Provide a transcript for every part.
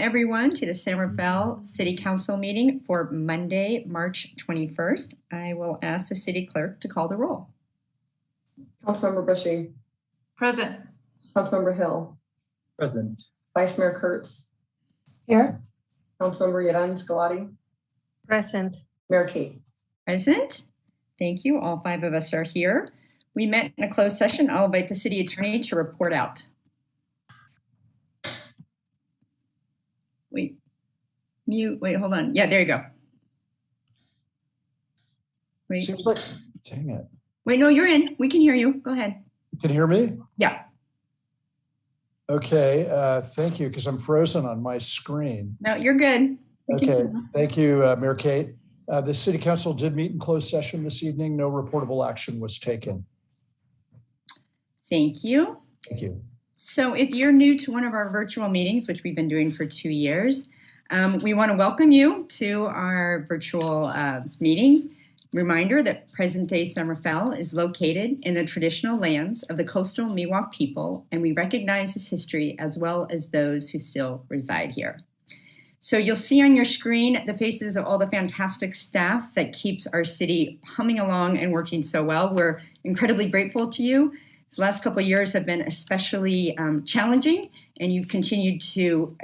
everyone to the San Rafael City Council meeting for Monday, March 21st. I will ask the city clerk to call the roll. Councilmember Bushy. Present. Councilmember Hill. Present. Vice Mayor Kurtz. Here. Councilmember Scalati. Present. Mayor Kate. Present. Thank you. All five of us are here. We met in a closed session. I'll invite the city attorney to report out. Wait, hold on. Yeah, there you go. Wait. Seems like, dang it. Wait, no, you're in. We can hear you. Go ahead. You can hear me? Yeah. Okay, thank you, because I'm frozen on my screen. No, you're good. Okay, thank you, Mayor Kate. The City Council did meet in closed session this evening. No reportable action was taken. Thank you. Thank you. So if you're new to one of our virtual meetings, which we've been doing for 2 years, we want to welcome you to our virtual meeting. Reminder that present-day San Rafael is located in the traditional lands of the coastal Miwok people, and we recognize its history as well as those who still reside here. So you'll see on your screen the faces of all the fantastic staff that keeps our city humming along and working so well. We're incredibly grateful to you. These last couple of years have been especially challenging, and you've continued to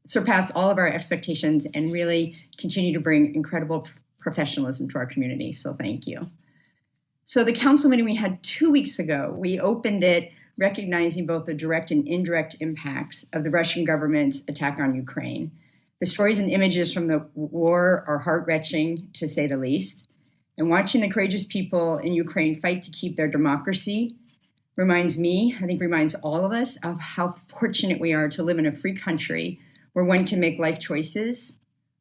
surpass all of our expectations and really continue to bring incredible professionalism to our community. So thank you. So the council meeting we had 2 weeks ago, we opened it recognizing both the direct and indirect impacts of the Russian government's attack on Ukraine. The stories and images from the war are heart-wrenching, to say the least. And watching the courageous people in Ukraine fight to keep their democracy reminds me, I think reminds all of us, of how fortunate we are to live in a free country where one can make life choices,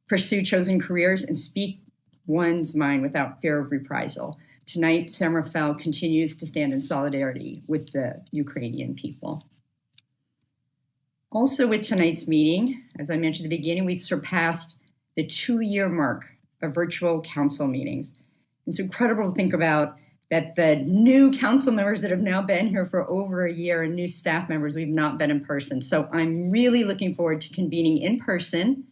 pursue chosen careers, and speak one's mind without fear of reprisal. Tonight, San Rafael continues to stand in solidarity with the Ukrainian people. Also with tonight's meeting, as I mentioned at the beginning, we've surpassed the 2-year mark of virtual council meetings. It's incredible to think about that the new council members that have now been here for over a year and new staff members, we've not been in person. So I'm really looking forward to convening in person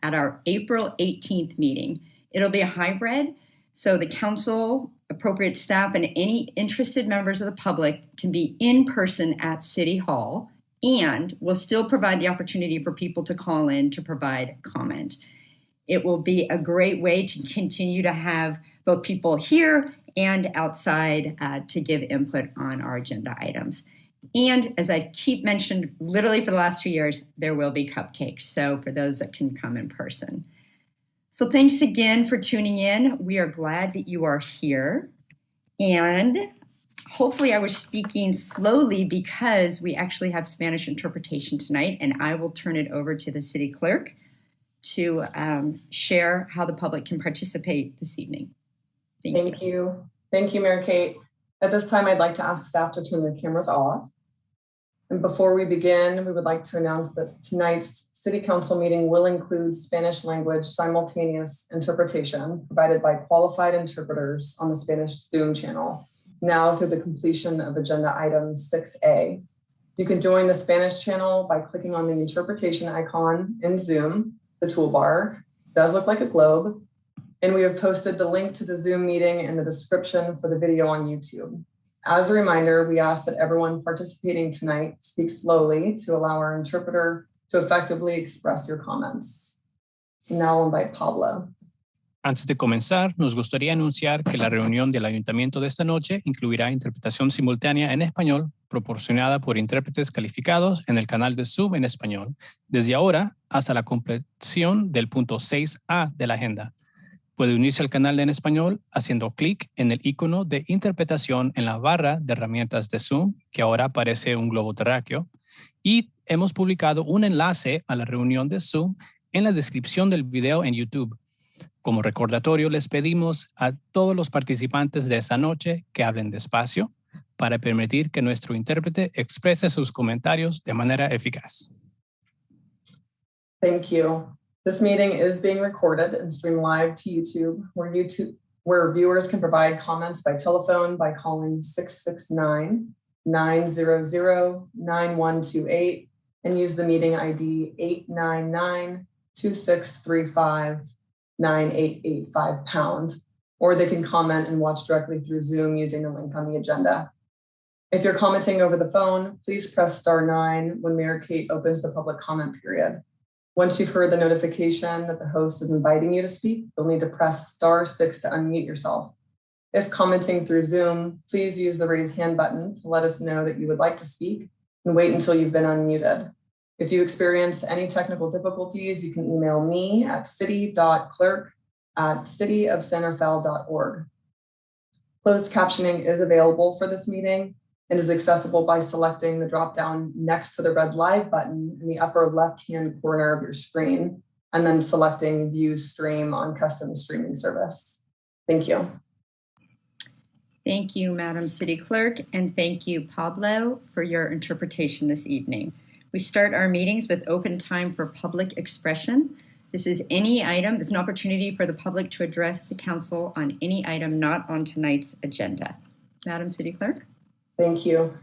at our April 18th meeting. It'll be a hybrid, so the council, appropriate staff, and any interested members of the public can be in person at City Hall, and we'll still provide the opportunity for people to call in to provide comment. It will be a great way to continue to have both people here and outside to give input on our agenda items. And as I keep mentioned, literally for the last 2 years, there will be cupcakes, so for those that can come in person. So thanks again for tuning in. We are glad that you are here. And hopefully I was speaking slowly because we actually have Spanish interpretation tonight, and I will turn it over to the city clerk to share how the public can participate this evening. Thank you. Thank you, Mayor Kate. At this time, I'd like to ask staff to turn their cameras off. And before we begin, we would like to announce that tonight's City Council meeting will include Spanish language simultaneous interpretation provided by qualified interpreters on the Spanish Zoom channel, now through the completion of agenda item 6A. You can join the Spanish channel by clicking on the interpretation icon in Zoom. The toolbar does look like a globe, and we have posted the link to the Zoom meeting in the description for the video on YouTube. As a reminder, we ask that everyone participating tonight speak slowly to allow our interpreter to effectively express your comments. Now I'll invite Pablo. Antes de comenzar, nos gustaría anunciar que la reunión del ayuntamiento de esta noche incluirá interpretación simultánea en español proporcionada por intérpretes calificados en el canal de Zoom en español, desde ahora hasta la compleción del punto 6A de la agenda. Puede unirse al canal en español haciendo clic en el icono de interpretación en la barra de herramientas de Zoom, que ahora aparece un globo terráqueo, y hemos publicado un enlace a la reunión de Zoom en la descripción del video en YouTube. Como recordatorio, les pedimos a todos los participantes de esta noche que hablen despacio para permitir que nuestro intérprete exprese sus comentarios de manera eficaz. Thank you. This meeting is being recorded and streamed live to YouTube, where viewers can provide comments by telephone by calling 669-900-9128 and use the meeting ID 899-2635-9885#, or they can comment and watch directly through Zoom using the link on the agenda. If you're commenting over the phone, please press *9 when Mayor Kate opens the public comment period. Once you've heard the notification that the host is inviting you to speak, you'll need to press *6 to unmute yourself. If commenting through Zoom, please use the raise hand button to let us know that you would like to speak and wait until you've been unmuted. If you experience any technical difficulties, you can email me at city.clerk@cityofsanrafael.org. Closed captioning is available for this meeting and is accessible by selecting the drop-down next to the red live button in the upper left-hand corner of your screen, and then selecting View Stream on custom streaming service. Thank you. Thank you, Madam City Clerk, and thank you, Pablo, for your interpretation this evening. We start our meetings with open time for public expression. This is any item, it's an opportunity for the public to address the council on any item not on tonight's agenda. Madam City Clerk. Thank you.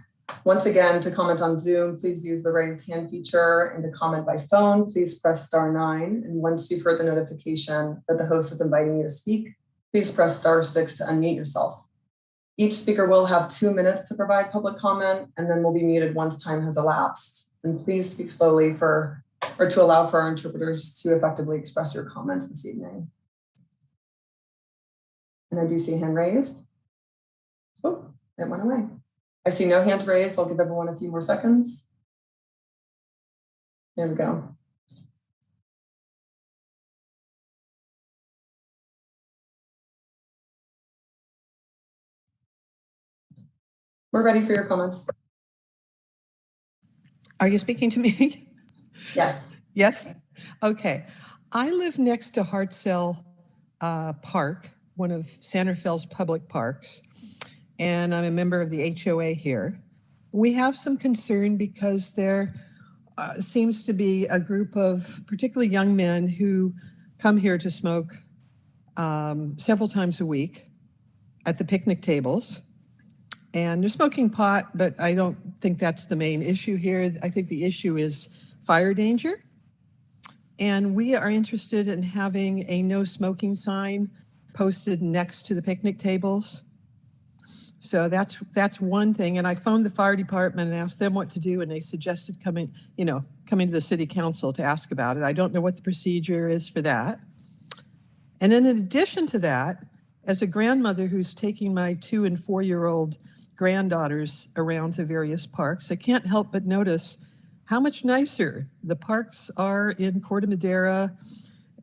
Once again, to comment on Zoom, please use the raised hand feature, and to comment by phone, please press *9. And once you've heard the notification that the host is inviting you to speak, please press *6 to unmute yourself. Each speaker will have 2 minutes to provide public comment, and then will be muted once time has elapsed. And please speak slowly to allow for our interpreters to effectively express your comments this evening. And I do see a hand raised. Oh, it went away. I see no hands raised. I'll give everyone a few more seconds. There we go. We're ready for your comments. Are you speaking to me? Yes. Yes? Okay. I live next to Hartzell Park, one of San Rafael's public parks, and I'm a member of the HOA here. We have some concern because there seems to be a group of particularly young men who come here to smoke several times a week at the picnic tables. And they're smoking pot, but I don't think that's the main issue here. I think the issue is fire danger. And we are interested in having a no smoking sign posted next to the picnic tables. So that's one thing. And I phoned the fire department and asked them what to do, and they suggested coming to the city council to ask about it. I don't know what the procedure is for that. And then in addition to that, as a grandmother who's taking my 2- and 4-year-old granddaughters around to various parks, I can't help but notice how much nicer the parks are in Corte Madera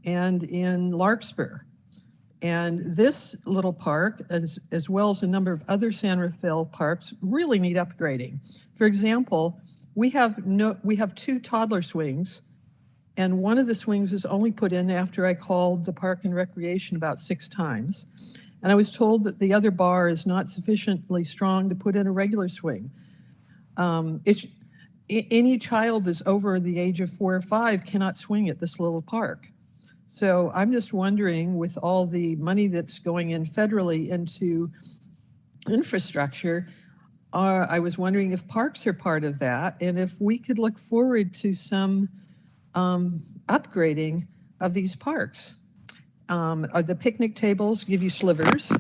and in Larkspur. And this little park, as well as a number of other San Rafael parks, really need upgrading. For example, we have 2 toddler swings, and one of the swings was only put in after I called the Park and Recreation about 6 times. And I was told that the other bar is not sufficiently strong to put in a regular swing. Any child that's over the age of 4 or 5 cannot swing at this little park. So I'm just wondering, with all the money that's going in federally into infrastructure, I was wondering if parks are part of that, and if we could look forward to some upgrading of these parks. The picnic tables give you slivers,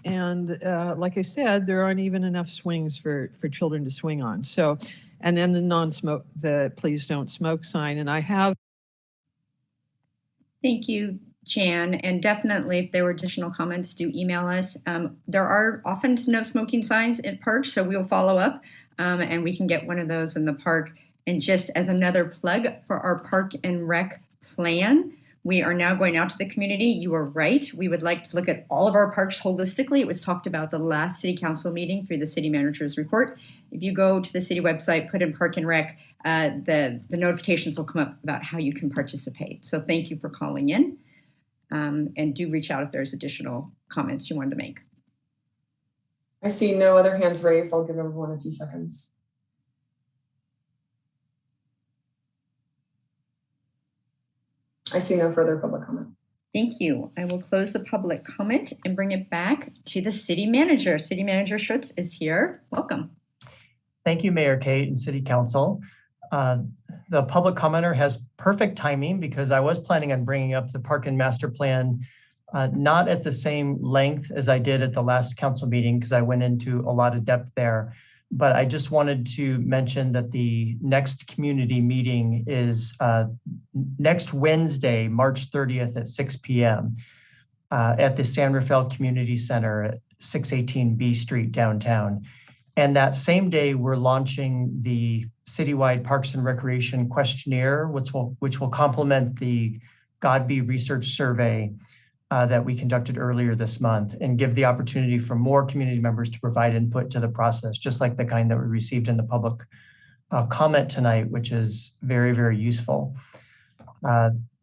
and like I said, there aren't even enough swings for children to swing on. So, and then the please don't smoke sign, and I have. Thank you, Jan, and definitely if there were additional comments, do email us. There are often no smoking signs at parks, so we'll follow up and we can get one of those in the park. And just as another plug for our Park and Rec plan, we are now going out to the community. You are right. We would like to look at all of our parks holistically. It was talked about the last city council meeting through the city manager's report. If you go to the city website, put in Park and Rec, the notifications will come up about how you can participate. So thank you for calling in, and do reach out if there's additional comments you wanted to make. I see no other hands raised. I'll give everyone a few seconds. I see no further public comment. Thank you. I will close the public comment and bring it back to the city manager. City Manager Schutz is here. Welcome. Thank you, Mayor Kate and City Council. the public commenter has perfect timing because I was planning on bringing up the park and master plan, not at the same length as I did at the last council meeting because I went into a lot of depth there. But I just wanted to mention that the next community meeting is next Wednesday, March 30th at 6 p.m. At the San Rafael Community Center at 618 B Street downtown. And that same day, we're launching the citywide Parks and Recreation questionnaire, which will complement the Godby Research Survey that we conducted earlier this month and give the opportunity for more community members to provide input to the process, just like the kind that we received in the public comment tonight, which is very, very useful.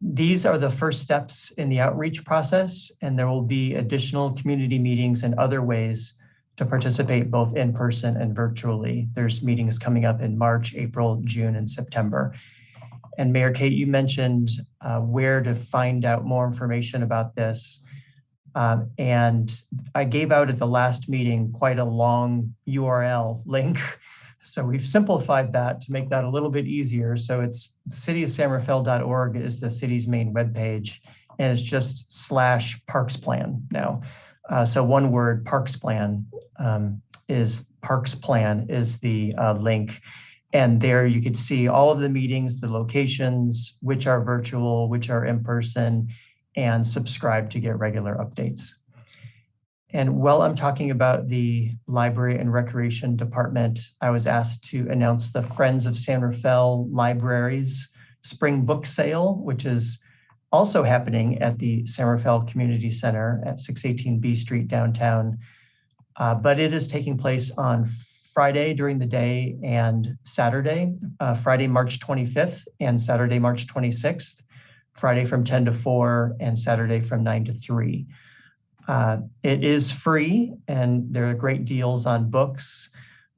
These are the first steps in the outreach process, and there will be additional community meetings and other ways to participate both in person and virtually. There's meetings coming up in March, April, June, and September. And Mayor Kate, you mentioned where to find out more information about this. And I gave out at the last meeting quite a long URL link. So we've simplified that to make that a little bit easier. So it's cityofsanrafael.org is the city's main webpage, and it's just /parksplan now. So one word, parksplan is the link. And there you could see all of the meetings, the locations, which are virtual, which are in person, and subscribe to get regular updates. And while I'm talking about the Library and Recreation Department, I was asked to announce the Friends of San Rafael Libraries Spring Book Sale, which is also happening at the San Rafael Community Center at 618 B Street downtown. But it is taking place on Friday during the day and Saturday, Friday, March 25th and Saturday, March 26th, Friday from 10 to 4 and Saturday from 9 to 3. It is free and there are great deals on books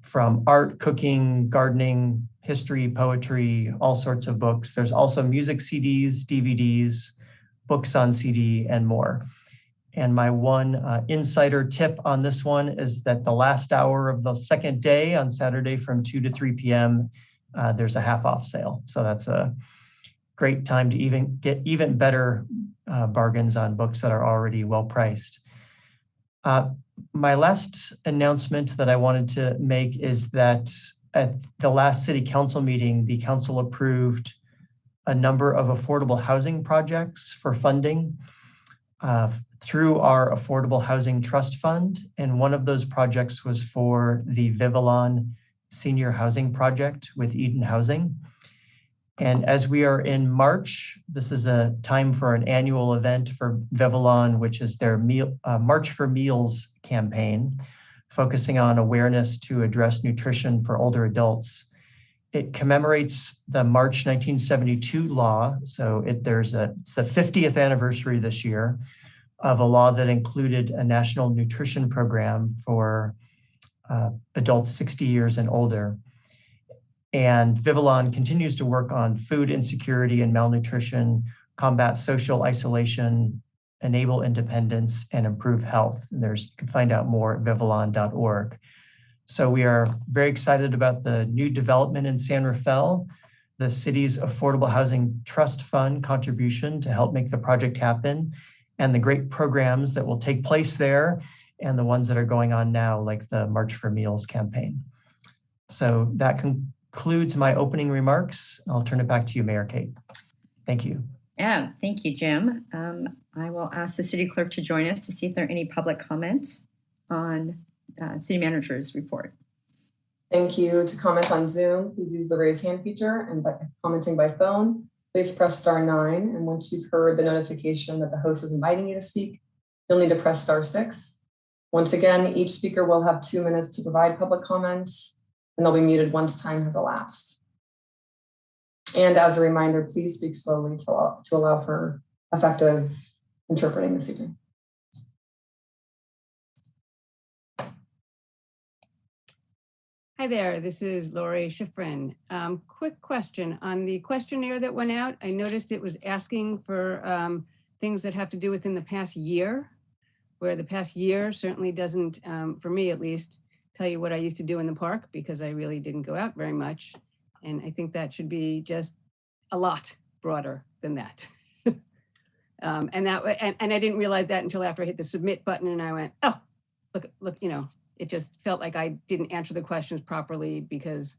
from art, cooking, gardening, history, poetry, all sorts of books. There's also music CDs, DVDs, books on CD, and more. And my one insider tip on this one is that the last hour of the second day on Saturday from 2 to 3 p.m., there's a half off sale. So that's a great time to even get even better bargains on books that are already well priced. My last announcement that I wanted to make is that at the last city council meeting, the council approved a number of affordable housing projects for funding through our Affordable Housing Trust Fund. And one of those projects was for the Vivalon Senior Housing Project with Eden Housing. And as we are in March, this is a time for an annual event for Vivalon, which is their March for Meals campaign, focusing on awareness to address nutrition for older adults. It commemorates the March 1972 law. So it's the 50th anniversary this year of a law that included a national nutrition program for adults 60 years and older. And Vivalon continues to work on food insecurity and malnutrition, combat social isolation, enable independence, and improve health. And you can find out more at vivalon.org. So we are very excited about the new development in San Rafael, the city's Affordable Housing Trust Fund contribution to help make the project happen, and the great programs that will take place there, and the ones that are going on now, like the March for Meals campaign. So that concludes my opening remarks. I'll turn it back to you, Mayor Kate. Thank you. Yeah, thank you, Jim. I will ask the city clerk to join us to see if there are any public comments on city manager's report. Thank you. To comment on Zoom, please use the raise hand feature, and by commenting by phone, please press *9. And once you've heard the notification that the host is inviting you to speak, you'll need to press *6. Once again, each speaker will have 2 minutes to provide public comments, and they'll be muted once time has elapsed. And as a reminder, please speak slowly to allow for effective interpreting this evening. Hi there, this is Lori Schifrin. Quick question on the questionnaire that went out. I noticed it was asking for things that have to do within the past year, where the past year certainly doesn't, for me at least, tell you what I used to do in the park because I really didn't go out very much. And I think that should be just a lot broader than that. And I didn't realize that until after I hit the submit button and I went, oh, look, it just felt like I didn't answer the questions properly because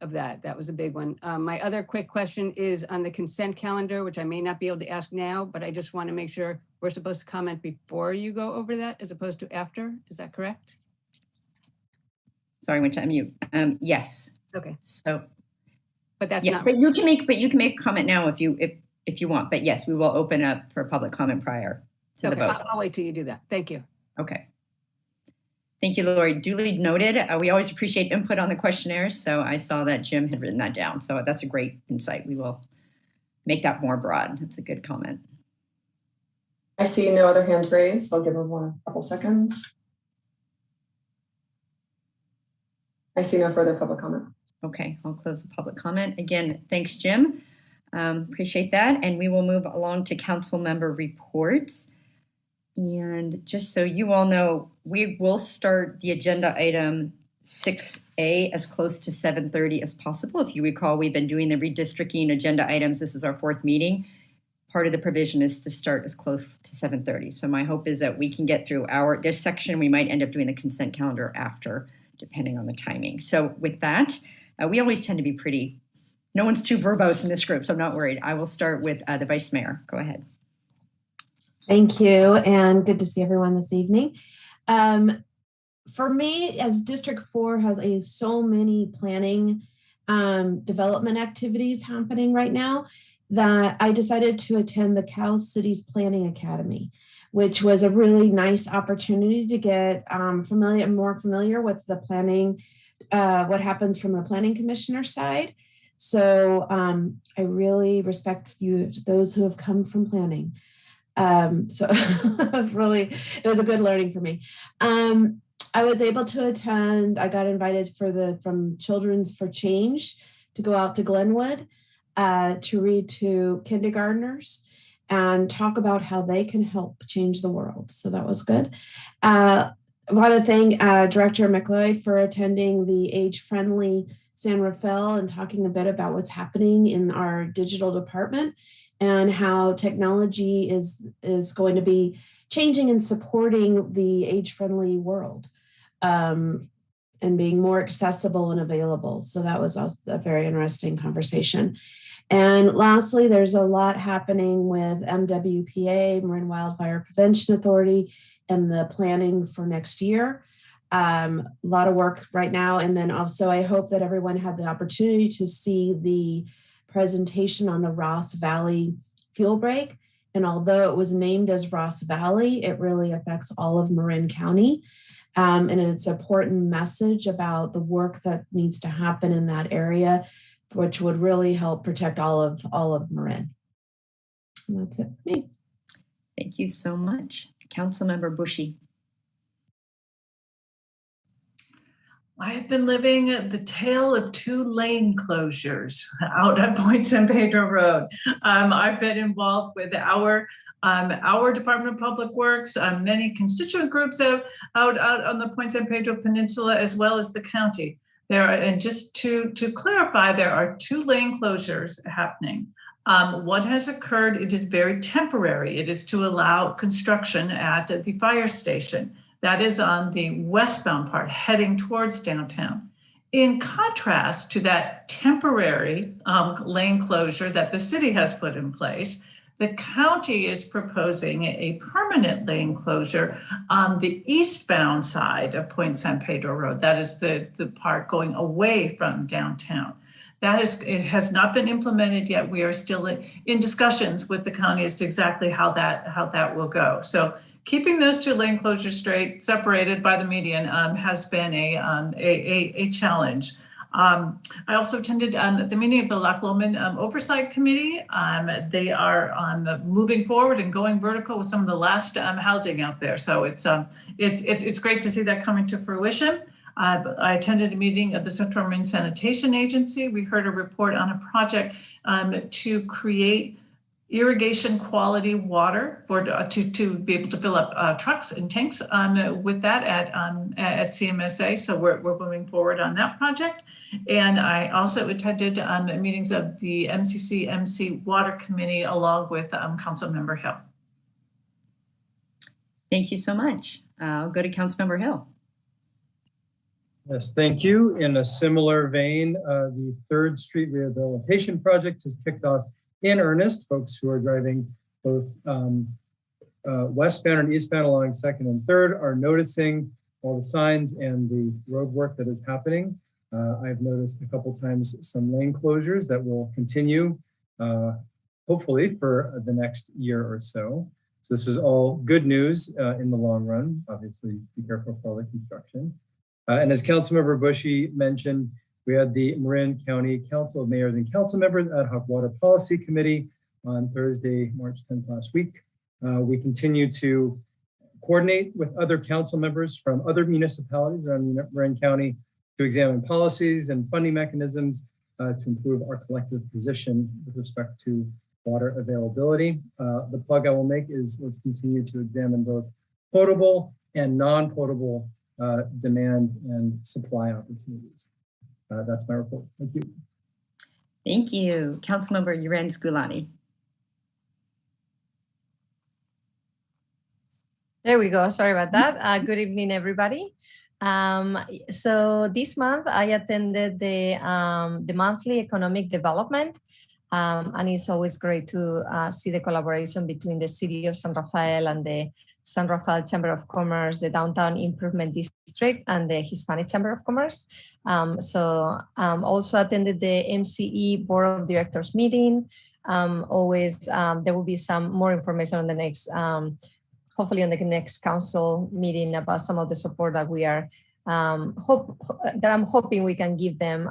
of that. That was a big one. My other quick question is on the consent calendar, which I may not be able to ask now, but I just want to make sure we're supposed to comment before you go over that as opposed to after. Is that correct? Sorry, I went to unmute. Yes. Okay. So, but that's yeah, not. but you can make a comment now if you want. But yes, we will open up for public comment prior to the vote. I'll wait till you do that. Thank you. Okay. Thank you, Lori. Duly noted. We always appreciate input on the questionnaires. So I saw that Jim had written that down. So that's a great insight. We will make that more broad. That's a good comment. I see no other hands raised, so I'll give everyone a couple seconds. I see no further public comment. Okay, I'll close the public comment. Again, thanks, Jim. Appreciate that. And we will move along to Councilmember Reports. And just so you all know, we will start the agenda item 6A as close to 7:30 as possible. If you recall, we've been doing the redistricting agenda items. This is our fourth meeting. Part of the provision is to start as close to 7:30. So my hope is that we can get through this section. We might end up doing the consent calendar after, depending on the timing. So with that, we always tend to be no one's too verbose in this group, so I'm not worried. I will start with the Vice Mayor. Go ahead. Thank you, and good to see everyone this evening. For me, as District 4 has so many planning development activities happening right now, that I decided to attend the Cal Cities Planning Academy, which was a really nice opportunity to get more familiar with the planning, what happens from the planning commissioner side. So I really respect those who have come from planning. So it was a good learning for me. I was able to attend. I got invited from Children's for Change to go out to Glenwood to read to kindergartners and talk about how they can help change the world. So that was good. I want to thank Director McLeod for attending the age-friendly San Rafael and talking a bit about what's happening in our digital department and how technology is going to be changing and supporting the age-friendly world and being more accessible and available. So that was also a very interesting conversation. And lastly, there's a lot happening with MWPA, Marin Wildfire Prevention Authority, and the planning for next year. A lot of work right now. And then also I hope that everyone had the opportunity to see the presentation on the Ross Valley fuel break. And although it was named as Ross Valley, it really affects all of Marin County. And it's an important message about the work that needs to happen in that area, which would really help protect all of Marin. And that's it for me. Thank you so much. Councilmember Bushy. I have been living the tale of two lane closures out at Point San Pedro Road. I've been involved with our Department of Public Works, many constituent groups out on the Point San Pedro Peninsula, as well as the county. And just to clarify, there are two lane closures happening. What has occurred, it is very temporary. It is to allow construction at the fire station. That is on the westbound part, heading towards downtown. In contrast to that temporary lane closure that the city has put in place, the county is proposing a permanent lane closure on the eastbound side of Point San Pedro Road. That is the part going away from downtown. It has not been implemented yet. We are still in discussions with the county as to exactly how that will go. So keeping those two lane closures separated by the median has been a challenge. I also attended the meeting of the Loch Lomond Oversight Committee. They are moving forward and going vertical with some of the last housing out there. So it's great to see that coming to fruition. I attended a meeting of the Central Marine Sanitation Agency. We heard a report on a project to create irrigation quality water to be able to fill up trucks and tanks with that at CMSA. So we're moving forward on that project. And I also attended meetings of the MC Water Committee along with Councilmember Hill. Thank you so much. I'll go to Councilmember Hill. Yes, thank you. In a similar vein, the 3rd Street Rehabilitation Project has kicked off in earnest. Folks who are driving both westbound and eastbound along 2nd and 3rd are noticing all the signs and the road work that is happening. I've noticed a couple times some lane closures that will continue, hopefully for the next year or so. So this is all good news in the long run. Obviously, be careful for all the construction. And as Councilmember Bushy mentioned, we had the Marin County Council of Mayors and Council Members Ad Hoc Water Policy Committee on Thursday, March 10th last week. We continue to coordinate with other council members from other municipalities around Marin County to examine policies and funding mechanisms to improve our collective position with respect to water availability. The plug I will make is let's continue to examine both potable and non-potable demand and supply opportunities. That's my report. Thank you. Thank you. Councilmember Uranz Gulati. There we go. Sorry about that. Good evening, everybody. So this month I attended the monthly economic development, and it's always great to see the collaboration between the City of San Rafael and the San Rafael Chamber of Commerce, the Downtown Improvement District, and the Hispanic Chamber of Commerce. Also attended the MCE Board of Directors meeting. Always there will be some more information on the next hopefully on the next council meeting about some of the support that we are I'm hoping we can give them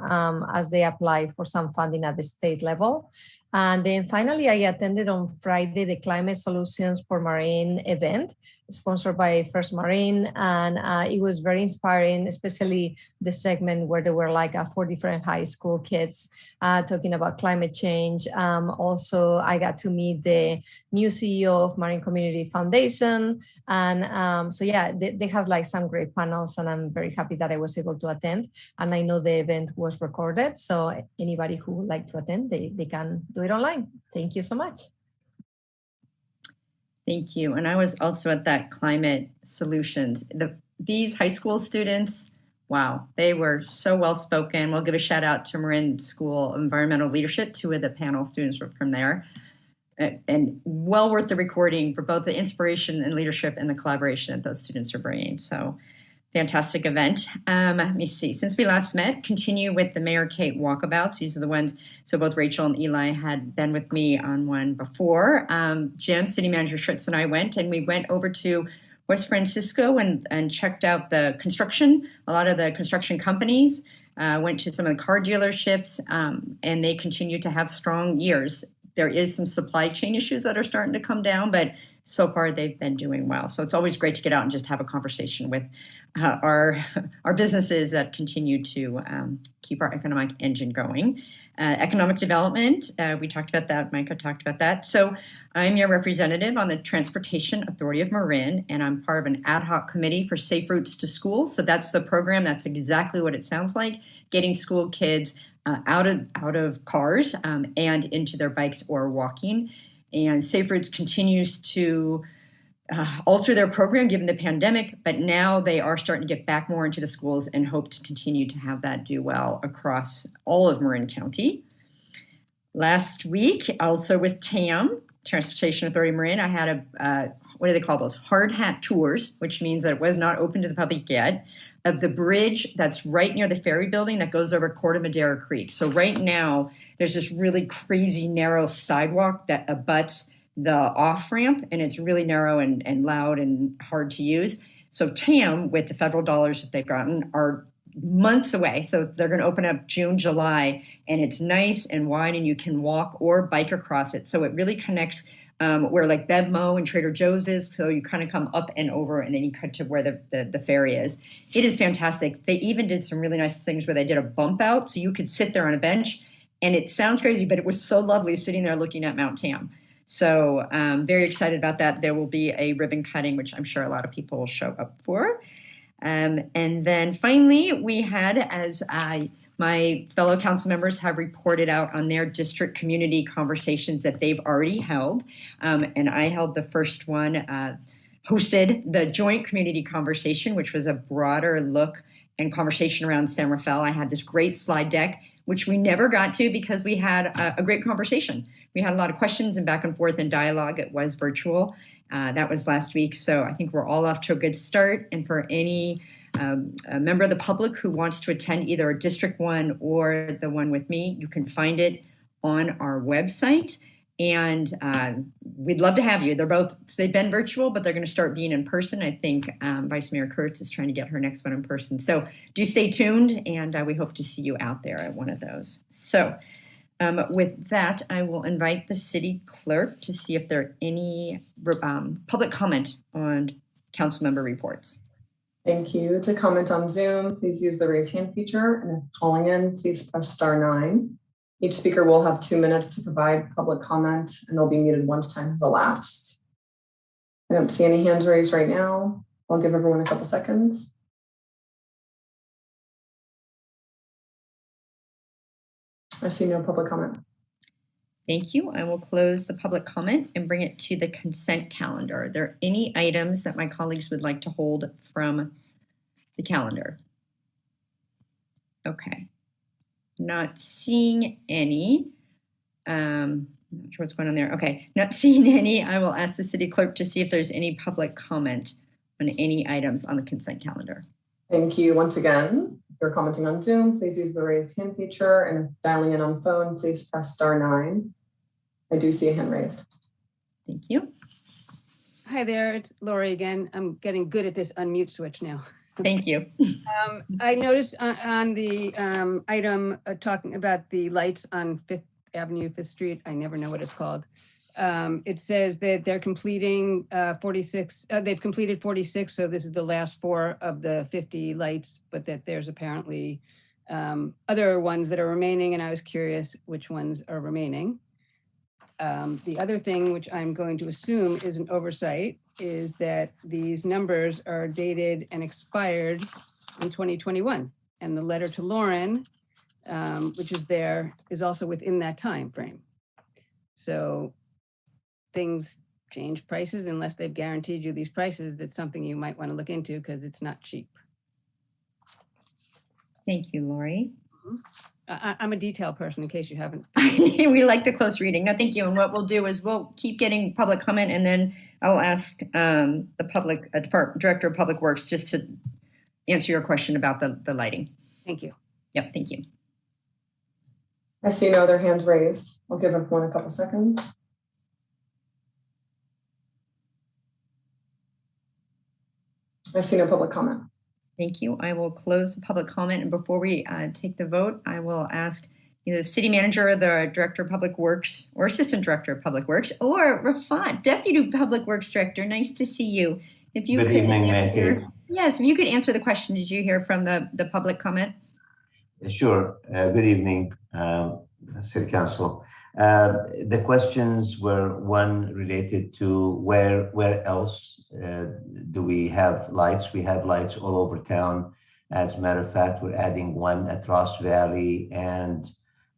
as they apply for some funding at the state level. And then finally, I attended on Friday the Climate Solutions for Marine event sponsored by First Marine, and it was very inspiring, especially the segment where there were like 4 different high school kids talking about climate change. Also, I got to meet the new CEO of Marine Community Foundation, and so yeah, they have like some great panels, and I'm very happy that I was able to attend. And I know the event was recorded, so anybody who would like to attend, they can do it online. Thank you so much. Thank you. And I was also at that Climate Solutions. These high school students, wow, they were so well spoken. We'll give a shout out to Marin School of Environmental Leadership. 2 of the panel students were from there. And well worth the recording for both the inspiration and leadership and the collaboration that those students are bringing. So fantastic event. Let me see. Since we last met, continue with the Mayor Kate walkabouts. These are the ones. So both Rachel and Eli had been with me on one before. Jim, City Manager Schritz, and I went, and we went over to West Francisco and checked out the construction. A lot of the construction companies went to some of the car dealerships, and they continue to have strong years. There is some supply chain issues that are starting to come down, but so far they've been doing well. So it's always great to get out and just have a conversation with our businesses that continue to keep our economic engine going. Economic development, we talked about that. Micah talked about that. So I'm your representative on the Transportation Authority of Marin, and I'm part of an ad hoc committee for Safe Routes to School. So that's the program. That's exactly what it sounds like, getting school kids out of cars and into their bikes or walking. And Safe Routes continues to alter their program given the pandemic, but now they are starting to get back more into the schools and hope to continue to have that do well across all of Marin County. Last week, also with TAM, Transportation Authority of Marin, I had what do they call those? Hard hat tours, which means that it was not open to the public yet, of the bridge that's right near the ferry building that goes over Corte Madera Creek. So right now, there's this really crazy narrow sidewalk that abuts the off-ramp, and it's really narrow and loud and hard to use. So TAM, with the federal dollars that they've gotten, are months away. So they're going to open up June, July, and it's nice and wide, and you can walk or bike across it. So it really connects where like Bevmo and Trader Joe's is. So you kind of come up and over, and then you cut to where the ferry is. It is fantastic. They even did some really nice things where they did a bump out, so you could sit there on a bench. And it sounds crazy, but it was so lovely sitting there looking at Mount Tam. So very excited about that. There will be a ribbon cutting, which I'm sure a lot of people will show up for. And then finally, we had, as my fellow council members have reported out on their district community conversations that they've already held. And I held the first one, hosted the joint community conversation, which was a broader look and conversation around San Rafael. I had this great slide deck, which we never got to because we had a great conversation. We had a lot of questions and back and forth and dialogue. It was virtual. That was last week. So I think we're all off to a good start. And for any a member of the public who wants to attend either a district one or the one with me, you can find it on our website. And we'd love to have you. They've been virtual, but they're going to start being in person. I think Vice Mayor Kurtz is trying to get her next one in person. So do stay tuned, and we hope to see you out there at one of those. So with that, I will invite the city clerk to see if there are any public comment on council member reports. Thank you. To comment on Zoom, please use the raise hand feature. And if calling in, please press *9. Each speaker will have 2 minutes to provide public comment, and they'll be muted once time has elapsed. I don't see any hands raised right now. I'll give everyone a couple seconds. I see no public comment. Thank you. I will close the public comment and bring it to the consent calendar. Are there any items that my colleagues would like to hold from the calendar? Okay. Not seeing any. I'm not sure what's going on there. Okay, not seeing any. I will ask the city clerk to see if there's any public comment on any items on the consent calendar. Thank you once again. If you're commenting on Zoom, please use the raised hand feature, and if dialing in on phone, please press *9. I do see a hand raised. Thank you. Hi there, it's Lori again. I'm getting good at this unmute switch now. Thank you. I noticed on the item talking about the lights on 5th Avenue, 5th Street, I never know what it's called. It says that they're completing 46, they've completed 46, so this is the last 4 of the 50 lights, but that there's apparently other ones that are remaining, and I was curious which ones are remaining. The other thing, which I'm going to assume is an oversight, is that these numbers are dated and expired in 2021. And the letter to Lauren, which is there, is also within that time frame. So things change prices unless they've guaranteed you these prices. That's something you might want to look into because it's not cheap. Thank you, Lori. Mm-hmm. I'm a detail person, in case you haven't. We like the close reading. No, thank you. And what we'll do is we'll keep getting public comment, and then I'll ask the public Director of Public Works just to answer your question about the lighting. Thank you. Yep, thank you. I see no other hands raised. I'll give everyone a couple seconds. I see no public comment. Thank you. I will close the public comment. And before we take the vote, I will ask either the city manager, the director of public works, or assistant director of public works, or Rafat, deputy public works director. Nice to see you. If you Good could evening, answer, yes, if you could answer the question, did you hear from the public comment? Sure. Good evening, City Council. The questions were one related to where else do we have lights? We have lights all over town. As a matter of fact, we're adding one at Ross Valley and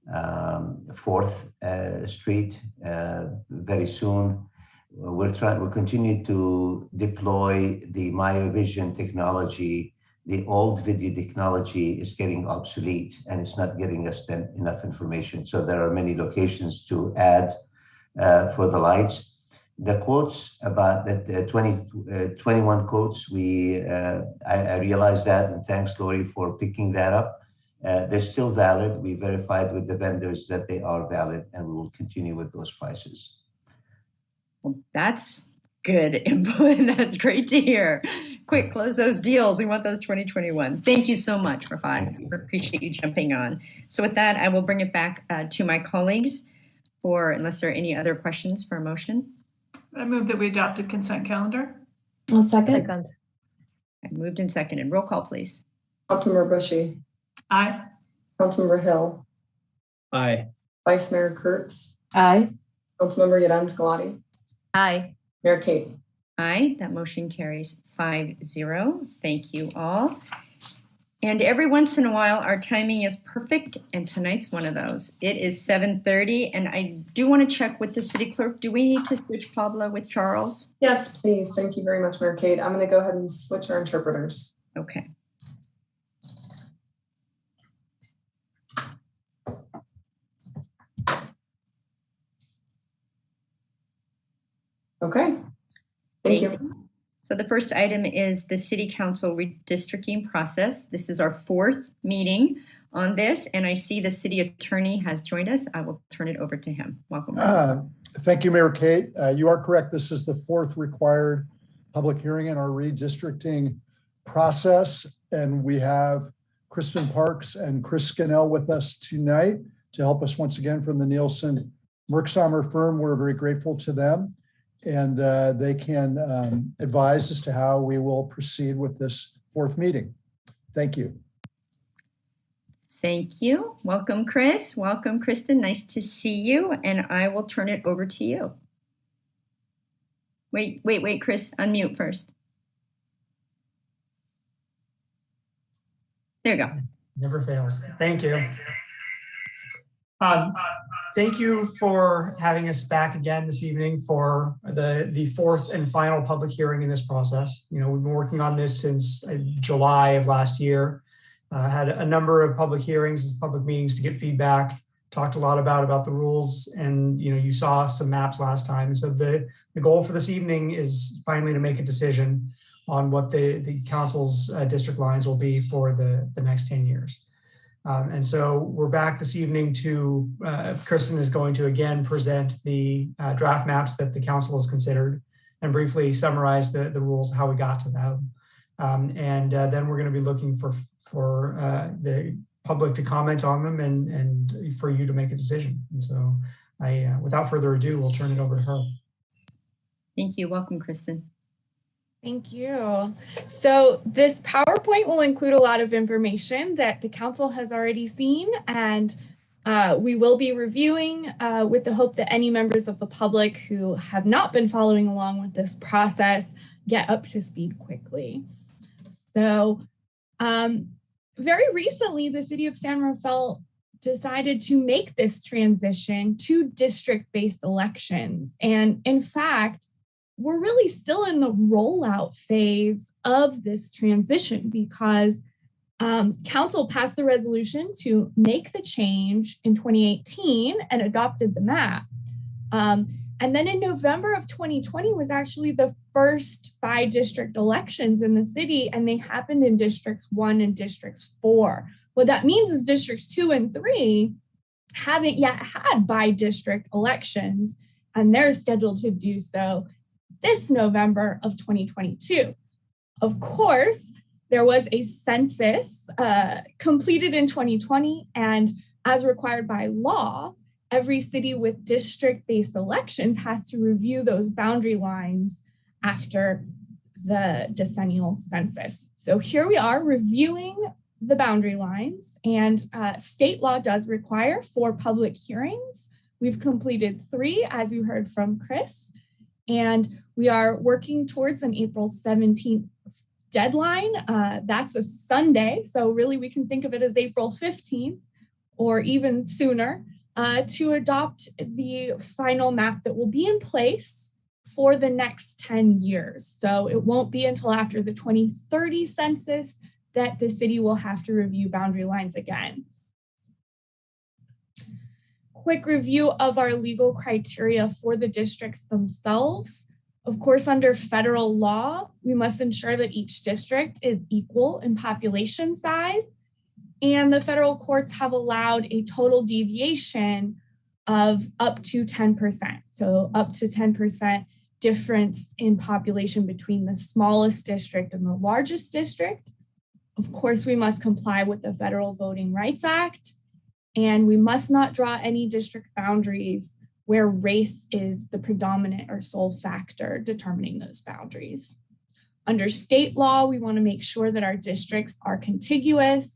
4th Street very soon. We'll continue to deploy the MyoVision technology. The old video technology is getting obsolete and it's not giving us enough information. So there are many locations to add for the lights. The quotes about the 21 quotes, I realized that, and thanks Lori for picking that up. They're still valid. We verified with the vendors that they are valid, and we will continue with those prices. Well, that's good input. That's great to hear. Quick, close those deals. We want those 2021. Thank you so much, Rafat. I appreciate you jumping on. So with that, I will bring it back to my colleagues for, unless there are any other questions for a motion. I move that we adopt a consent calendar. I'll second. I moved and seconded. Roll call, please. Councilmember Bushy. Aye. Councilmember Hill. Aye. Vice Mayor Kurtz. Aye. Councilmember Yadan Scalati. Aye. Mayor Kate. Aye, that motion carries 5-0. Thank you all. And every once in a while, our timing is perfect, and tonight's one of those. It is 7:30, and I do want to check with the city clerk. Do we need to switch Pablo with Charles? Yes, please. Thank you very much, Mayor Kate. I'm going to go ahead and switch our interpreters. Okay. Okay. Thank you. So the first item is the City Council redistricting process. This is our 4th meeting on this, and I see the City Attorney has joined us. I will turn it over to him. Welcome. Thank you, Mayor Kate. You are correct. This is the 4th required public hearing in our redistricting process, and we have Kristen Parks and Chris Scannell with us tonight to help us once again from the Nielsen Merksommer firm. We're very grateful to them. And they can advise as to how we will proceed with this 4th meeting. Thank you. Thank you. Welcome, Chris. Welcome, Kristen. Nice to see you. And I will turn it over to you. Wait, Chris, unmute first. There you go. Never fails. Thank you. Thank you for having us back again this evening for the 4th and final public hearing in this process. You know, we've been working on this since July of last year. Had a number of public hearings, public meetings to get feedback, talked a lot about the rules, and you saw some maps last time. So the goal for this evening is finally to make a decision on what the council's district lines will be for the next 10 years. And so we're back this evening to, Kristen is going to again present the draft maps that the council has considered and briefly summarize the rules, how we got to them. And then we're going to be looking for the public to comment on them and for you to make a decision. And so without further ado, we'll turn it over to her. Thank you. Welcome, Kristen. Thank you. So this PowerPoint will include a lot of information that the council has already seen, and we will be reviewing with the hope that any members of the public who have not been following along with this process get up to speed quickly. So very recently, the City of San Rafael decided to make this transition to district-based elections. And in fact, we're really still in the rollout phase of this transition because council passed the resolution to make the change in 2018 and adopted the map. And then in November of 2020 was actually the first by-district elections in the city, and they happened in Districts 1 and Districts 4. What that means is Districts 2 and 3 haven't yet had by-district elections, and they're scheduled to do so this November of 2022. Of course, there was a census completed in 2020, and as required by law, every city with district-based elections has to review those boundary lines after the decennial census. So here we are reviewing the boundary lines, and state law does require 4 public hearings. We've completed 3, as you heard from Chris, and we are working towards an April 17th deadline. That's a Sunday, so really we can think of it as April 15th or even sooner to adopt the final map that will be in place for the next 10 years. So it won't be until after the 2030 census that the city will have to review boundary lines again. Quick review of our legal criteria for the districts themselves. Of course, under federal law, we must ensure that each district is equal in population size, and the federal courts have allowed a total deviation of up to 10%. So up to 10% difference in population between the smallest district and the largest district. Of course, we must comply with the Federal Voting Rights Act, and we must not draw any district boundaries where race is the predominant or sole factor determining those boundaries. Under state law, we want to make sure that our districts are contiguous,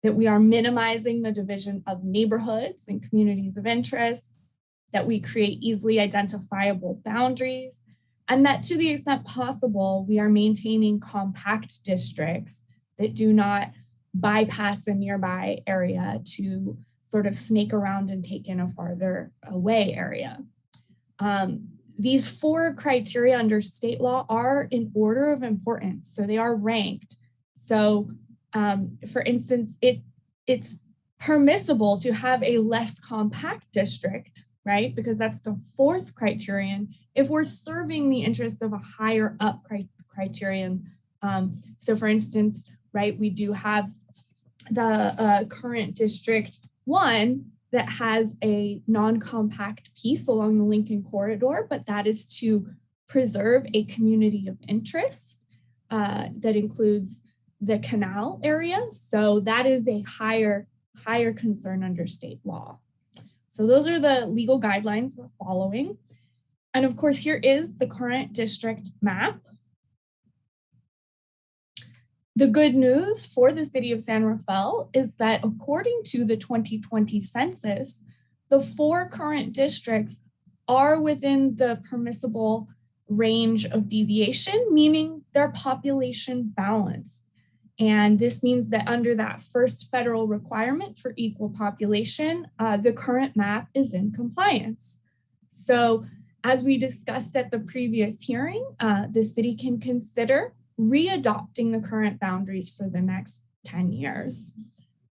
that we are minimizing the division of neighborhoods and communities of interest, that we create easily identifiable boundaries, and that to the extent possible, we are maintaining compact districts that do not bypass a nearby area to sort of snake around and take in a farther away area. These 4 criteria under state law are in order of importance, so they are ranked. So for instance, it's permissible to have a less compact district, right? Because that's the 4th criterion if we're serving the interests of a higher up criterion. So for instance, right, we do have the current District 1 that has a non-compact piece along the Lincoln Corridor, but that is to preserve a community of interest that includes the canal area. So that is a higher concern under state law. So those are the legal guidelines we're following. And of course, here is the current district map. The good news for the city of San Rafael is that according to the 2020 census, the 4 current districts are within the permissible range of deviation, meaning they're population balanced. And this means that under that first federal requirement for equal population, the current map is in compliance. So as we discussed at the previous hearing, the city can consider readopting the current boundaries for the next 10 years.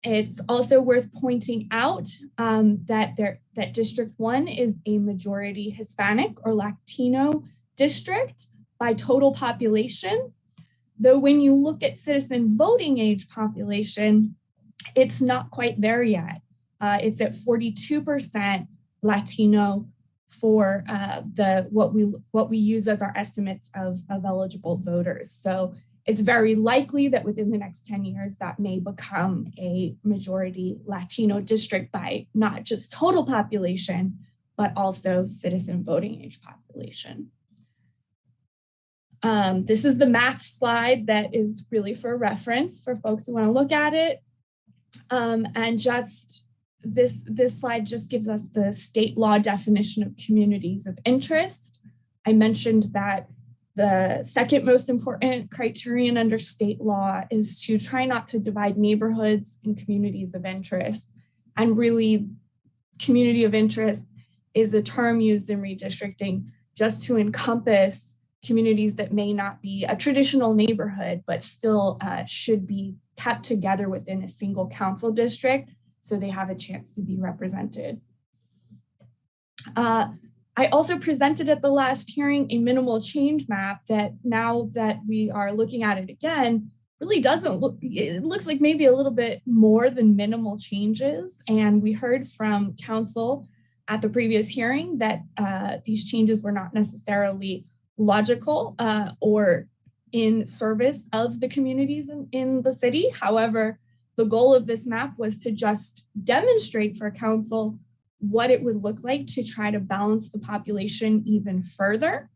It's also worth pointing out that District 1 is a majority Hispanic or Latino district by total population. Though when you look at citizen voting age population, it's not quite there yet. It's at 42% Latino for what we use as our estimates of eligible voters. So it's very likely that within the next 10 years, that may become a majority Latino district by not just total population, but also citizen voting age population. This is the math slide that is really for reference for folks who want to look at it. And just this slide just gives us the state law definition of communities of interest. I mentioned that the second most important criterion under state law is to try not to divide neighborhoods and communities of interest. And really, community of interest is a term used in redistricting just to encompass communities that may not be a traditional neighborhood, but still should be kept together within a single council district so they have a chance to be represented. I also presented at the last hearing a minimal change map that now that we are looking at it again, really doesn't look, it looks like maybe a little bit more than minimal changes. And we heard from council at the previous hearing that these changes were not necessarily logical or in service of the communities in the city. However, the goal of this map was to just demonstrate for council what it would look like to try to balance the population even further.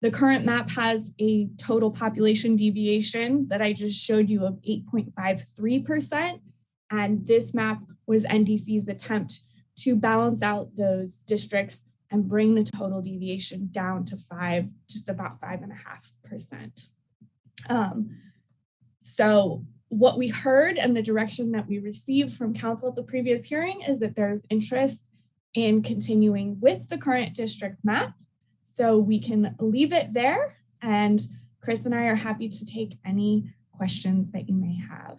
The current map has a total population deviation that I just showed you of 8.53%. And this map was NDC's attempt to balance out those districts and bring the total deviation down to just about 5.5%. So what we heard and the direction that we received from council at the previous hearing is that there's interest in continuing with the current district map. So we can leave it there. And Chris and I are happy to take any questions that you may have.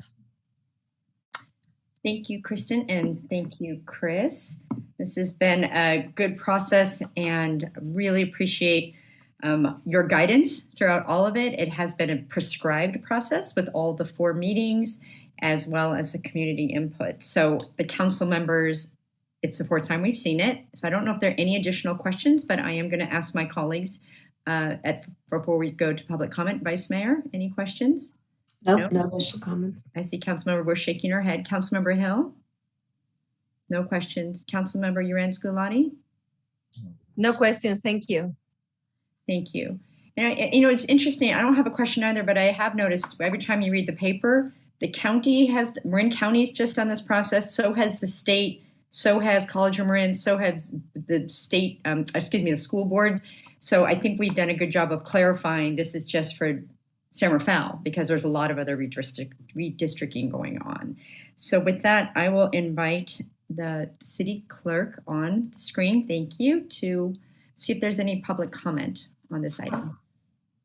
Thank you, Kristen, and thank you, Chris. This has been a good process and really appreciate your guidance throughout all of it. It has been a prescribed process with all the 4 meetings as well as the community input. So the council members, it's the 4th time we've seen it. So I don't know if there are any additional questions, but I am going to ask my colleagues before we go to public comment. Vice Mayor, any questions? Nope, no additional comments. I see Councilmember Bush shaking her head. Councilmember Hill? No questions. Councilmember Uran-Sculani? No questions, thank you. Thank you. And it's interesting. I don't have a question either, but I have noticed every time you read the paper, the county Marin County has just done this process. So has the state So has College of Marin, so has the state, the school board. So I think we've done a good job of clarifying this is just for San Rafael because there's a lot of other redistricting going on. So with that, I will invite the city clerk on the screen, thank you, to see if there's any public comment on this item.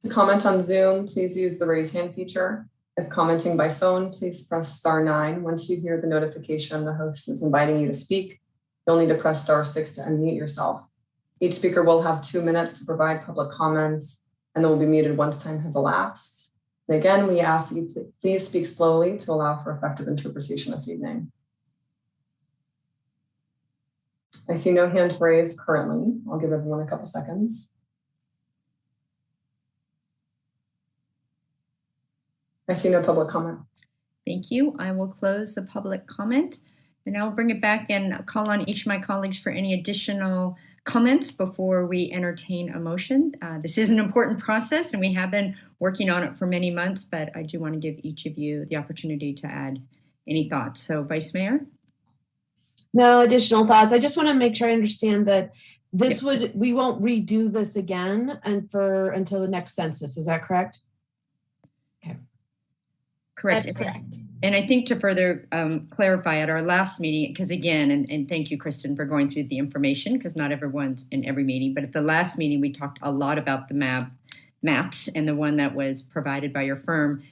To comment on Zoom, please use the raise hand feature. If commenting by phone, please press *9. Once you hear the notification the host is inviting you to speak, you'll need to press *6 to unmute yourself. Each speaker will have 2 minutes to provide public comments and then will be muted once time has elapsed. And again, we ask that you please speak slowly to allow for effective interpretation this evening. I see no hands raised currently. I'll give everyone a couple seconds. I see no public comment. Thank you. I will close the public comment and I'll bring it back and call on each of my colleagues for any additional comments before we entertain a motion. This is an important process and we have been working on it for many months, but I do want to give each of you the opportunity to add any thoughts. So Vice Mayor? No additional thoughts. I just want to make sure I understand that this we won't redo this again until the next census. Is that correct? Okay. Correct. That's correct. And I think to further clarify at our last meeting, because again, and thank you, Kristen, for going through the information, because not everyone's in every meeting, but at the last meeting, we talked a lot about the maps and the one that was provided by your firm.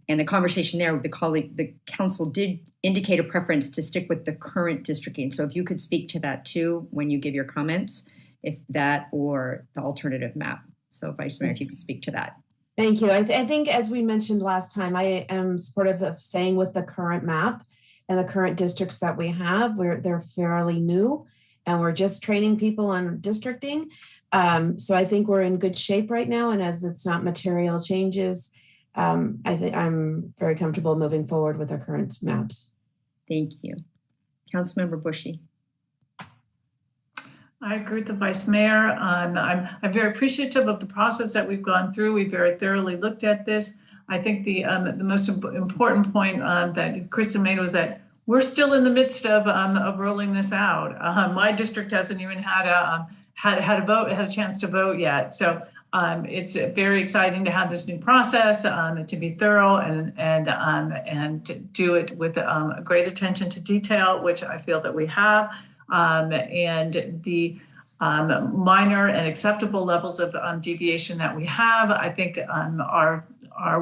And the conversation there with the council did indicate a preference to stick with the current districting. So if you could speak to that too, when you give your comments, if that or the alternative map. So Vice Mayor, if you could speak to that. Thank you. I think as we mentioned last time, I am supportive of staying with the current map and the current districts that we have. They're fairly new and we're just training people on districting. So I think we're in good shape right now. And as it's not material changes, I think I'm very comfortable moving forward with our current maps. Thank you. Councilmember Bushy. I agree with the Vice Mayor. I'm very appreciative of the process that we've gone through. We very thoroughly looked at this. I think the most important point that Kristen made was that we're still in the midst of rolling this out. My district hasn't even had a chance to vote yet. So it's very exciting to have this new process, to be thorough and to do it with great attention to detail, which I feel that we have. And the minor and acceptable levels of deviation that we have, I think, are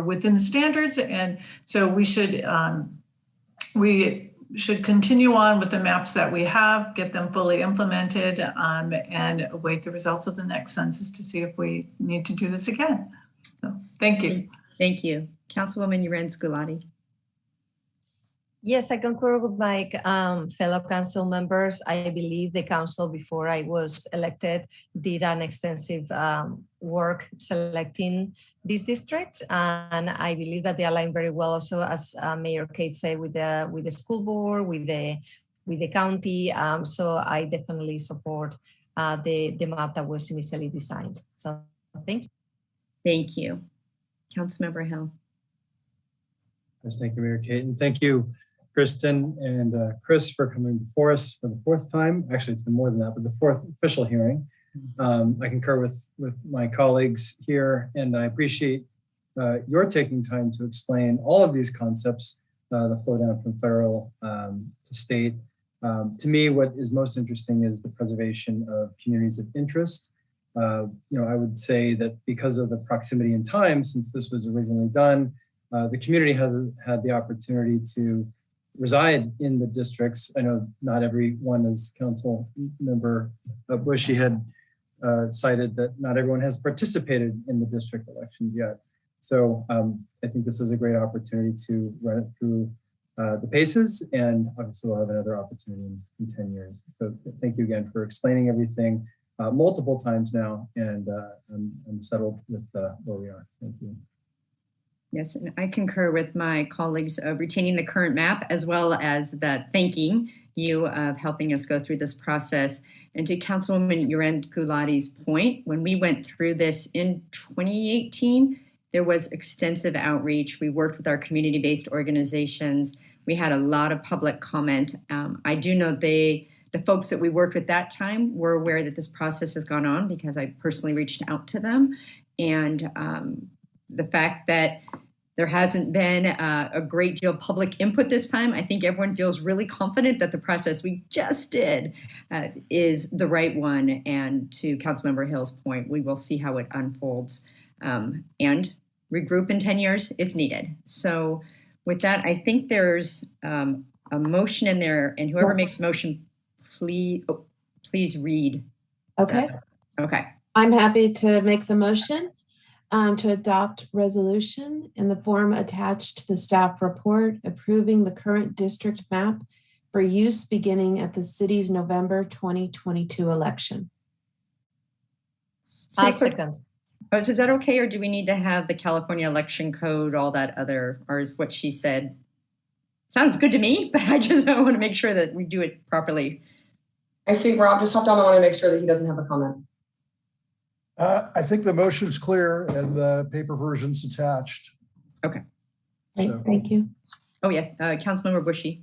within the standards, and so we should continue on with the maps that we have, get them fully implemented, and await the results of the next census to see if we need to do this again. So, thank you. Thank you, Councilwoman Urens-Gulati. Yes, I concur with my fellow council members. I believe the council, before I was elected, did an extensive work selecting these districts, and I believe that they align very well. Also, as Mayor Kate said, with the school board, with the county. So I definitely support the map that was initially designed. So thank you. Thank you, Councilmember Hill. Yes, thank you, Mayor Kate, and thank you, Kristen and Chris, for coming before us for the fourth time. Actually, it's been more than that, but the fourth official hearing. I concur with my colleagues here, and I appreciate your taking time to explain all of these concepts, the flow down from federal to state. To me, what is most interesting is the preservation of communities of interest. I would say that because of the proximity in time, since this was originally done, the community has had the opportunity to reside in the districts. I know not everyone, as Council Member Bushy had cited, that not everyone has participated in the district elections yet. So I think this is a great opportunity to run it through the paces, and obviously we'll have another opportunity in 10 years. So thank you again for explaining everything multiple times now, and I'm settled with where we are. Thank you. Yes, and I concur with my colleagues of retaining the current map, as well as that thanking you of helping us go through this process. And to Councilwoman Urens-Gulati's point, when we went through this in 2018, there was extensive outreach. We worked with our community-based organizations. We had a lot of public comment. I do know they the folks that we worked with that time were aware that this process has gone on because I personally reached out to them. And the fact that there hasn't been a great deal of public input this time, I think everyone feels really confident that the process we just did is the right one. And to Councilmember Hill's point, we will see how it unfolds and regroup in 10 years if needed. So with that, I think there's a motion in there, and whoever makes the motion, please read. Okay. Okay. I'm happy to make the motion to adopt resolution in the form attached to the staff report approving the current district map for use beginning at the city's November 2022 election. I'll second. Oh, is that okay, or do we need to have the California election code, all that other, or is what she said? Sounds good to me, but I just want to make sure that we do it properly. I see Rob just hopped on. I want to make sure that he doesn't have a comment. I think the motion's clear and the paper version's attached. Okay. So. Thank you. Oh, yes. Councilmember Bushy.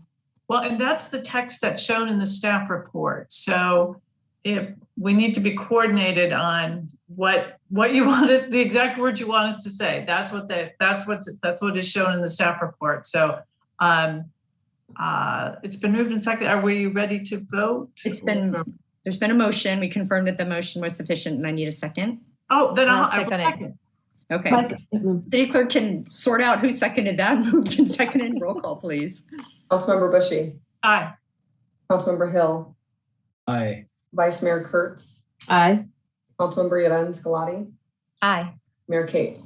Well, and that's the text that's shown in the staff report. So if we need to be coordinated on what you want, the exact words you want us to say, that's what is shown in the staff report. So it's been moved and seconded. Are we ready to vote? There's been a motion. We confirmed that the motion was sufficient, and I need a second. Oh, then I'll second it. Okay. City Clerk can sort out who seconded that. Moved and seconded. Roll call, please. Councilmember Bushy. Aye. Councilmember Hill. Aye. Vice Mayor Kurtz. Aye. Councilmember Yeren Scolati. Aye. Mayor Kate.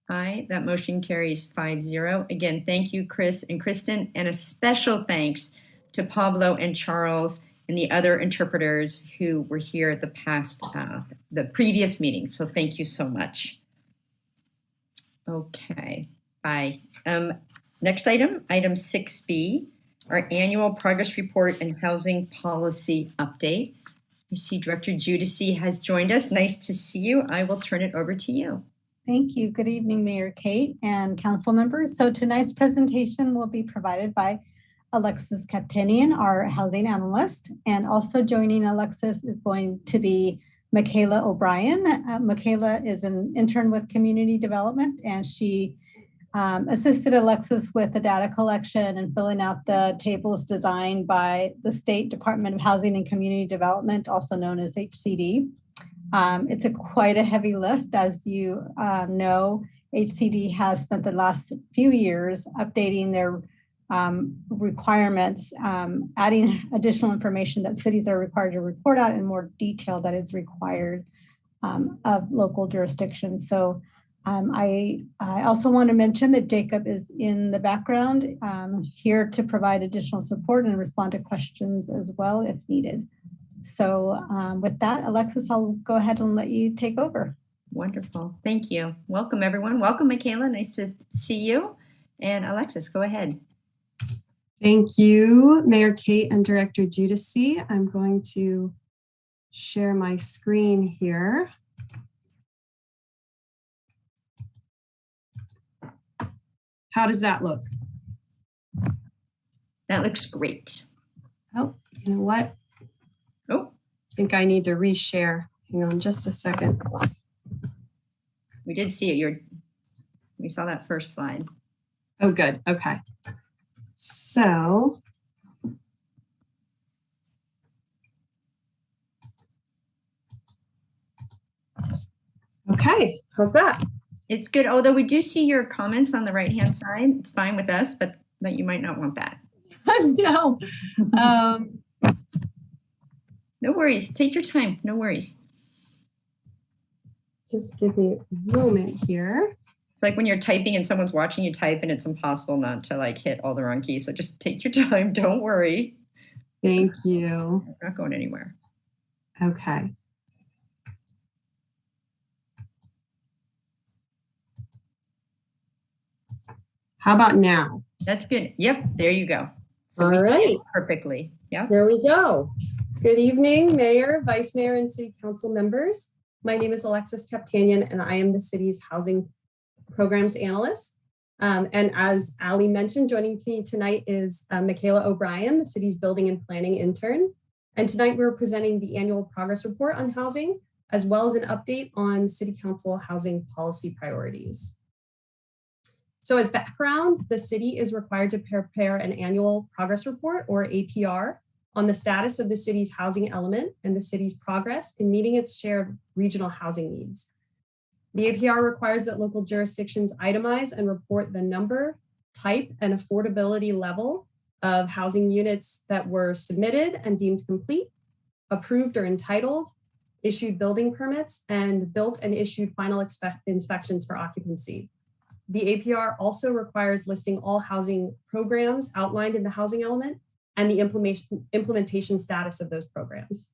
Aye. That motion carries 5-0. Again, thank you, Chris and Kristen, and a special thanks to Pablo and Charles and the other interpreters who were here at the previous meeting. So thank you so much. Okay, bye. Next item 6B, our annual progress report and housing policy update. I see Director Judici has joined us. Nice to see you. I will turn it over to you. Thank you. Good evening, Mayor Kate and council members. So tonight's presentation will be provided by Alexis Kaptanian, our housing analyst, and also joining Alexis is going to be Michaela O'Brien. Michaela is an intern with community development, and she assisted Alexis with the data collection and filling out the tables designed by the State Department of Housing and Community Development, also known as HCD. It's quite a heavy lift. As you know, HCD has spent the last few years updating their requirements, adding additional information that cities are required to report out in more detail that is required of local jurisdictions. So I also want to mention that Jacob is in the background here to provide additional support and respond to questions as well if needed. So with that, Alexis, I'll go ahead and let you take over. Wonderful. Thank you. Welcome, everyone. Welcome, Michaela. Nice to see you. And Alexis, go ahead. Thank you, Mayor Kate and Director Judici. I'm going to share my screen here. How does that look? That looks great. Oh, you know what? Oh, I think I need to reshare. Hang on just a second. We did see it. We saw that first slide. Oh, good. Okay. So okay, how's that? It's good. Although we do see your comments on the right-hand side. It's fine with us, but you might not want that. No. No worries. Take your time. No worries. Just give me a moment here. It's like when you're typing and someone's watching you type and it's impossible not to like hit all the wrong keys. So just take your time. Don't worry. Thank you. We're not going anywhere. Okay. How about now? That's good. Yep. There you go. So all right. Perfectly. Yeah. There we go. Good evening, Mayor, Vice Mayor, and City Council members. My name is Alexis Kaptanian, and I am the city's housing programs analyst. And as Ali mentioned, joining me tonight is Michaela O'Brien, the city's building and planning intern. And tonight we're presenting the annual progress report on housing, as well as an update on City Council housing policy priorities. So as background, the city is required to prepare an annual progress report, or APR, on the status of the city's housing element and the city's progress in meeting its share of regional housing needs. The APR requires that local jurisdictions itemize and report the number, type, and affordability level of housing units that were submitted and deemed complete, approved or entitled, issued building permits, and built and issued final inspections for occupancy. The APR also requires listing all housing programs outlined in the housing element and the implementation status of those programs.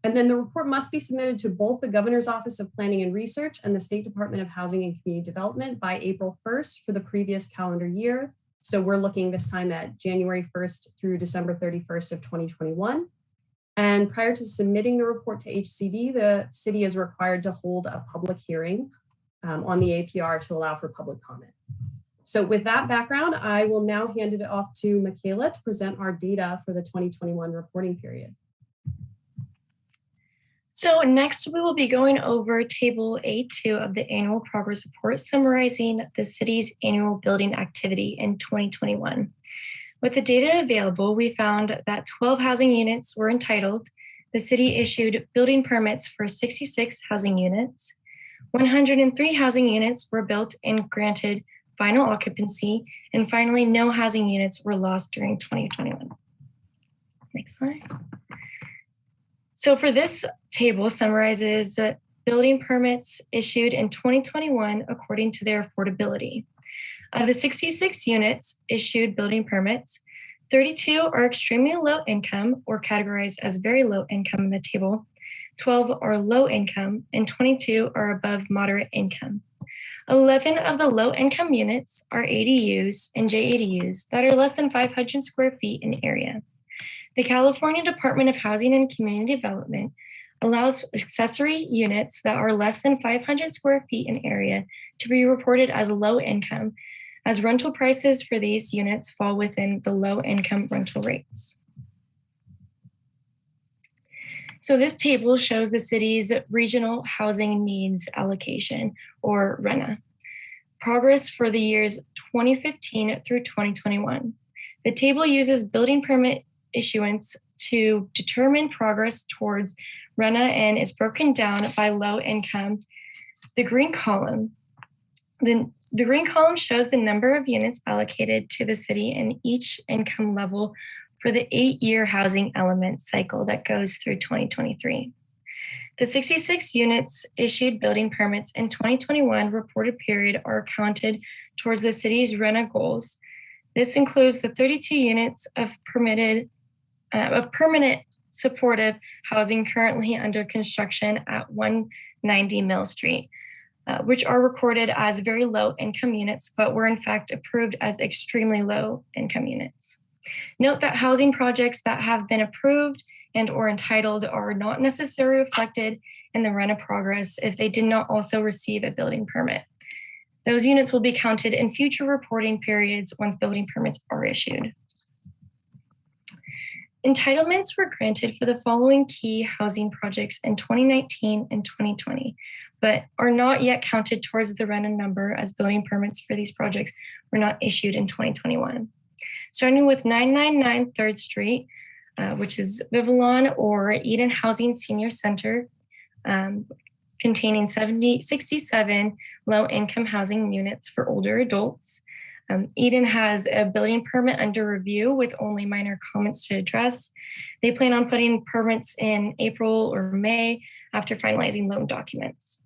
And then the report must be submitted to both the Governor's Office of Planning and Research and the State Department of Housing and Community Development by April 1st for the previous calendar year. So we're looking this time at January 1st through December 31st of 2021. And prior to submitting the report to HCD, the city is required to hold a public hearing on the APR to allow for public comment. So with that background, I will now hand it off to Michaela to present our data for the 2021 reporting period. So next we will be going over Table A2 of the Annual Progress Report summarizing the city's annual building activity in 2021. With the data available, we found that 12 housing units were entitled. The city issued building permits for 66 housing units. 103 housing units were built and granted final occupancy. And finally, no housing units were lost during 2021. Next slide. So for this table summarizes building permits issued in 2021 according to their affordability. Of the 66 units issued building permits, 32 are extremely low income or categorized as very low income in the table, 12 are low income, and 22 are above moderate income. 11 of the low income units are ADUs and JADUs that are less than 500 square feet in area. The California Department of Housing and Community Development allows accessory units that are less than 500 square feet in area to be reported as low income, as rental prices for these units fall within the low income rental rates. So this table shows the city's regional housing needs allocation, or RHNA, progress for the years 2015 through 2021. The table uses building permit issuance to determine progress towards RHNA and is broken down by low income. The green column shows the number of units allocated to the city in each income level for the 8-year housing element cycle that goes through 2023. The 66 units issued building permits in 2021 reported period are counted towards the city's RHNA goals. This includes the 32 units of permanent supportive housing currently under construction at 190 Mill Street, which are recorded as very low income units, but were in fact approved as extremely low income units. Note that housing projects that have been approved and or entitled are not necessarily reflected in the RHNA progress if they did not also receive a building permit. Those units will be counted in future reporting periods once building permits are issued. Entitlements were granted for the following key housing projects in 2019 and 2020, but are not yet counted towards the RHNA number as building permits for these projects were not issued in 2021. Starting with 999 3rd Street, which is Vivillon or Eden Housing Senior Center, containing 67 low-income housing units for older adults. Eden has a building permit under review with only minor comments to address. They plan on putting permits in April or May after finalizing loan documents.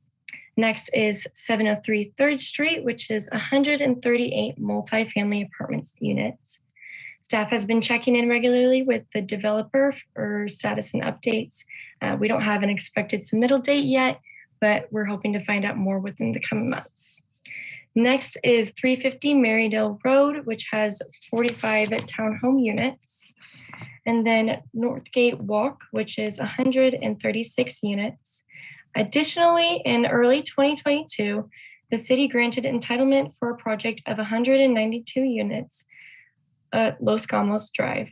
Next is 703 3rd Street, which is 138 multifamily apartments units. Staff has been checking in regularly with the developer for status and updates. We don't have an expected submittal date yet, but we're hoping to find out more within the coming months. Next is 350 Marydale Road, which has 45 townhome units. And then Northgate Walk, which is 136 units. Additionally, in early 2022, the city granted entitlement for a project of 192 units at Los Gamos Drive.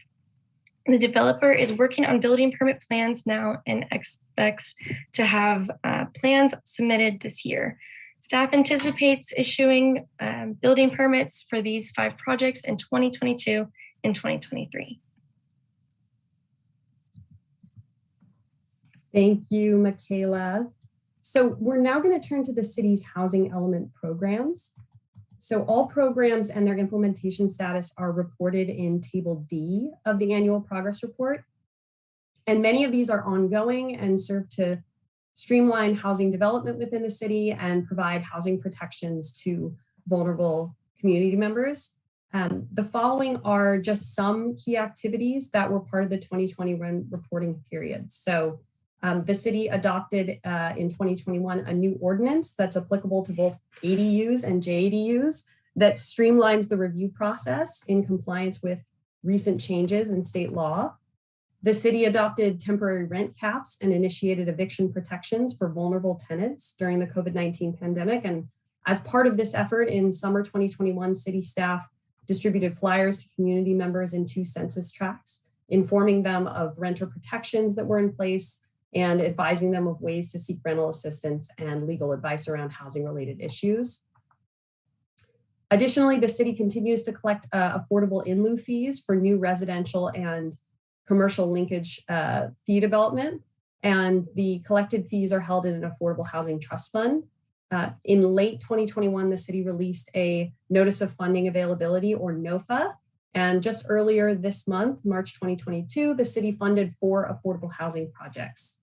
The developer is working on building permit plans now and expects to have plans submitted this year. Staff anticipates issuing building permits for these 5 projects in 2022 and 2023. Thank you, Michaela. So we're now going to turn to the city's housing element programs. So all programs and their implementation status are reported in Table D of the annual progress report. And many of these are ongoing and serve to streamline housing development within the city and provide housing protections to vulnerable community members. The following are just some key activities that were part of the 2021 reporting period. So the city adopted in 2021 a new ordinance that's applicable to both ADUs and JADUs that streamlines the review process in compliance with recent changes in state law. The city adopted temporary rent caps and initiated eviction protections for vulnerable tenants during the COVID-19 pandemic. And as part of this effort, in summer 2021, city staff distributed flyers to community members in 2 census tracts, informing them of renter protections that were in place and advising them of ways to seek rental assistance and legal advice around housing-related issues. Additionally, the city continues to collect affordable in lieu fees for new residential and commercial linkage fee development, and the collected fees are held in an affordable housing trust fund. In late 2021, the city released a notice of funding availability, or NOFA, and just earlier this month, March 2022, the city funded 4 affordable housing projects.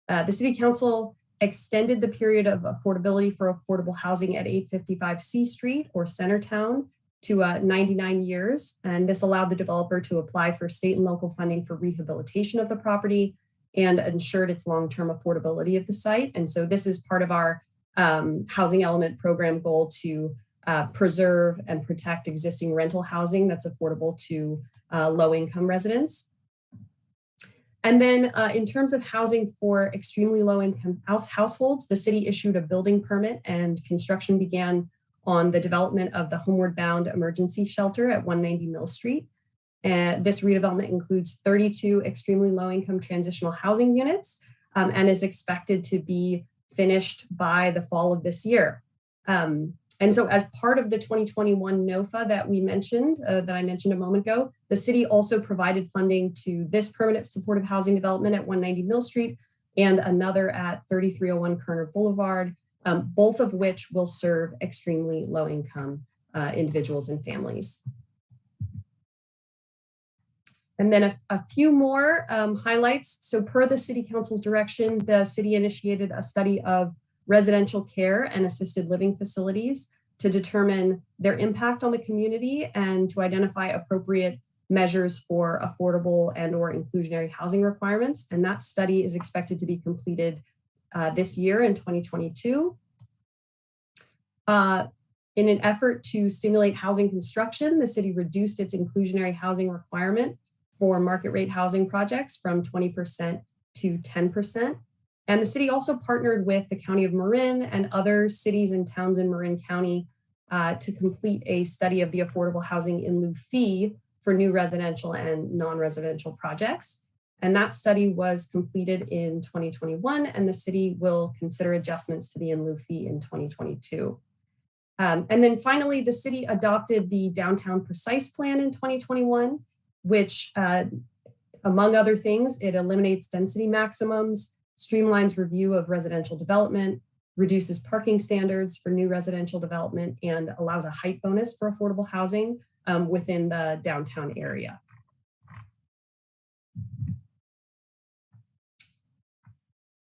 The City Council extended the period of affordability for affordable housing at 855 C Street, or Centertown, to 99 years. And this allowed the developer to apply for state and local funding for rehabilitation of the property and ensured its long-term affordability of the site. And so this is part of our housing element program goal to preserve and protect existing rental housing that's affordable to low-income residents. And then in terms of housing for extremely low-income households, the city issued a building permit and construction began on the development of the Homeward Bound Emergency Shelter at 190 Mill Street. This redevelopment includes 32 extremely low-income transitional housing units and is expected to be finished by the fall of this year. And so as part of the 2021 NOFA that we mentioned, that I mentioned a moment ago, the city also provided funding to this permanent supportive housing development at 190 Mill Street and another at 3301 Kerner Boulevard, both of which will serve extremely low-income individuals and families. And then a few more highlights. So per the City Council's direction, the city initiated a study of residential care and assisted living facilities to determine their impact on the community and to identify appropriate measures for affordable and/or inclusionary housing requirements. And that study is expected to be completed this year in 2022. In an effort to stimulate housing construction, the city reduced its inclusionary housing requirement for market rate housing projects from 20% to 10%. And the city also partnered with the County of Marin and other cities and towns in Marin County to complete a study of the affordable housing in lieu fee for new residential and non-residential projects. And that study was completed in 2021, and the city will consider adjustments to the in lieu fee in 2022. And then finally, the city adopted the Downtown Precise Plan in 2021, which, among other things, it eliminates density maximums, streamlines review of residential development, reduces parking standards for new residential development, and allows a height bonus for affordable housing within the downtown area.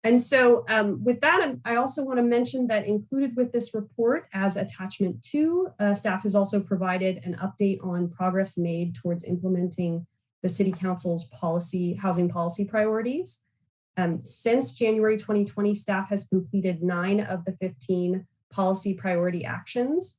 And so with that, I also want to mention that included with this report as attachment 2, staff has also provided an update on progress made towards implementing the City Council's housing policy priorities. Since January 2020, staff has completed 9 of the 15 policy priority actions.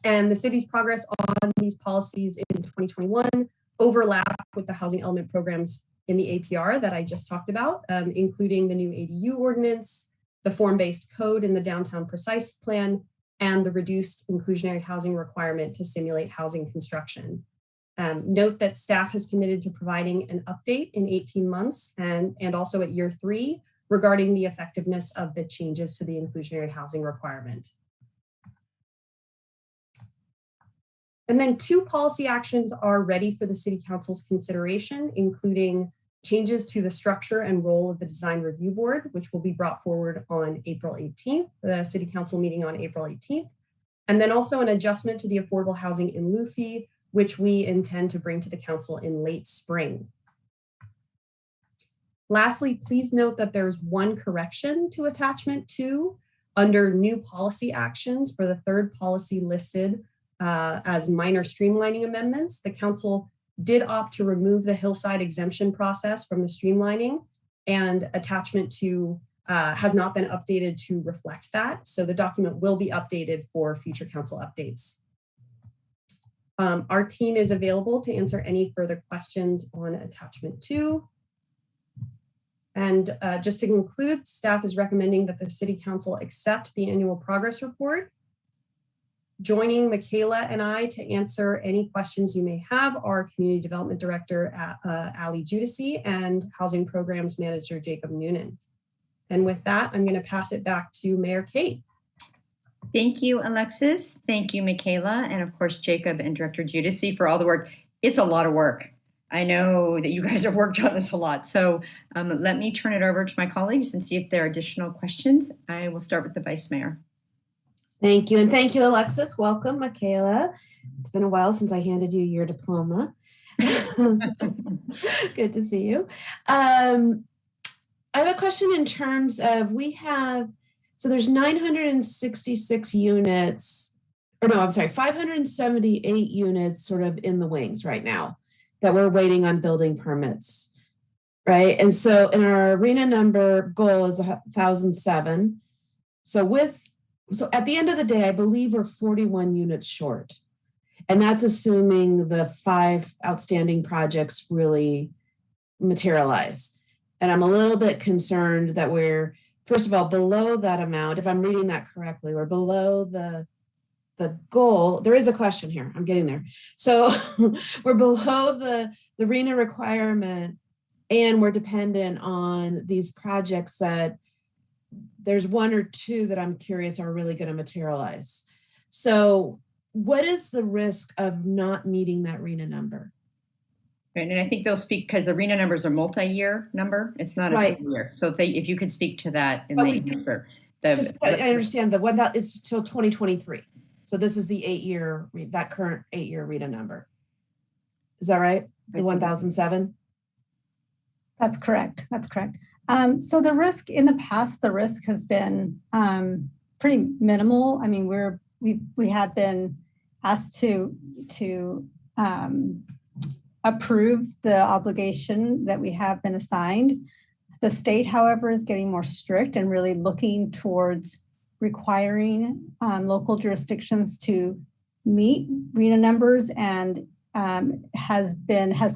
And the city's progress on these policies in 2021 overlap with the housing element programs in the APR that I just talked about, including the new ADU ordinance, the form-based code in the Downtown Precise Plan, and the reduced inclusionary housing requirement to stimulate housing construction. Note that staff has committed to providing an update in 18 months and also at year 3 regarding the effectiveness of the changes to the inclusionary housing requirement. And then 2 policy actions are ready for the City Council's consideration, including changes to the structure and role of the Design Review Board, which will be brought forward on April 18th, the City Council meeting on April 18th. And then also an adjustment to the affordable housing in lieu fee, which we intend to bring to the council in late spring. Lastly, please note that there's 1 correction to attachment 2 under new policy actions for the 3rd policy listed as minor streamlining amendments. The council did opt to remove the hillside exemption process from the streamlining, and attachment 2 has not been updated to reflect that. So the document will be updated for future council updates. Our team is available to answer any further questions on attachment 2. And just to conclude, staff is recommending that the City Council accept the annual progress report. Joining Michaela and I to answer any questions you may have are Community Development Director Ali Judici and Housing Programs Manager Jacob Noonan. And with that, I'm going to pass it back to Mayor Kate. Thank you, Alexis. Thank you, Michaela. And of course, Jacob and Director Judici for all the work. It's a lot of work. I know that you guys have worked on this a lot. So let me turn it over to my colleagues and see if there are additional questions. I will start with the Vice Mayor. Thank you. And thank you, Alexis. Welcome, Michaela. It's been a while since I handed you your diploma. Good to see you. I have a question in terms of so there's 966 units, 578 units sort of in the wings right now that we're waiting on building permits, right? And so in our arena number goal is 1,007. So at the end of the day, I believe we're 41 units short. And that's assuming the 5 outstanding projects really materialize. And I'm a little bit concerned that we're, first of all, below that amount. If I'm reading that correctly, we're below the goal. There is a question here. I'm getting there. So we're below the RENA requirement, and we're dependent on these projects that there's 1 or 2 that I'm curious are really going to materialize. So what is the risk of not meeting that RENA number? Right, and I think they'll speak because the RENA number is a multi-year number. It's not a single year. So if you could speak to that in the answer. I understand the one that is till 2023. So this is the 8-year, that current 8-year RENA number. Is that right? The 1,007? That's correct. That's correct. So the risk in the past, the risk has been pretty minimal. I mean, we have been asked to approve the obligation that we have been assigned. The state, however, is getting more strict and really looking towards requiring local jurisdictions to meet RENA numbers, and has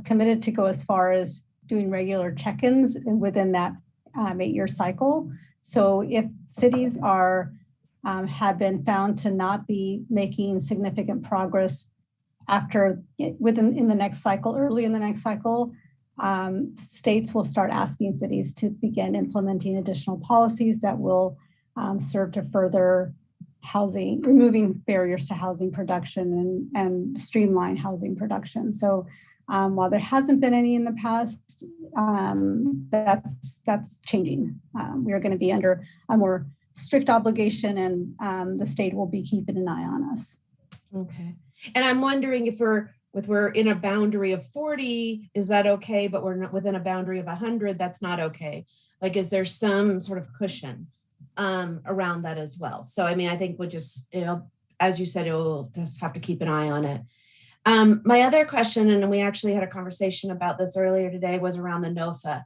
committed to go as far as doing regular check-ins within that 8-year cycle. So if cities have been found to not be making significant progress in the next cycle, early in the next cycle, states will start asking cities to begin implementing additional policies that will serve to further removing barriers to housing production and streamline housing production. So while there hasn't been any in the past, that's changing. We are going to be under a more strict obligation, and the state will be keeping an eye on us. Okay. And I'm wondering if we're in a boundary of 40, is that okay? But we're not within a boundary of 100, that's not okay. Like, is there some sort of cushion around that as well? So, I mean, I think we'll just, as you said, we'll just have to keep an eye on it. My other question, and we actually had a conversation about this earlier today, was around the NOFA.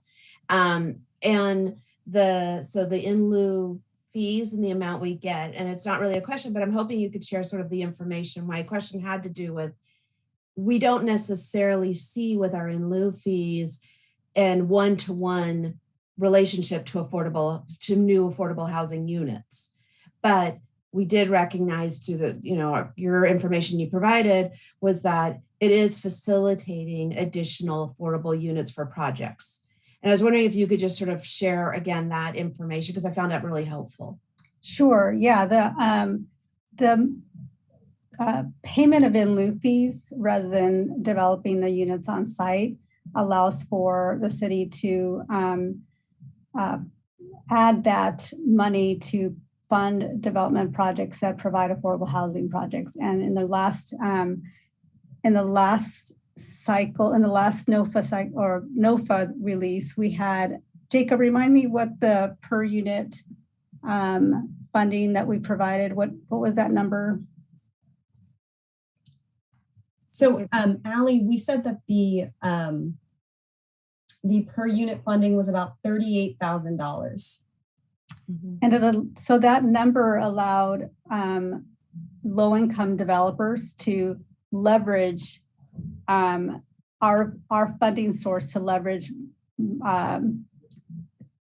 And the in lieu fees and the amount we get. And it's not really a question, but I'm hoping you could share sort of the information. My question had to do with, we don't necessarily see with our in lieu fees and one-to-one relationship to new affordable housing units. But we did recognize through the, your information you provided was that it is facilitating additional affordable units for projects. And I was wondering if you could just sort of share again that information, because I found that really helpful. Sure. Yeah. The payment of in lieu fees rather than developing the units on site allows for the city to add that money to fund development projects that provide affordable housing projects. And in the last cycle, in the last NOFA cycle or NOFA release, we had, Jacob, remind me what the per unit funding that we provided, what was that number? So Allie, we said that the per unit funding was about $38,000. And so that number allowed low-income developers to leverage our funding source, to leverage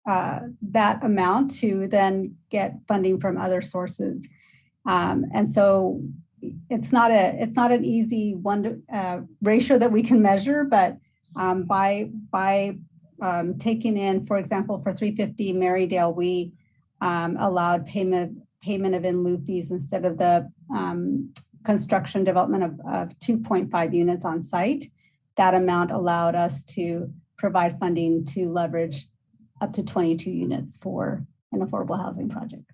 that amount to then get funding from other sources. And so it's not an easy ratio that we can measure, but by taking in, for example, for 350 Marydale, we allowed payment of in lieu fees instead of the construction development of 2.5 units on site. That amount allowed us to provide funding to leverage up to 22 units for an affordable housing project.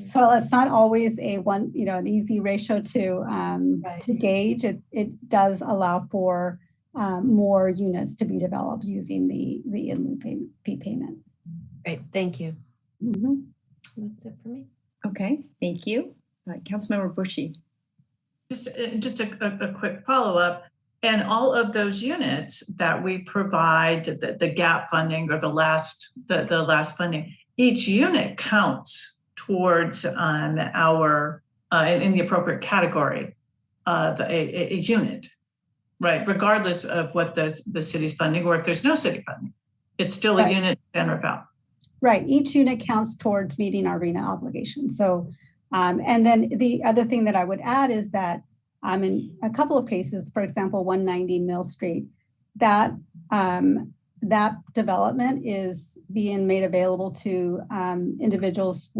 So it's not always an easy ratio to gauge. It does allow for more units to be developed using the in lieu fee payment. Great, thank you. Mm-hmm. That's it for me. Okay, thank you. Councilmember Bushy. Just a quick follow-up. And all of those units that we provide, the gap funding or the last funding, each unit counts towards our in the appropriate category of a unit, right? Regardless of what the city's funding, or if there's no city funding, it's still a unit in San Rafael. Right, each unit counts towards meeting our RHNA obligation. So, and then the other thing that I would add is that in a couple of cases, for example, 190 Mill Street, that development is being made available to individuals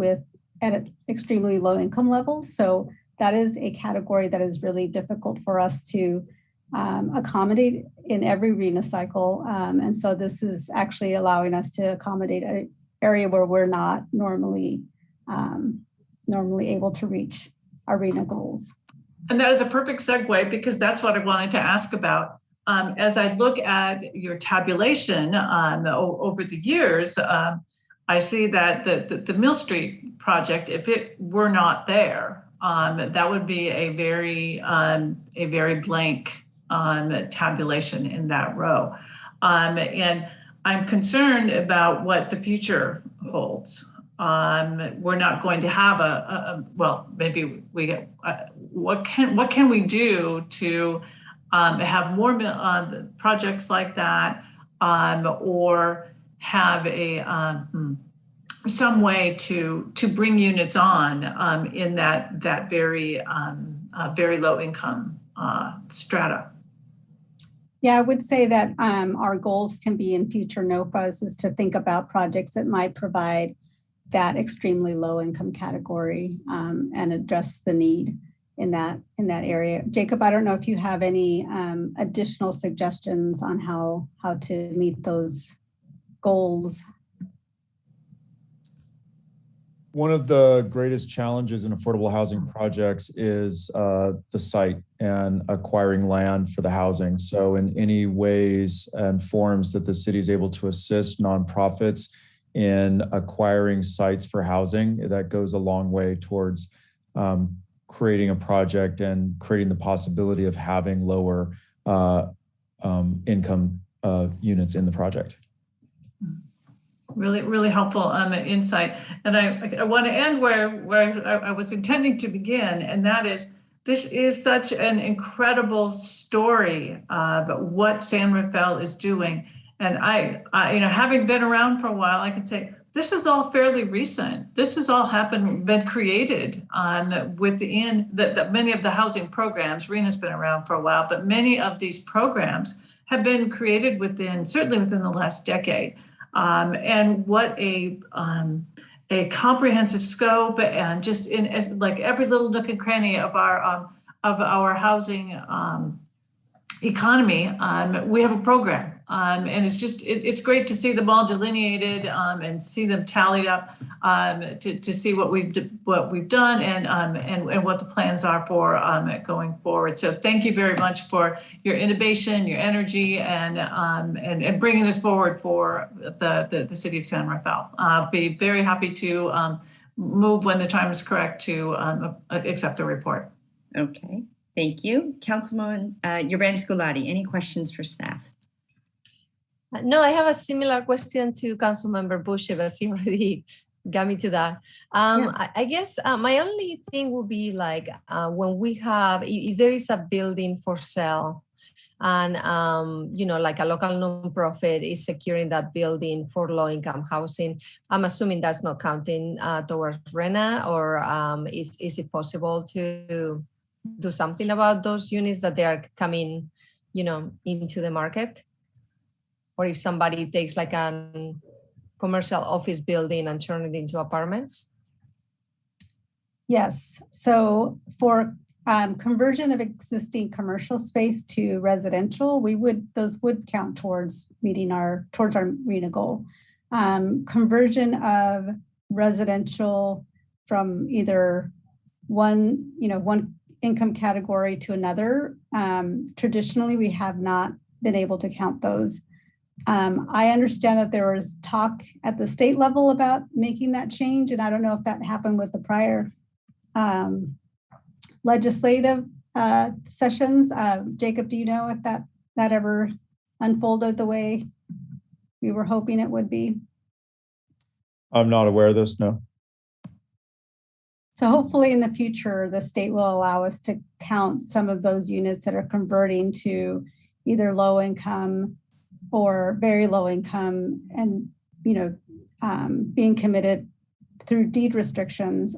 at extremely low income levels. So that is a category that is really difficult for us to accommodate in every RHNA cycle. And so this is actually allowing us to accommodate an area where we're not normally able to reach our RHNA goals. And that is a perfect segue, because that's what I wanted to ask about. As I look at your tabulation over the years, I see that the Mill Street project, if it were not there, that would be a very blank tabulation in that row. And I'm concerned about what the future holds. We're not going to have maybe we get, what can we do to have more projects like that, or have some way to bring units on in that very low income strata. Yeah, I would say that our goals can be in future NOFAs is to think about projects that might provide that extremely low income category and address the need in that area. Jacob, I don't know if you have any additional suggestions on how to meet those goals. One of the greatest challenges in affordable housing projects is the site and acquiring land for the housing. So in any ways and forms that the city is able to assist nonprofits in acquiring sites for housing, that goes a long way towards creating a project and creating the possibility of having lower income units in the project. Really, really helpful insight. And I want to end where I was intending to begin, and that is, this is such an incredible story of what San Rafael is doing. And I having been around for a while, I could say this is all fairly recent. This has all been created within many of the housing programs. RENA's been around for a while, but many of these programs have been created certainly within the last decade. And what a comprehensive scope, and just like every little nook and cranny of our housing economy, we have a program. And it's great to see them all delineated and see them tallied up to see what we've done and what the plans are for going forward. So thank you very much for your innovation, your energy, and bringing this forward for the City of San Rafael. I'll be very happy to move when the time is correct to accept the report. Okay, thank you. Councilwoman Urban-Scolati, any questions for staff? No, I have a similar question to Councilmember Bush, but he already got me to that. I guess my only thing would be like when we have, if there is a building for sale and, like a local nonprofit is securing that building for low-income housing, I'm assuming that's not counting towards RENA, or is it possible to do something about those units that they are coming, into the market? Or if somebody takes like a commercial office building and turn it into apartments? Yes. So for conversion of existing commercial space to residential, those would count towards our RENA goal. Conversion of residential from either one income category to another, traditionally we have not been able to count those. I understand that there was talk at the state level about making that change, and I don't know if that happened with the prior legislative sessions. Jacob, do you know if that ever unfolded the way we were hoping it would be? I'm not aware of this, no. So hopefully in the future, the state will allow us to count some of those units that are converting to either low income or very low income, and being committed through deed restrictions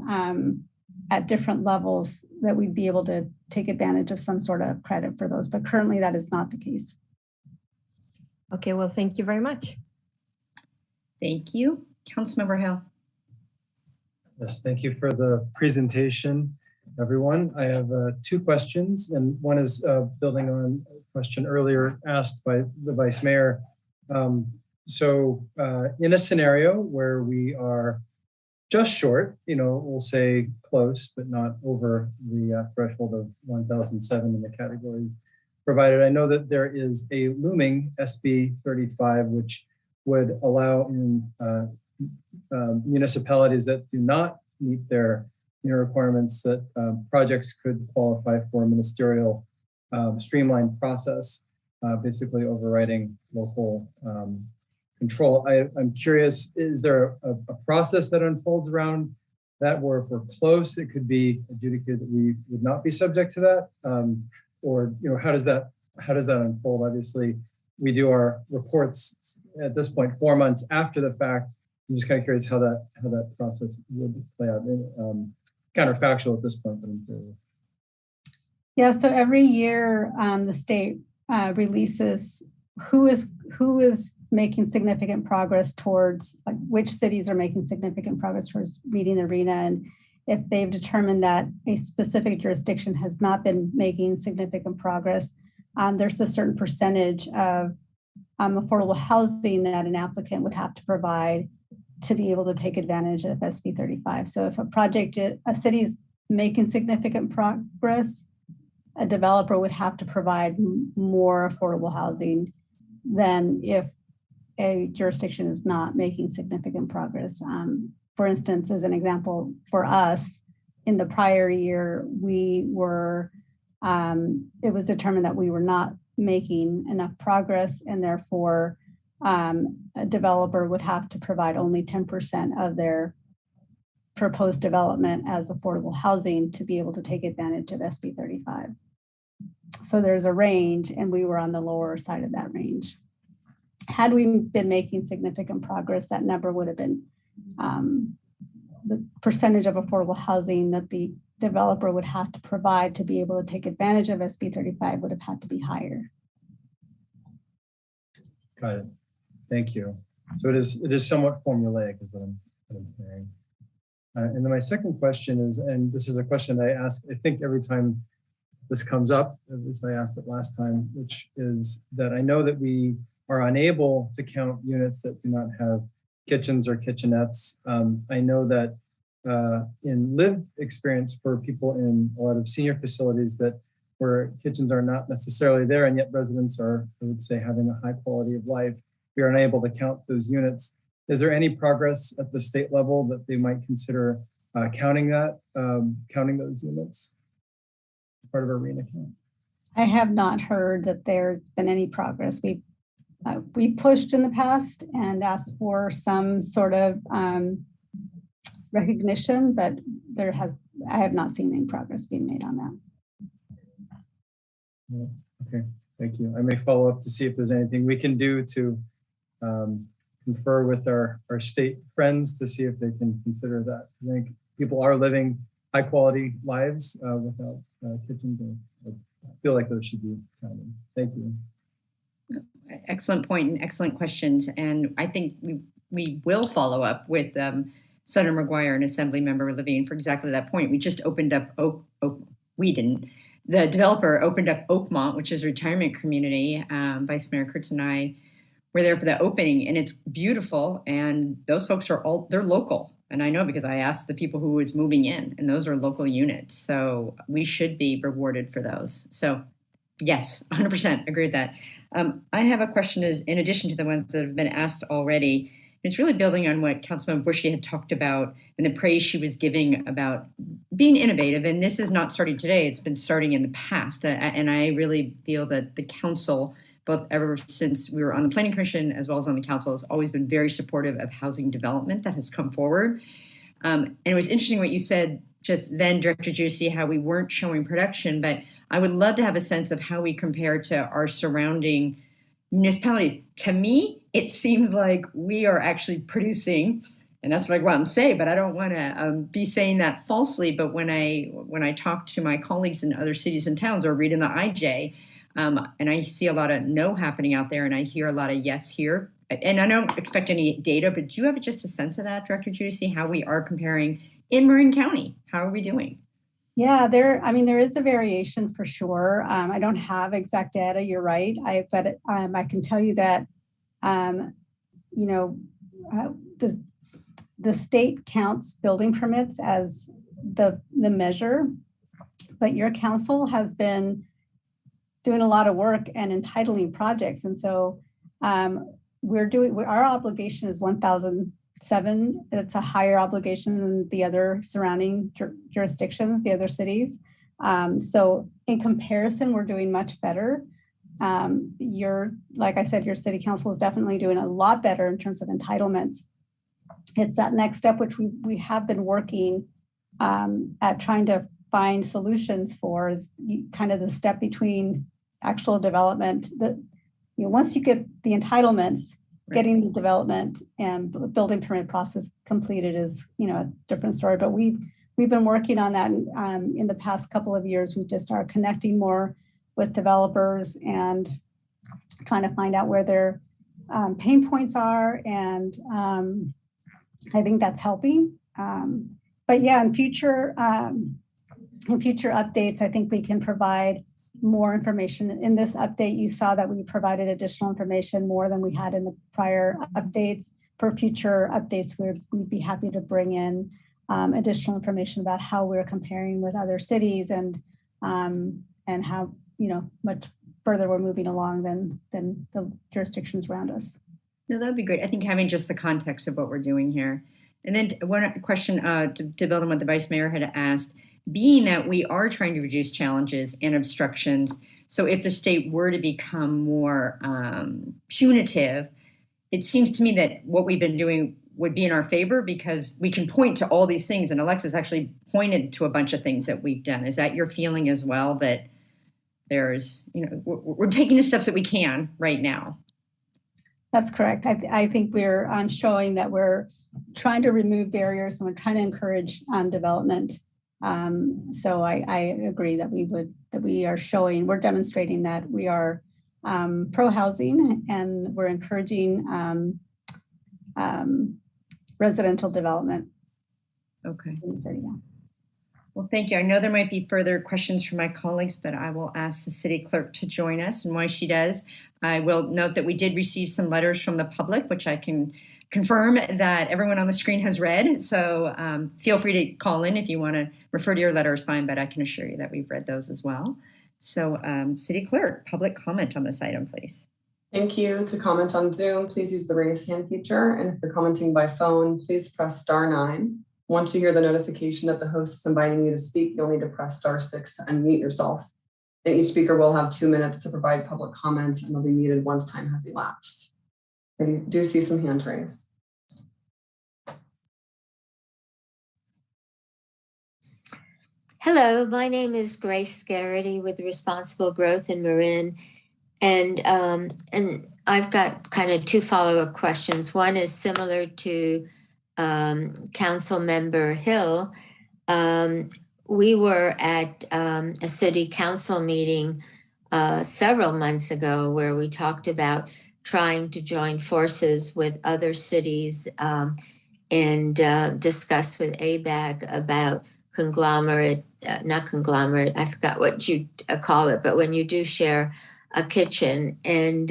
at different levels, that we'd be able to take advantage of some sort of credit for those. But currently that is not the case. Okay, well, thank you very much. Thank you. Councilmember Hill. Yes, thank you for the presentation, everyone. I have two questions, and one is building on a question earlier asked by the Vice Mayor. So in a scenario where we are just short, we'll say close, but not over the threshold of 1,007 in the categories provided, I know that there is a looming SB 35, which would allow in municipalities that do not meet their requirements that projects could qualify for a ministerial streamlined process, basically overriding local control. I'm curious, is there a process that unfolds around that, where if we're close, it could be adjudicated that we would not be subject to that? Or how does that unfold? Obviously, we do our reports at this point 4 months after the fact. I'm just kind of curious how that process would play out. Counterfactual at this point, but I'm curious. Yeah, so every year the state releases who is making significant progress towards, like, which cities are making significant progress towards meeting the RENA, and if they've determined that a specific jurisdiction has not been making significant progress, there's a certain percentage of affordable housing that an applicant would have to provide to be able to take advantage of SB 35. So if a city's making significant progress, a developer would have to provide more affordable housing than if a jurisdiction is not making significant progress. For instance, as an example, for us, in the prior year, it was determined that we were not making enough progress, and therefore a developer would have to provide only 10% of their proposed development as affordable housing to be able to take advantage of SB 35. So there's a range, and we were on the lower side of that range. Had we been making significant progress, that number would have been the percentage of affordable housing that the developer would have to provide to be able to take advantage of SB 35 would have had to be higher. Got it. Thank you. So it is somewhat formulaic is what I'm hearing. And then my second question is, and this is a question I ask, I think every time this comes up, at least I asked it last time, which is that I know that we are unable to count units that do not have kitchens or kitchenettes. I know that in lived experience for people in a lot of senior facilities that where kitchens are not necessarily there and yet residents are, I would say, having a high quality of life, we are unable to count those units. Is there any progress at the state level that they might consider counting those units as part of our RENA count? I have not heard that there's been any progress. We pushed in the past and asked for some sort of recognition, but I have not seen any progress being made on that. Okay, thank you. I may follow up to see if there's anything we can do to confer with our state friends to see if they can consider that. I think people are living high quality lives without kitchens, and I feel like those should be counted. Thank you. Excellent point and excellent questions. And I think we will follow up with Senator McGuire and Assemblymember Levine for exactly that point. We just opened up the developer opened up Oakmont, which is a retirement community. Vice Mayor Kurtz and I were there for the opening, and it's beautiful. And those folks they're local. And I know because I asked the people who was moving in, and those are local units. So we should be rewarded for those. So yes, 100% agree with that. I have a question in addition to the ones that have been asked already. It's really building on what Councilmember Bushy had talked about and the praise she was giving about being innovative. And this is not starting today, it's been starting in the past. And I really feel that the council, both ever since we were on the Planning Commission as well as on the council, has always been very supportive of housing development that has come forward. And it was interesting what you said just then, Director Juicy, how we weren't showing production, but I would love to have a sense of how we compare to our surrounding municipalities. To me, it seems like we are actually producing, and that's what I want to say, but I don't want to be saying that falsely. But when I talk to my colleagues in other cities and towns or read in the IJ, and I see a lot of no happening out there, and I hear a lot of yes here. And I don't expect any data, but do you have just a sense of that, Director Juicy, how we are comparing in Marin County? How are we doing? Yeah, there is a variation for sure. I don't have exact data. You're right. But I can tell you that, the state counts building permits as the measure, but your council has been doing a lot of work and entitling projects, and so our obligation is 1,007. It's a higher obligation than the other surrounding jurisdictions, the other cities. So in comparison, we're doing much better. Like I said, your city council is definitely doing a lot better in terms of entitlements. It's that next step, which we have been working at trying to find solutions for, is kind of the step between actual development. Once you get the entitlements, getting the development and building permit process completed is, a different story. But we've been working on that in the past couple of years. We just are connecting more with developers and trying to find out where their pain points are, and I think that's helping. But yeah, in future updates, I think we can provide more information. In this update, you saw that we provided additional information, more than we had in the prior updates. For future updates, we'd be happy to bring in additional information about how we're comparing with other cities and how much further we're moving along than the jurisdictions around us. No, that would be great. I think having just the context of what we're doing here. And then one question to build on what the Vice Mayor had asked, being that we are trying to reduce challenges and obstructions, so if the state were to become more punitive, it seems to me that what we've been doing would be in our favor, because we can point to all these things, and Alexis actually pointed to a bunch of things that we've done. Is that your feeling as well, that there's, we're taking the steps that we can right now? That's correct. I think we're showing that we're trying to remove barriers and we're trying to encourage development. So I agree that we're demonstrating that we are pro-housing and we're encouraging residential development. Okay. In the city, yeah. Well, thank you. I know there might be further questions from my colleagues, but I will ask the city clerk to join us. And while she does, I will note that we did receive some letters from the public, which I can confirm that everyone on the screen has read. So feel free to call in if you want to refer to your letter is fine, but I can assure you that we've read those as well. So city clerk, public comment on this item, please. Thank you. To comment on Zoom, please use the raise hand feature. And if you're commenting by phone, please press *9. Once you hear the notification that the host is inviting you to speak, you'll need to press *6 to unmute yourself. And each speaker will have 2 minutes to provide public comments and will be muted once time has elapsed. I do see some hands raised. Hello, my name is Grace Garrity with Responsible Growth in Marin. And I've got kind of 2 follow-up questions. One is similar to Councilmember Hill. We were at a city council meeting several months ago where we talked about trying to join forces with other cities and discuss with ABAG about not conglomerate, I forgot what you call it, but when you do share a kitchen. And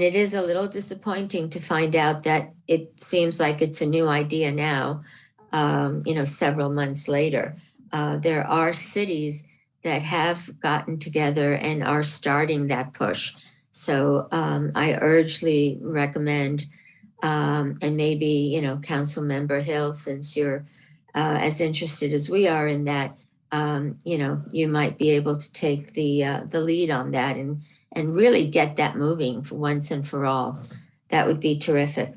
it is a little disappointing to find out that it seems like it's a new idea now, several months later. There are cities that have gotten together and are starting that push. So I urgently recommend, and maybe, Councilmember Hill, since you're as interested as we are in that, you might be able to take the lead on that and really get that moving for once and for all. That would be terrific.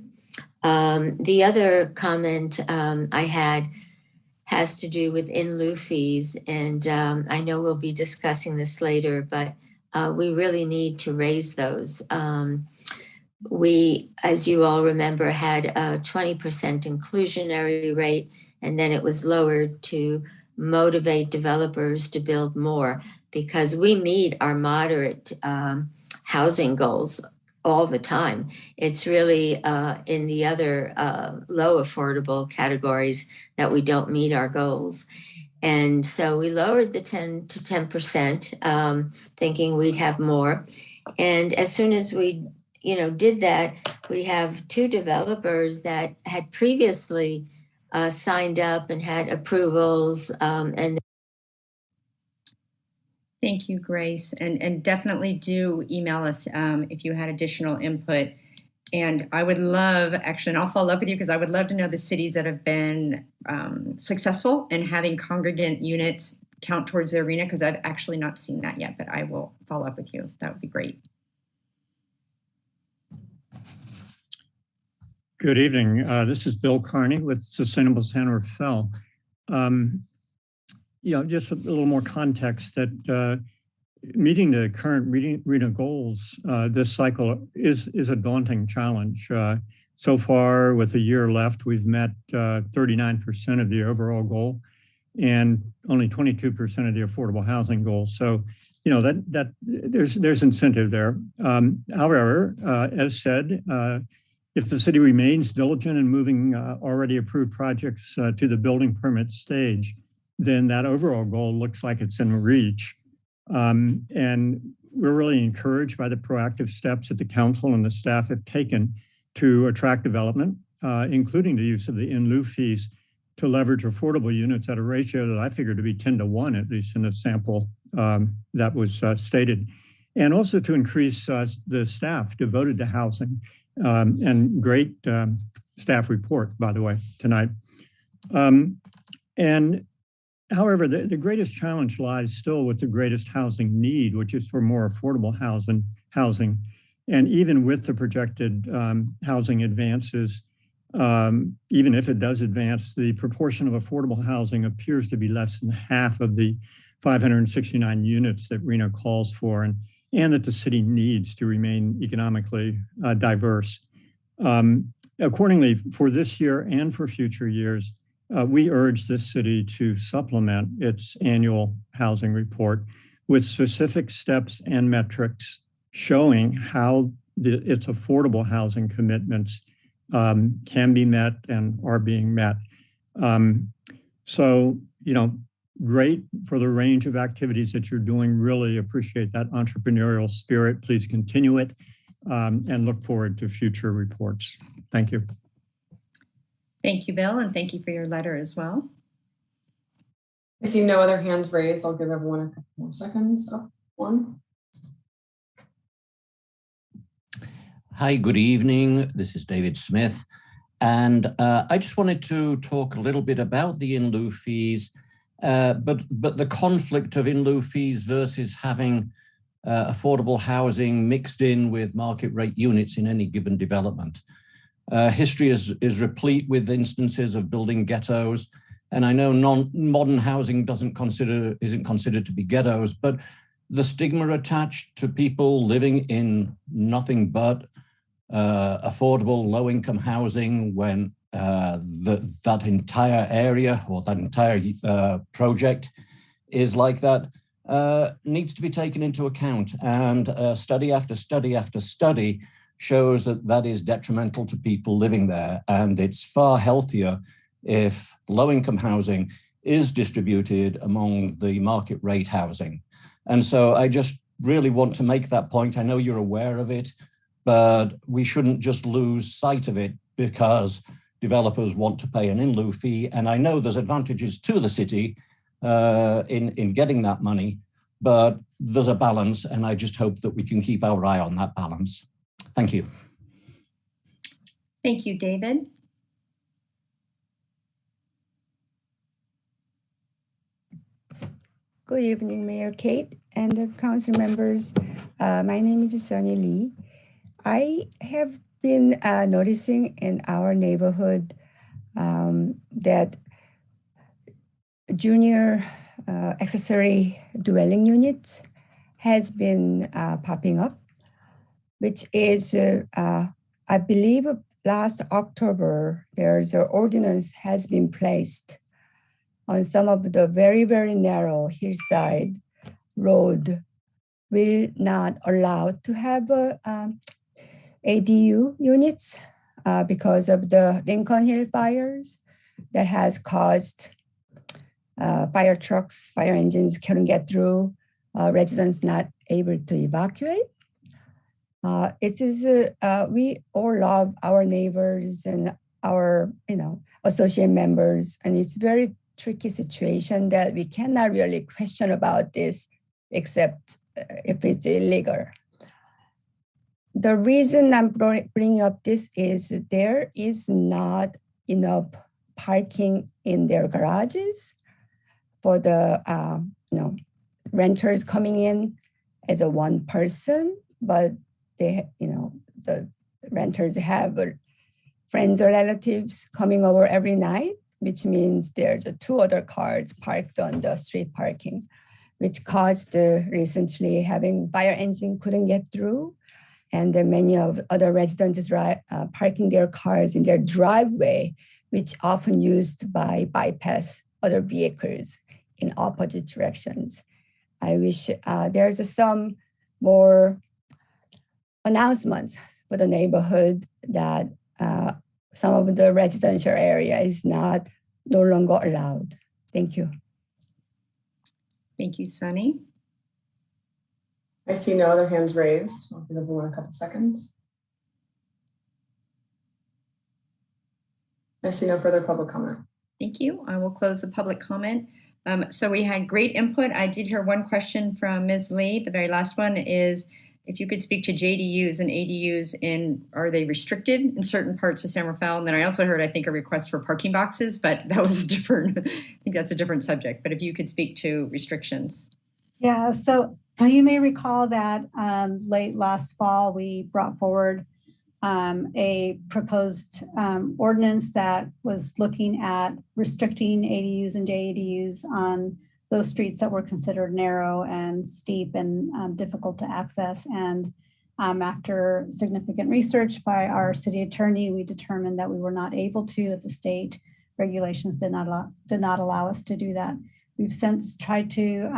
The other comment I had has to do with in lieu fees. And I know we'll be discussing this later, but we really need to raise those. We, as you all remember, had a 20% inclusionary rate, and then it was lowered to motivate developers to build more, because we meet our moderate housing goals all the time. It's really in the other low affordable categories that we don't meet our goals. And so we lowered the 10 to 10%, thinking we'd have more. And as soon as we did that, we have 2 developers that had previously signed up and had approvals. And Thank you, Grace. And definitely do email us if you had additional input. And I would love, actually, and I'll follow up with you because I would love to know the cities that have been successful in having congregant units count towards the arena, because I've actually not seen that yet, but I will follow up with you. That would be great. Good evening. This is Bill Carney with Sustainable San Rafael. Just a little more context that meeting the current RENA goals this cycle is a daunting challenge. So far, with a year left, we've met 39% of the overall goal and only 22% of the affordable housing goal. So, that there's incentive there. However, as said, if the city remains diligent in moving already approved projects to the building permit stage, then that overall goal looks like it's in reach. And we're really encouraged by the proactive steps that the council and the staff have taken to attract development, including the use of the in lieu fees to leverage affordable units at a ratio that I figure to be 10 to 1, at least in the sample that was stated. And also to increase the staff devoted to housing. And great staff report, by the way, tonight. And however, the greatest challenge lies still with the greatest housing need, which is for more affordable housing. And even with the projected housing advances, even if it does advance, the proportion of affordable housing appears to be less than half of the 569 units that RENA calls for, and that the city needs to remain economically diverse. Accordingly, for this year and for future years, we urge this city to supplement its annual housing report with specific steps and metrics showing how its affordable housing commitments can be met and are being met. So, great for the range of activities that you're doing. Really appreciate that entrepreneurial spirit. Please continue it and look forward to future reports. Thank you. Thank you, Bill, and thank you for your letter as well. I see no other hands raised. I'll give everyone a couple more seconds. Oh, one. Hi, good evening. This is David Smith. And I just wanted to talk a little bit about the in-lieu fees, but the conflict of in-lieu fees versus having affordable housing mixed in with market rate units in any given development. History is replete with instances of building ghettos, and I know modern housing isn't considered to be ghettos, but the stigma attached to people living in nothing but affordable low-income housing when that entire area or that entire project is like that needs to be taken into account. And study after study after study shows that that is detrimental to people living there. And it's far healthier if low-income housing is distributed among the market rate housing. And so I just really want to make that point. I know you're aware of it, but we shouldn't just lose sight of it because developers want to pay an in-lieu fee. And I know there's advantages to the city in getting that money, but there's a balance, and I just hope that we can keep our eye on that balance. Thank you. Thank you, David. Good evening, Mayor Kate and the council members. My name is Sunny Lee. I have been noticing in our neighborhood that junior accessory dwelling units has been popping up, which is, I believe last October, there's an ordinance has been placed on some of the very, very narrow hillside road will not allow to have ADU units because of the Lincoln Hill fires that has caused fire trucks, fire engines couldn't get through, residents not able to evacuate. We all love our neighbors and our associate members, and it's very tricky situation that we cannot really question about this except if it's illegal. The reason I'm bringing up this is there is not enough parking in their garages for the renters coming in as a one person, but the renters have friends or relatives coming over every night, which means there's two other cars parked on the street parking, which caused recently having fire engine couldn't get through. And many of other residents parking their cars in their driveway, which often used by bypass other vehicles in opposite directions. I wish there's some more announcements for the neighborhood that some of the residential area is no longer allowed. Thank you. Thank you, Sunny. I see no other hands raised. I'll give everyone a couple seconds. I see no further public comment. Thank you. I will close the public comment. So we had great input. I did hear one question from Ms. Lee. The very last one is if you could speak to JDUs and ADUs are they restricted in certain parts of San Rafael? And then I also heard, I think, a request for parking boxes, but that was I think that's a different subject. But if you could speak to restrictions. Yeah, so you may recall that late last fall, we brought forward a proposed ordinance that was looking at restricting ADUs and JADUs on those streets that were considered narrow and steep and difficult to access. And After significant research by our city attorney, we determined that we were not able to, that the state regulations did not allow us to do that. We've since tried to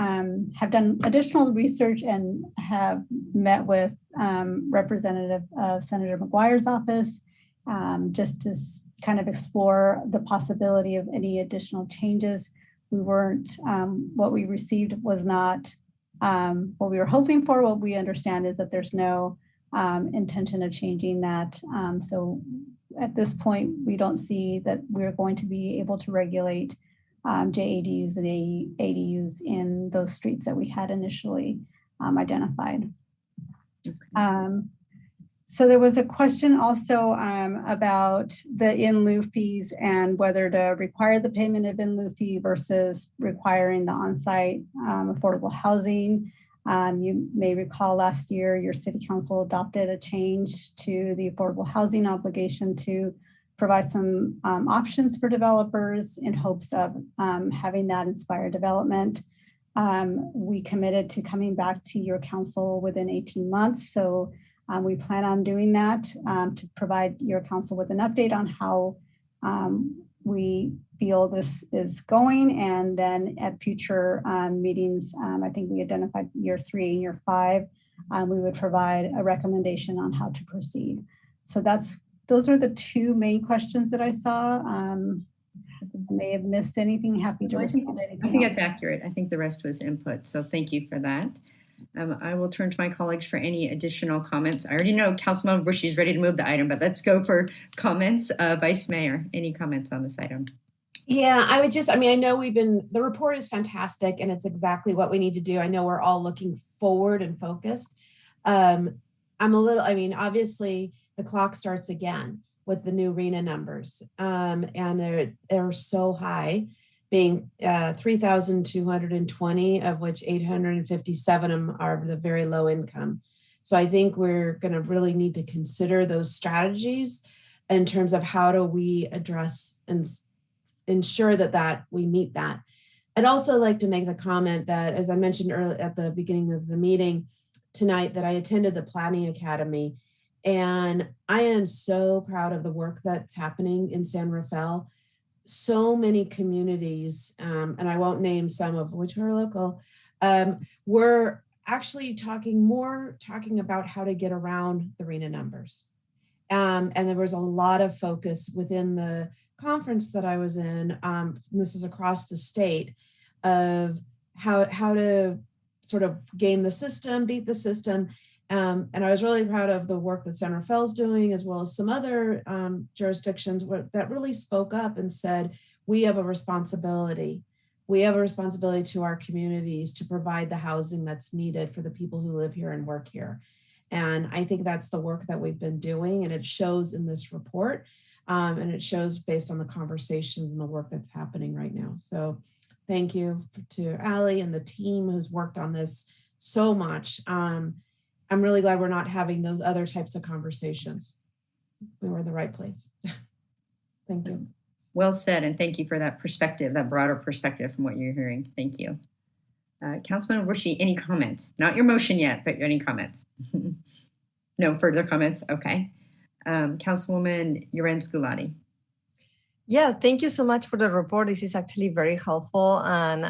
have done additional research and have met with representative of Senator McGuire's office just to kind of explore the possibility of any additional changes. We weren't, what we received was not what we were hoping for. What we understand is that there's no intention of changing that. So at this point, we don't see that we're going to be able to regulate JADUs and ADUs in those streets that we had initially identified. So there was a question also about the in lieu fees and whether to require the payment of in lieu fee versus requiring the on-site affordable housing. You may recall last year, your city council adopted a change to the affordable housing obligation to provide some options for developers in hopes of having that inspire development. We committed to coming back to your council within 18 months. So we plan on doing that to provide your council with an update on how we feel this is going. And then at future meetings, I think we identified year 3 and year 5, we would provide a recommendation on how to proceed. So those are the 2 main questions that I saw. I may have missed anything. Happy to respond to anything. I think that's accurate. I think the rest was input. So thank you for that. I will turn to my colleagues for any additional comments. I already know Councilmember Bushy is ready to move the item, but let's go for comments. Vice Mayor, any comments on this item? Yeah, I know the report is fantastic and it's exactly what we need to do. I know we're all looking forward and focused. Obviously the clock starts again with the new RENA numbers and they're so high, being 3,220, of which 857 of them are the very low income. So I think we're going to really need to consider those strategies in terms of how do we address and ensure that we meet that. I'd also like to make the comment that, as I mentioned earlier at the beginning of the meeting tonight, that I attended the Planning Academy, and I am so proud of the work that's happening in San Rafael. So many communities, and I won't name some of which are local, we're actually talking about how to get around the RENA numbers. And there was a lot of focus within the conference that I was in, and this is across the state, of how to sort of game the system, beat the system. And I was really proud of the work that San Rafael is doing, as well as some other jurisdictions that really spoke up and said, we have a responsibility. We have a responsibility to our communities to provide the housing that's needed for the people who live here and work here. And I think that's the work that we've been doing, and it shows in this report, and it shows based on the conversations and the work that's happening right now. So thank you to Allie and the team who's worked on this so much. I'm really glad we're not having those other types of conversations. We were in the right place. Thank you. Well said, and thank you for that perspective, that broader perspective from what you're hearing. Thank you. Councilmember Bushy, any comments? Not your motion yet, but any comments? No further comments? Okay. Councilwoman Yorenz Gulati. Yeah, thank you so much for the report. This is actually very helpful, and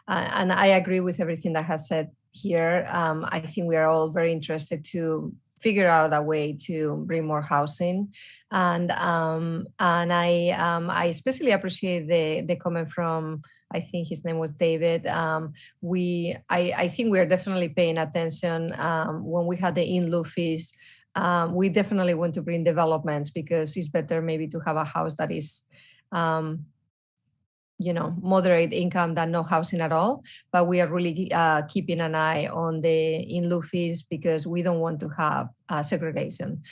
I agree with everything that has said here. I think we are all very interested to figure out a way to bring more housing, and I especially appreciate the comment from, I think his name was David. I think we are definitely paying attention when we had the in lieu fees. We definitely want to bring developments because it's better maybe to have a house that is, moderate income than no housing at all. But we are really keeping an eye on the in lieu fees because we don't want to have segregation.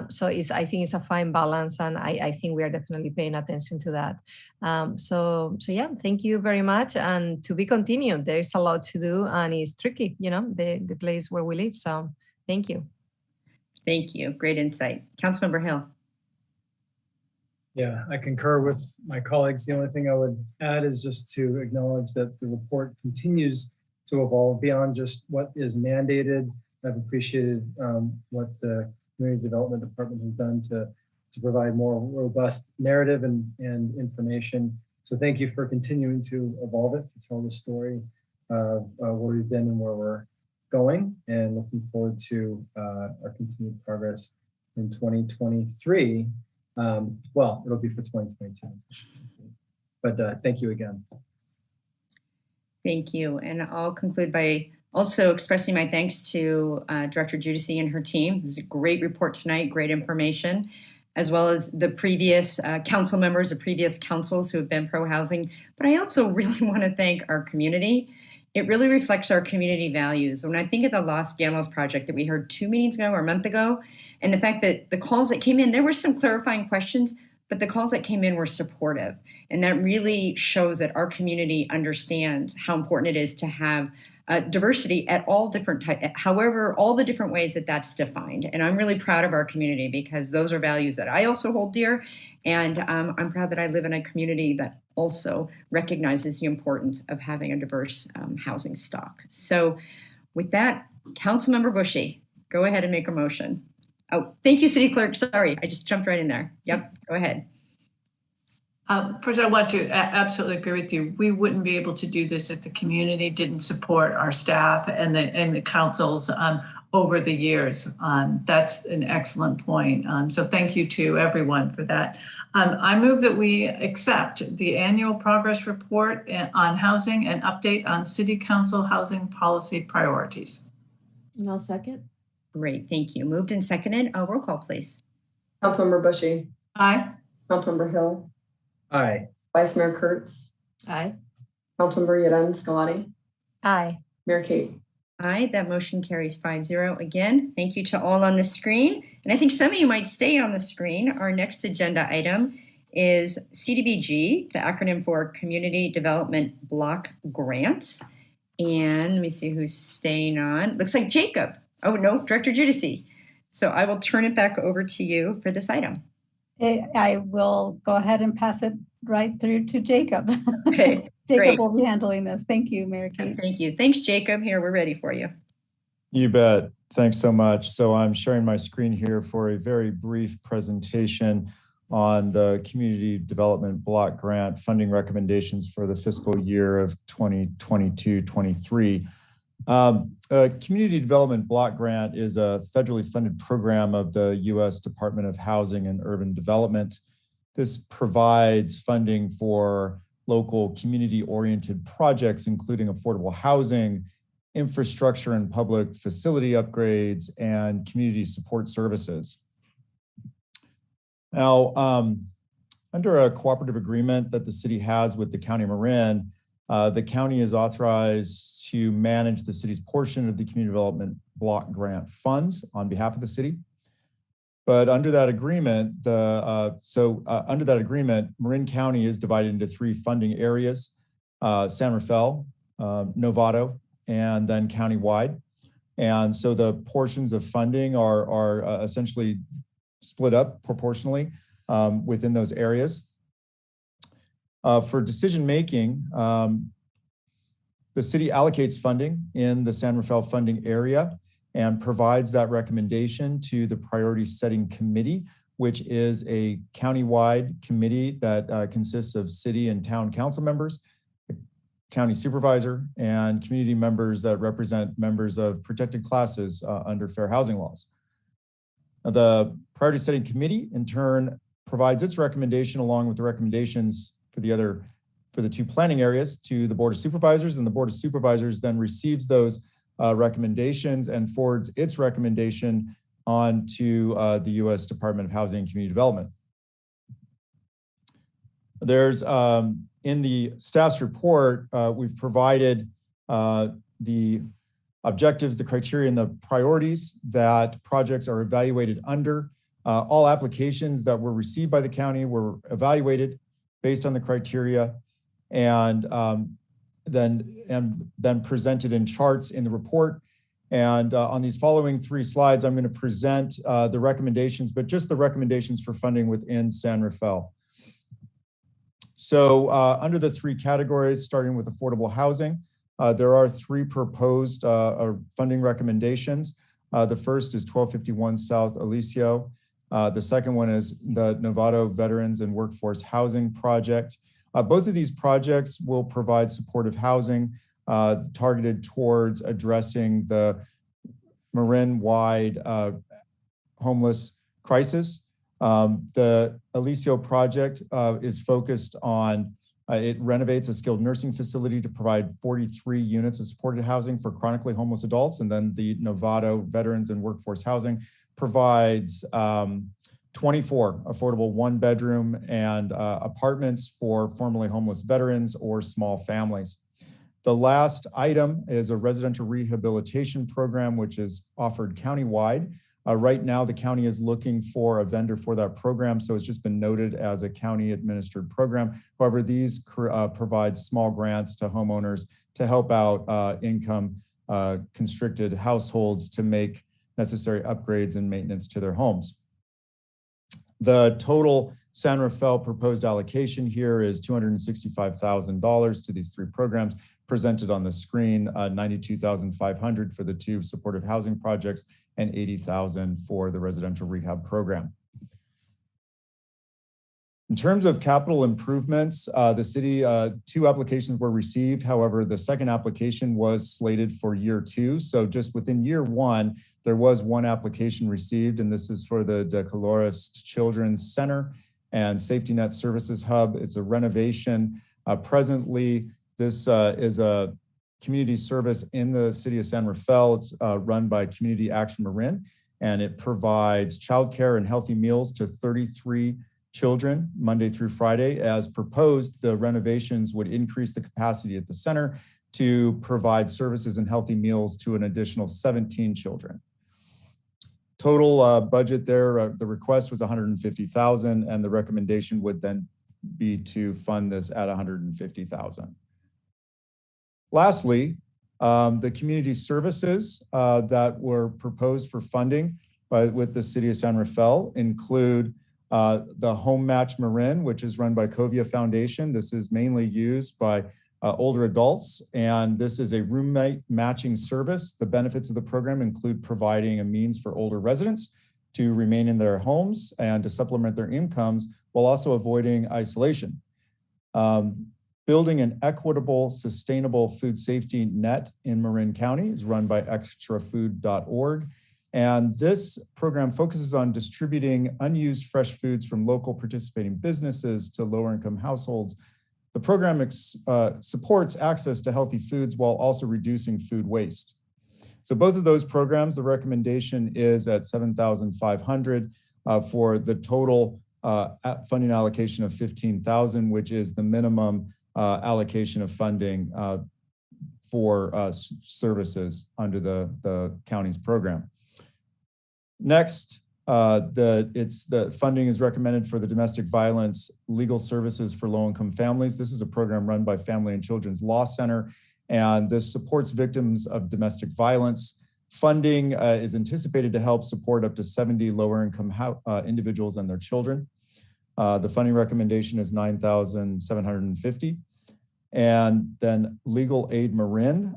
So I think it's a fine balance, and I think we are definitely paying attention to that. So yeah, thank you very much, and to be continued. There is a lot to do, and it's tricky, the place where we live. So thank you. Thank you. Great insight. Councilmember Hill. Yeah, I concur with my colleagues. The only thing I would add is just to acknowledge that the report continues to evolve beyond just what is mandated I've appreciated what the Community Development Department has done to provide more robust narrative and information. So thank you for continuing to evolve it, to tell the story of where we've been and where we're going, and looking forward to our continued progress in 2023. Well, it'll be for 2022. But thank you again. Thank you. And I'll conclude by also expressing my thanks to Director Giudice and her team. This is a great report tonight, great information, as well as the previous council members, the previous councils who have been pro-housing. But I also really want to thank our community. It really reflects our community values. When I think of the Los Llanos project that we heard 2 meetings ago or a month ago, and the fact that the calls that came in, there were some clarifying questions, but the calls that came in were supportive. And that really shows that our community understands how important it is to have diversity at all different types, however, all the different ways that that's defined. And I'm really proud of our community because those are values that I also hold dear. And I'm proud that I live in a community that also recognizes the importance of having a diverse housing stock. So with that, Councilmember Bushy, go ahead and make a motion. Oh, thank you, City Clerk. Sorry, I just jumped right in there. Yep, go ahead. First, I want to absolutely agree with you. We wouldn't be able to do this if the community didn't support our staff and the councils over the years. That's an excellent point. So thank you to everyone for that. I move that we accept the annual progress report on housing and update on City Council housing policy priorities. And I'll second. Great, thank you. Moved and seconded. Roll call, please. Councilmember Bushy. Aye. Councilmember Hill. Aye. Vice Mayor Kurtz. Aye. Councilmember Yeren Scolati. Aye. Mayor Kate. Aye, that motion carries 5-0. Again, thank you to all on the screen. And I think some of you might stay on the screen. Our next agenda item is CDBG, the acronym for Community Development Block Grants. And let me see who's staying on. Looks like Jacob. Oh, no, Director Giudice. So I will turn it back over to you for this item. I will go ahead and pass it right through to Jacob. Okay, Jacob great. will be handling this. Thank you, Mayor Kate. Thank you. Thanks, Jacob. Here, we're ready for you. You bet. Thanks so much. So I'm sharing my screen here for a very brief presentation on the Community Development Block Grant funding recommendations for the fiscal year of 2022-23. Community Development Block Grant is a federally funded program of the U.S. Department of Housing and Urban Development. This provides funding for local community-oriented projects, including affordable housing, infrastructure and public facility upgrades, and community support services. Now, under a cooperative agreement that the city has with the County of Marin, the county is authorized to manage the city's portion of the Community Development Block Grant funds on behalf of the city. But under that agreement, Marin County is divided into 3 funding areas: San Rafael, Novato, and then countywide. And so the portions of funding are essentially split up proportionally within those areas. For decision making, the city allocates funding in the San Rafael funding area and provides that recommendation to the Priority Setting Committee, which is a countywide committee that consists of city and town council members, the county supervisor, and community members that represent members of protected classes under fair housing laws. The Priority Setting Committee, in turn, provides its recommendation along with the recommendations for the 2 planning areas to the Board of Supervisors, and the Board of Supervisors then receives those recommendations and forwards its recommendation on to the U.S. Department of Housing and Community Development. There's, in the staff's report, we've provided the objectives, the criteria, and the priorities that projects are evaluated under. All applications that were received by the county were evaluated based on the criteria and then presented in charts in the report. And on these following 3 slides, I'm going to present the recommendations, but just the recommendations for funding within San Rafael. So under the 3 categories, starting with affordable housing, there are 3 proposed funding recommendations. The first is 1251 South Alicio. The second one is the Novato Veterans and Workforce Housing Project. Both of these projects will provide supportive housing targeted towards addressing the Marin-wide homeless crisis. The Alicio project is focused on, it renovates a skilled nursing facility to provide 43 units of supported housing for chronically homeless adults. And then the Novato Veterans and Workforce Housing provides 24 affordable one-bedroom and apartments for formerly homeless veterans or small families. The last item is a residential rehabilitation program, which is offered countywide. Right now, the county is looking for a vendor for that program, so it's just been noted as a county-administered program. However, these provide small grants to homeowners to help out income-constricted households to make necessary upgrades and maintenance to their homes. The total San Rafael proposed allocation here is $265,000 to these three programs presented on the screen, $92,500 for the two supportive housing projects and $80,000 for the residential rehab program. In terms of capital improvements, the city, 2 applications were received. However, the second application was slated for year 2. So just within year 1, there was 1 application received, and this is for the De Colores Children's Center and Safety Net Services Hub. It's a renovation. Presently, this is a community service in the city of San Rafael. It's run by Community Action Marin, and it provides childcare and healthy meals to 33 children Monday through Friday. As proposed, the renovations would increase the capacity at the center to provide services and healthy meals to an additional 17 children. Total budget there, the request was $150,000, and the recommendation would then be to fund this at $150,000. Lastly, the community services that were proposed for funding with the City of San Rafael include the Home Match Marin, which is run by Covia Foundation. This is mainly used by older adults, and this is a roommate matching service. The benefits of the program include providing a means for older residents to remain in their homes and to supplement their incomes while also avoiding isolation. Building an equitable, sustainable food safety net in Marin County is run by extrafood.org. And this program focuses on distributing unused fresh foods from local participating businesses to lower income households. The program supports access to healthy foods while also reducing food waste. So both of those programs, the recommendation is at $7,500 for the total funding allocation of $15,000, which is the minimum allocation of funding for services under the county's program. Next, the funding is recommended for the domestic violence legal services for low-income families. This is a program run by Family and Children's Law Center, and this supports victims of domestic violence. Funding is anticipated to help support up to 70 lower-income individuals and their children. The funding recommendation is $9,750. And then Legal Aid Marin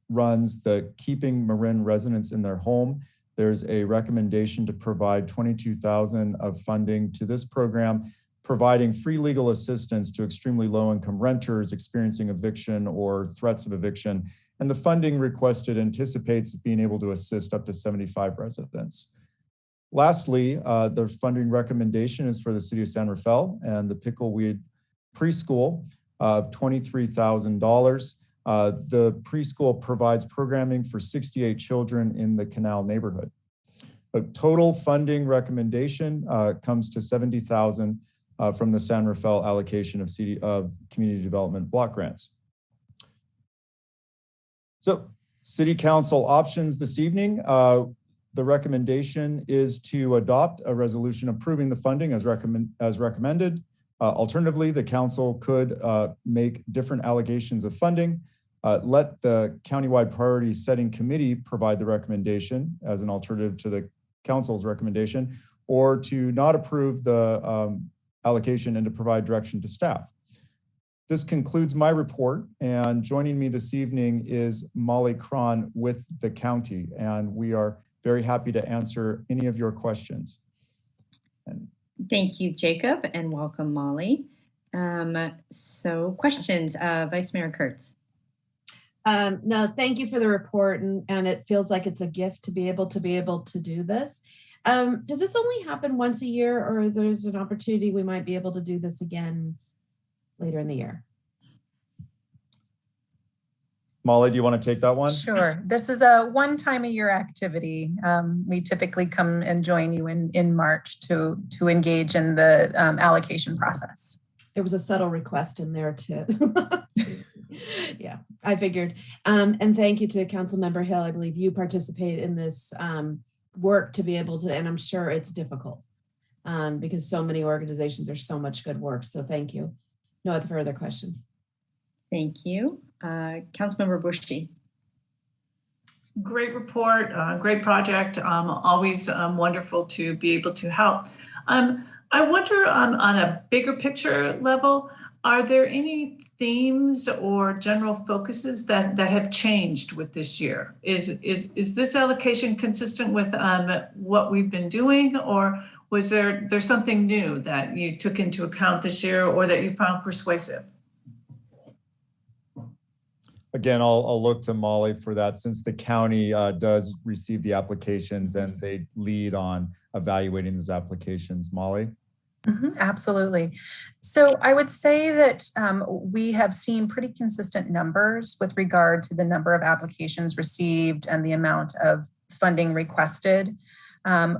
runs the Keeping Marin Residents in Their Home. There's a recommendation to provide $22,000 of funding to this program, providing free legal assistance to extremely low-income renters experiencing eviction or threats of eviction. And the funding requested anticipates being able to assist up to 75 residents. Lastly, the funding recommendation is for the City of San Rafael and the Pickleweed Preschool of $23,000. The preschool provides programming for 68 children in the Canal neighborhood. The total funding recommendation comes to $70,000 from the San Rafael allocation of community development block grants. So, City Council options this evening. The recommendation is to adopt a resolution approving the funding as recommended. Alternatively, the council could make different allocations of funding, let the countywide priority setting committee provide the recommendation as an alternative to the council's recommendation, or to not approve the allocation and to provide direction to staff. this concludes my report, and joining me this evening is Molly Cron with the county, and we are very happy to answer any of your questions. Thank you, Jacob, and welcome, Molly. So questions, Vice Mayor Kurtz. No, thank you for the report, and it feels like it's a gift to be able to do this. Does this only happen once a year, or there's an opportunity we might be able to do this again later in the year? Molly, do you want to take that one? Sure. This is a one-time-a-year activity. We typically come and join you in March to engage in the allocation process. There was a subtle request in there too. Yeah, I figured. And thank you to Councilmember Hill. I believe you participate in this work to be able to, and I'm sure it's difficult because so many organizations, there's so much good work. So thank you. No other further questions. Thank you. Councilmember Bushti. Great report, great project. Always wonderful to be able to help. I wonder on a bigger picture level, are there any themes or general focuses that have changed with this year? Is this allocation consistent with what we've been doing, or was there something new that you took into account this year or that you found persuasive? Again, I'll look to Molly for that, since the county does receive the applications and they lead on evaluating those applications. Molly? Absolutely. So I would say that we have seen pretty consistent numbers with regard to the number of applications received and the amount of funding requested.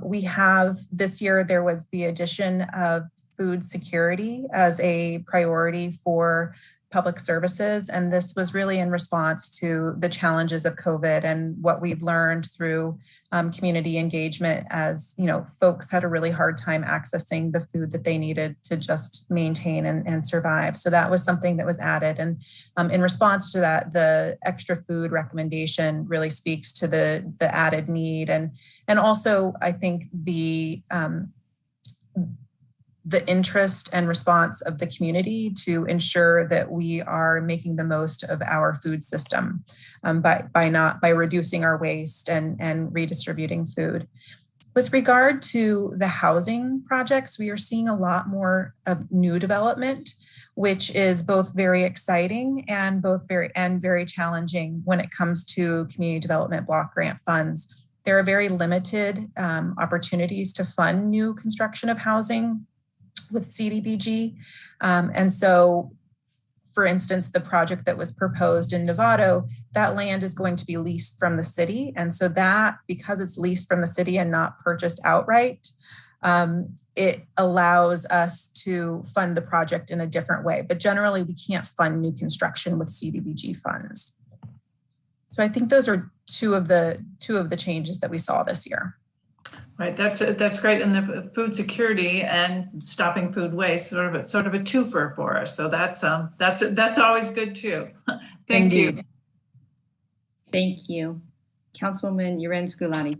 We have this year, there was the addition of food security as a priority for public services. And this was really in response to the challenges of COVID and what we've learned through community engagement, as folks had a really hard time accessing the food that they needed to just maintain and survive. So that was something that was added. And in response to that, the extra food recommendation really speaks to the added need. And also, I think the interest and response of the community to ensure that we are making the most of our food system by reducing our waste and redistributing food. With regard to the housing projects, we are seeing a lot more of new development, which is both very exciting and very challenging when it comes to community development block grant funds. There are very limited opportunities to fund new construction of housing with CDBG. And so, for instance, the project that was proposed in Novato, that land is going to be leased from the city. And so that, because it's leased from the city and not purchased outright, it allows us to fund the project in a different way. But generally, we can't fund new construction with CDBG funds. So I think those are two of the changes that we saw this year. Right, that's great, and the food security and stopping food waste, sort of a twofer for us. So that's always good too. Thank you. Thank you, Councilwoman Urens-Gulati.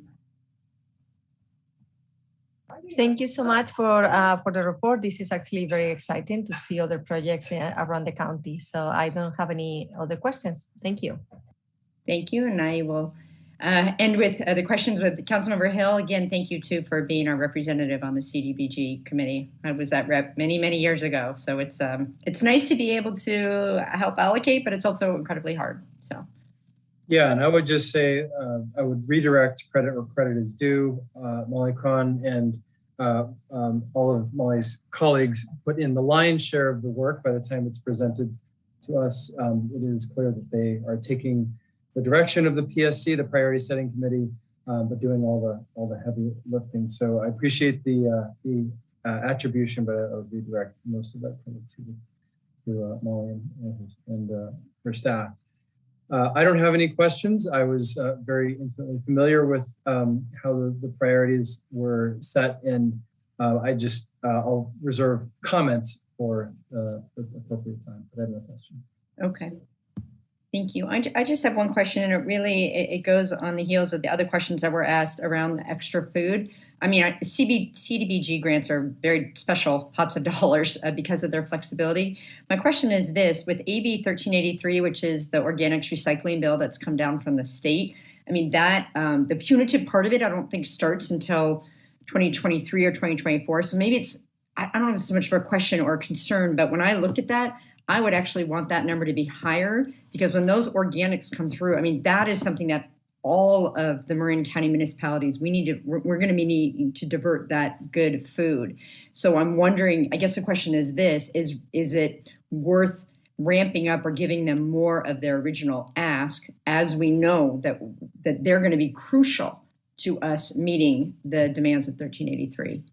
Thank you so much for the report. This is actually very exciting to see other projects around the county. So I don't have any other questions. Thank you. Thank you, and I will end with the questions with Councilmember Hill. Again, thank you too for being our representative on the CDBG committee. I was that rep many years ago, so it's nice to be able to help allocate, but it's also incredibly hard. So, yeah, and I would just say I would redirect credit where credit is due. Molly Cron and all of Molly's colleagues put in the lion's share of the work. By the time it's presented to us, it is clear that they are taking the direction of the PSC, the Priority Setting Committee, but doing all the heavy lifting. So I appreciate the attribution, but I'll redirect most of that credit to Molly and her staff. I don't have any questions. I was very intimately familiar with how the priorities were set, and I'll reserve comments for the appropriate time, but I have no questions. Okay. Thank you. I just have one question, and it goes on the heels of the other questions that were asked around the extra food. I mean, CDBG grants are very special pots of dollars because of their flexibility. My question is this: with AB 1383, which is the organics recycling bill that's come down from the state, I mean, that the punitive part of it, I don't think starts until 2023 or 2024. So maybe I don't know if it's so much for a question or a concern, but when I looked at that, I would actually want that number to be higher, because when those organics come through, I mean, that is something that all of the Marin County municipalities, we're going to be needing to divert that good food. So I'm wondering, I guess the question is this, is it worth ramping up or giving them more of their original ask, as we know that they're going to be crucial to us meeting the demands of 1383?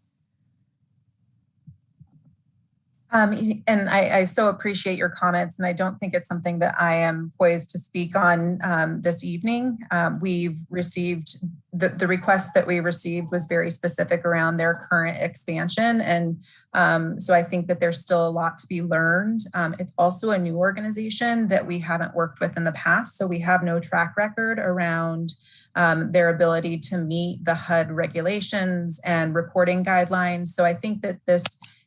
And I so appreciate your comments, and I don't think it's something that I am poised to speak on this evening. We've received, the request that we received was very specific around their current expansion. And so I think that there's still a lot to be learned. It's also a new organization that we haven't worked with in the past, so we have no track record around their ability to meet the HUD regulations and reporting guidelines. So I think that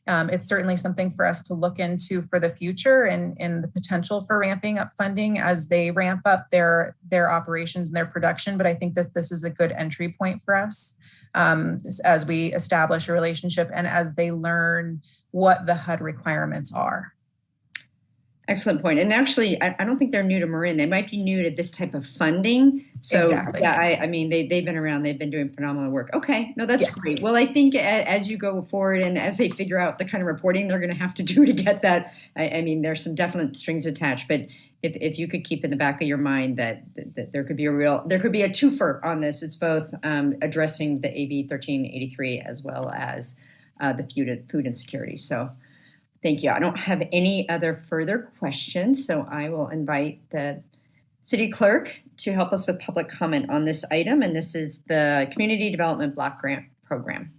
it's certainly something for us to look into for the future, and the potential for ramping up funding as they ramp up their operations and their production. But I think this is a good entry point for us as we establish a relationship and as they learn what the HUD requirements are. Excellent point. And actually, I don't think they're new to Marin. They might be new to this type of funding. So exactly. Yeah, I mean, they've been around. They've been doing phenomenal work. Okay, no, that's great. Well, I think as you go forward and as they figure out the kind of reporting they're going to have to do to get that, I mean, there's some definite strings attached. But if you could keep in the back of your mind that there could be a twofer on this. It's both addressing the AB 1383 as well as the food insecurity. So. Thank you. I don't have any other further questions, so I will invite the city clerk to help us with public comment on this item, and this is the Community Development Block Grant Program.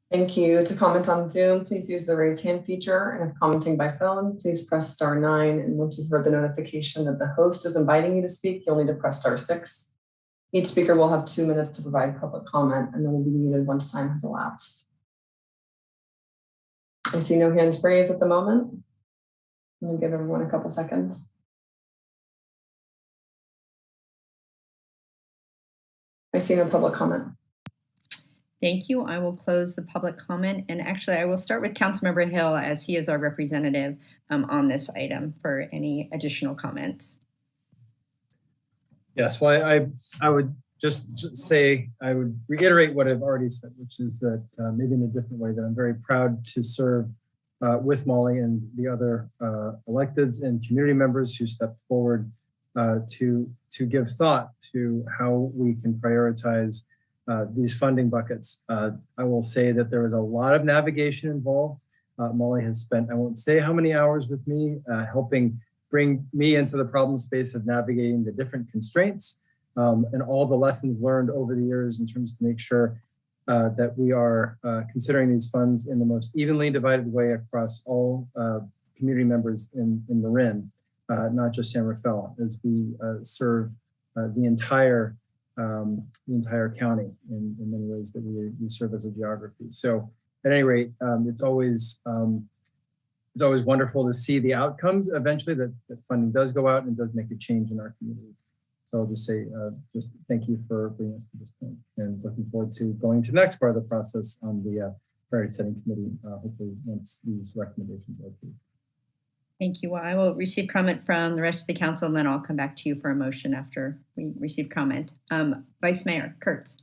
Thank you. To comment on Zoom, please use the raise hand feature, and if commenting by phone, please press *9, and once you've heard the notification that the host is inviting you to speak, you'll need to press *6. Each speaker will have 2 minutes to provide public comment, and then will be muted once time has elapsed. I see no hands raised at the moment. I'm going to give everyone a couple seconds. I see no public comment. Thank you. I will close the public comment. And actually, I will start with Councilmember Hill, as he is our representative on this item, for any additional comments. Yes, well, I would just say, I would reiterate what I've already said, which is that maybe in a different way, that I'm very proud to serve with Molly and the other electeds and community members who stepped forward to give thought to how we can prioritize these funding buckets. I will say that there was a lot of navigation involved. Molly has spent, I won't say how many hours with me, helping bring me into the problem space of navigating the different constraints and all the lessons learned over the years in terms to make sure that we are considering these funds in the most evenly divided way across all community members in Marin, not just San Rafael, as we serve the entire county in many ways that we serve as a geography. So at any rate, it's always wonderful to see the outcomes eventually, that funding does go out and does make a change in our community. So I'll just say, just thank you for bringing us to this point, and looking forward to going to the next part of the process on the priority setting committee, hopefully once these recommendations are approved. Thank you. Well, I will receive comment from the rest of the council, and then I'll come back to you for a motion after we receive comment. Vice Mayor Kurtz.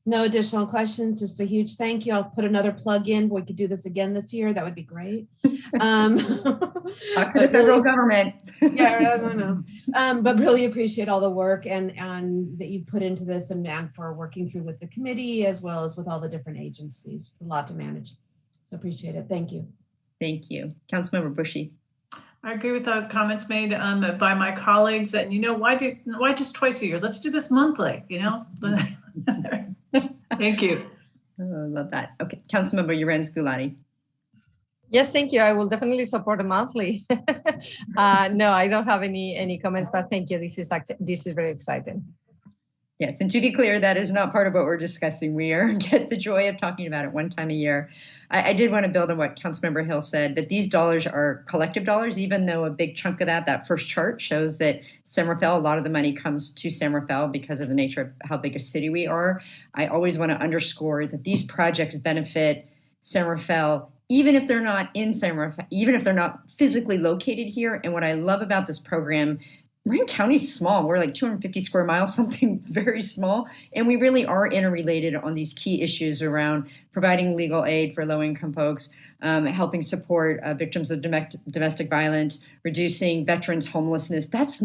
No additional questions, just a huge thank you. I'll put another plug in. We could do this again this year. That would be great. Talk to the federal government. Yeah, no. But really appreciate all the work and that you put into this, and for working through with the committee as well as with all the different agencies. It's a lot to manage. So appreciate it. Thank you. Thank you. Councilmember Bushy. I agree with the comments made by my colleagues, and why just twice a year? Let's do this monthly, Thank you. Oh, I love that. Okay, Councilmember Urens Gulati. Yes, thank you. I will definitely support a monthly. No, I don't have any comments, but thank you. This is very exciting. Yes, and to be clear, that is not part of what we're discussing. We get the joy of talking about it one time a year. I did want to build on what Councilmember Hill said, that these dollars are collective dollars, even though a big chunk of that first chart shows that San Rafael, a lot of the money comes to San Rafael because of the nature of how big a city we are. I always want to underscore that these projects benefit San Rafael, even if they're not in San Rafael, even if they're not physically located here. And what I love about this program, Marin County is small. We're like 250 square miles, something very small. And we really are interrelated on these key issues around providing legal aid for low-income folks, helping support victims of domestic violence, reducing veterans' homelessness. Those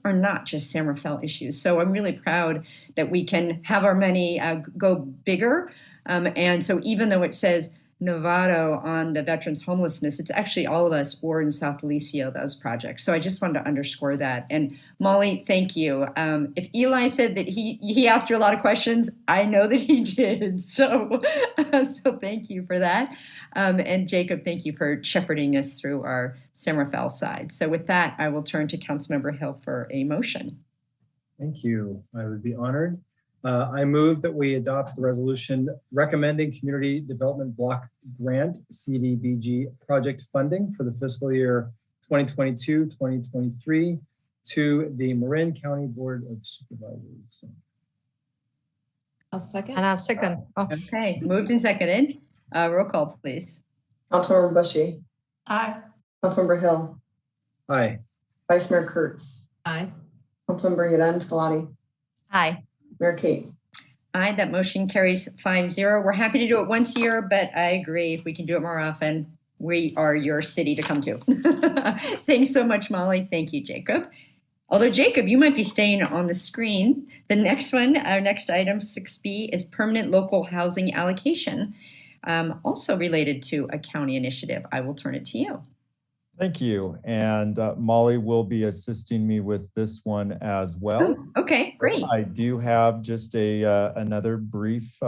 are not just San Rafael issues. So I'm really proud that we can have our money go bigger. And so even though it says Novato on the veterans homelessness, it's actually all of us or in South Alicio, those projects. So I just wanted to underscore that. And Molly, thank you. If Eli said that he asked you a lot of questions, I know that he did. So thank you for that. And Jacob, thank you for shepherding us through our San Rafael side. So with that, I will turn to Councilmember Hill for a motion. Thank you. I would be honored. I move that we adopt the resolution recommending Community Development Block Grant CDBG project funding for the fiscal year 2022-2023 to the Marin County Board of Supervisors. I'll second. And I'll second. Oh. Okay, moved and seconded. Roll call, please. Councilmember Bushy. Aye. Councilmember Hill. Aye. Vice Mayor Kurtz. Aye. Councilmember Yadin Talati. Aye. Mayor Kate. Aye, that motion carries 5-0. We're happy to do it once a year, but I agree, if we can do it more often, we are your city to come to. Thanks so much, Molly. Thank you, Jacob. Although, Jacob, you might be staying on the screen. The next one, our next item, 6B, is permanent local housing allocation, also related to a county initiative. I will turn it to you. Thank you. And Molly will be assisting me with this one as well. Oh, okay, great. I do have just another brief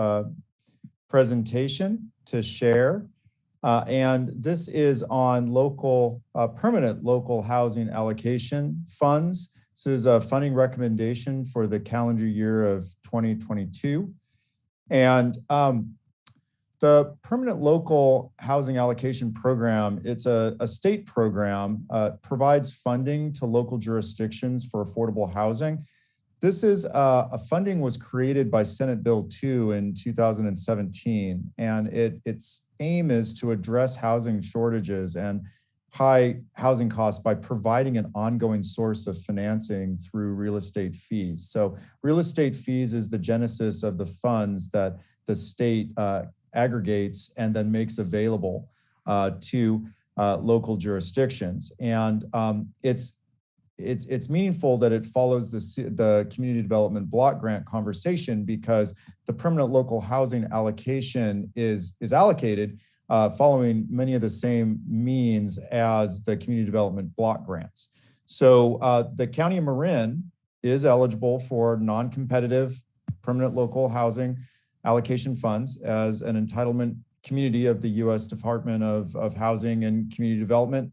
presentation to share. And this is on permanent local housing allocation funds. This is a funding recommendation for the calendar year of 2022. And the Permanent Local Housing Allocation Program, it's a state program, provides funding to local jurisdictions for affordable housing. This is funding was created by Senate Bill 2 in 2017, and its aim is to address housing shortages and high housing costs by providing an ongoing source of financing through real estate fees. So real estate fees is the genesis of the funds that the state aggregates and then makes available to local jurisdictions. And it's meaningful that it follows the community development block grant conversation, because the permanent local housing allocation is allocated following many of the same means as the community development block grants. So the County of Marin is eligible for non-competitive permanent local housing allocation funds as an entitlement community of the U.S. Department of Housing and Community Development.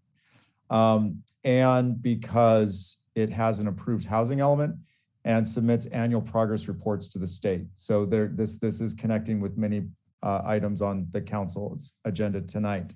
And because it has an approved housing element and submits annual progress reports to the state. So this is connecting with many items on the council's agenda tonight.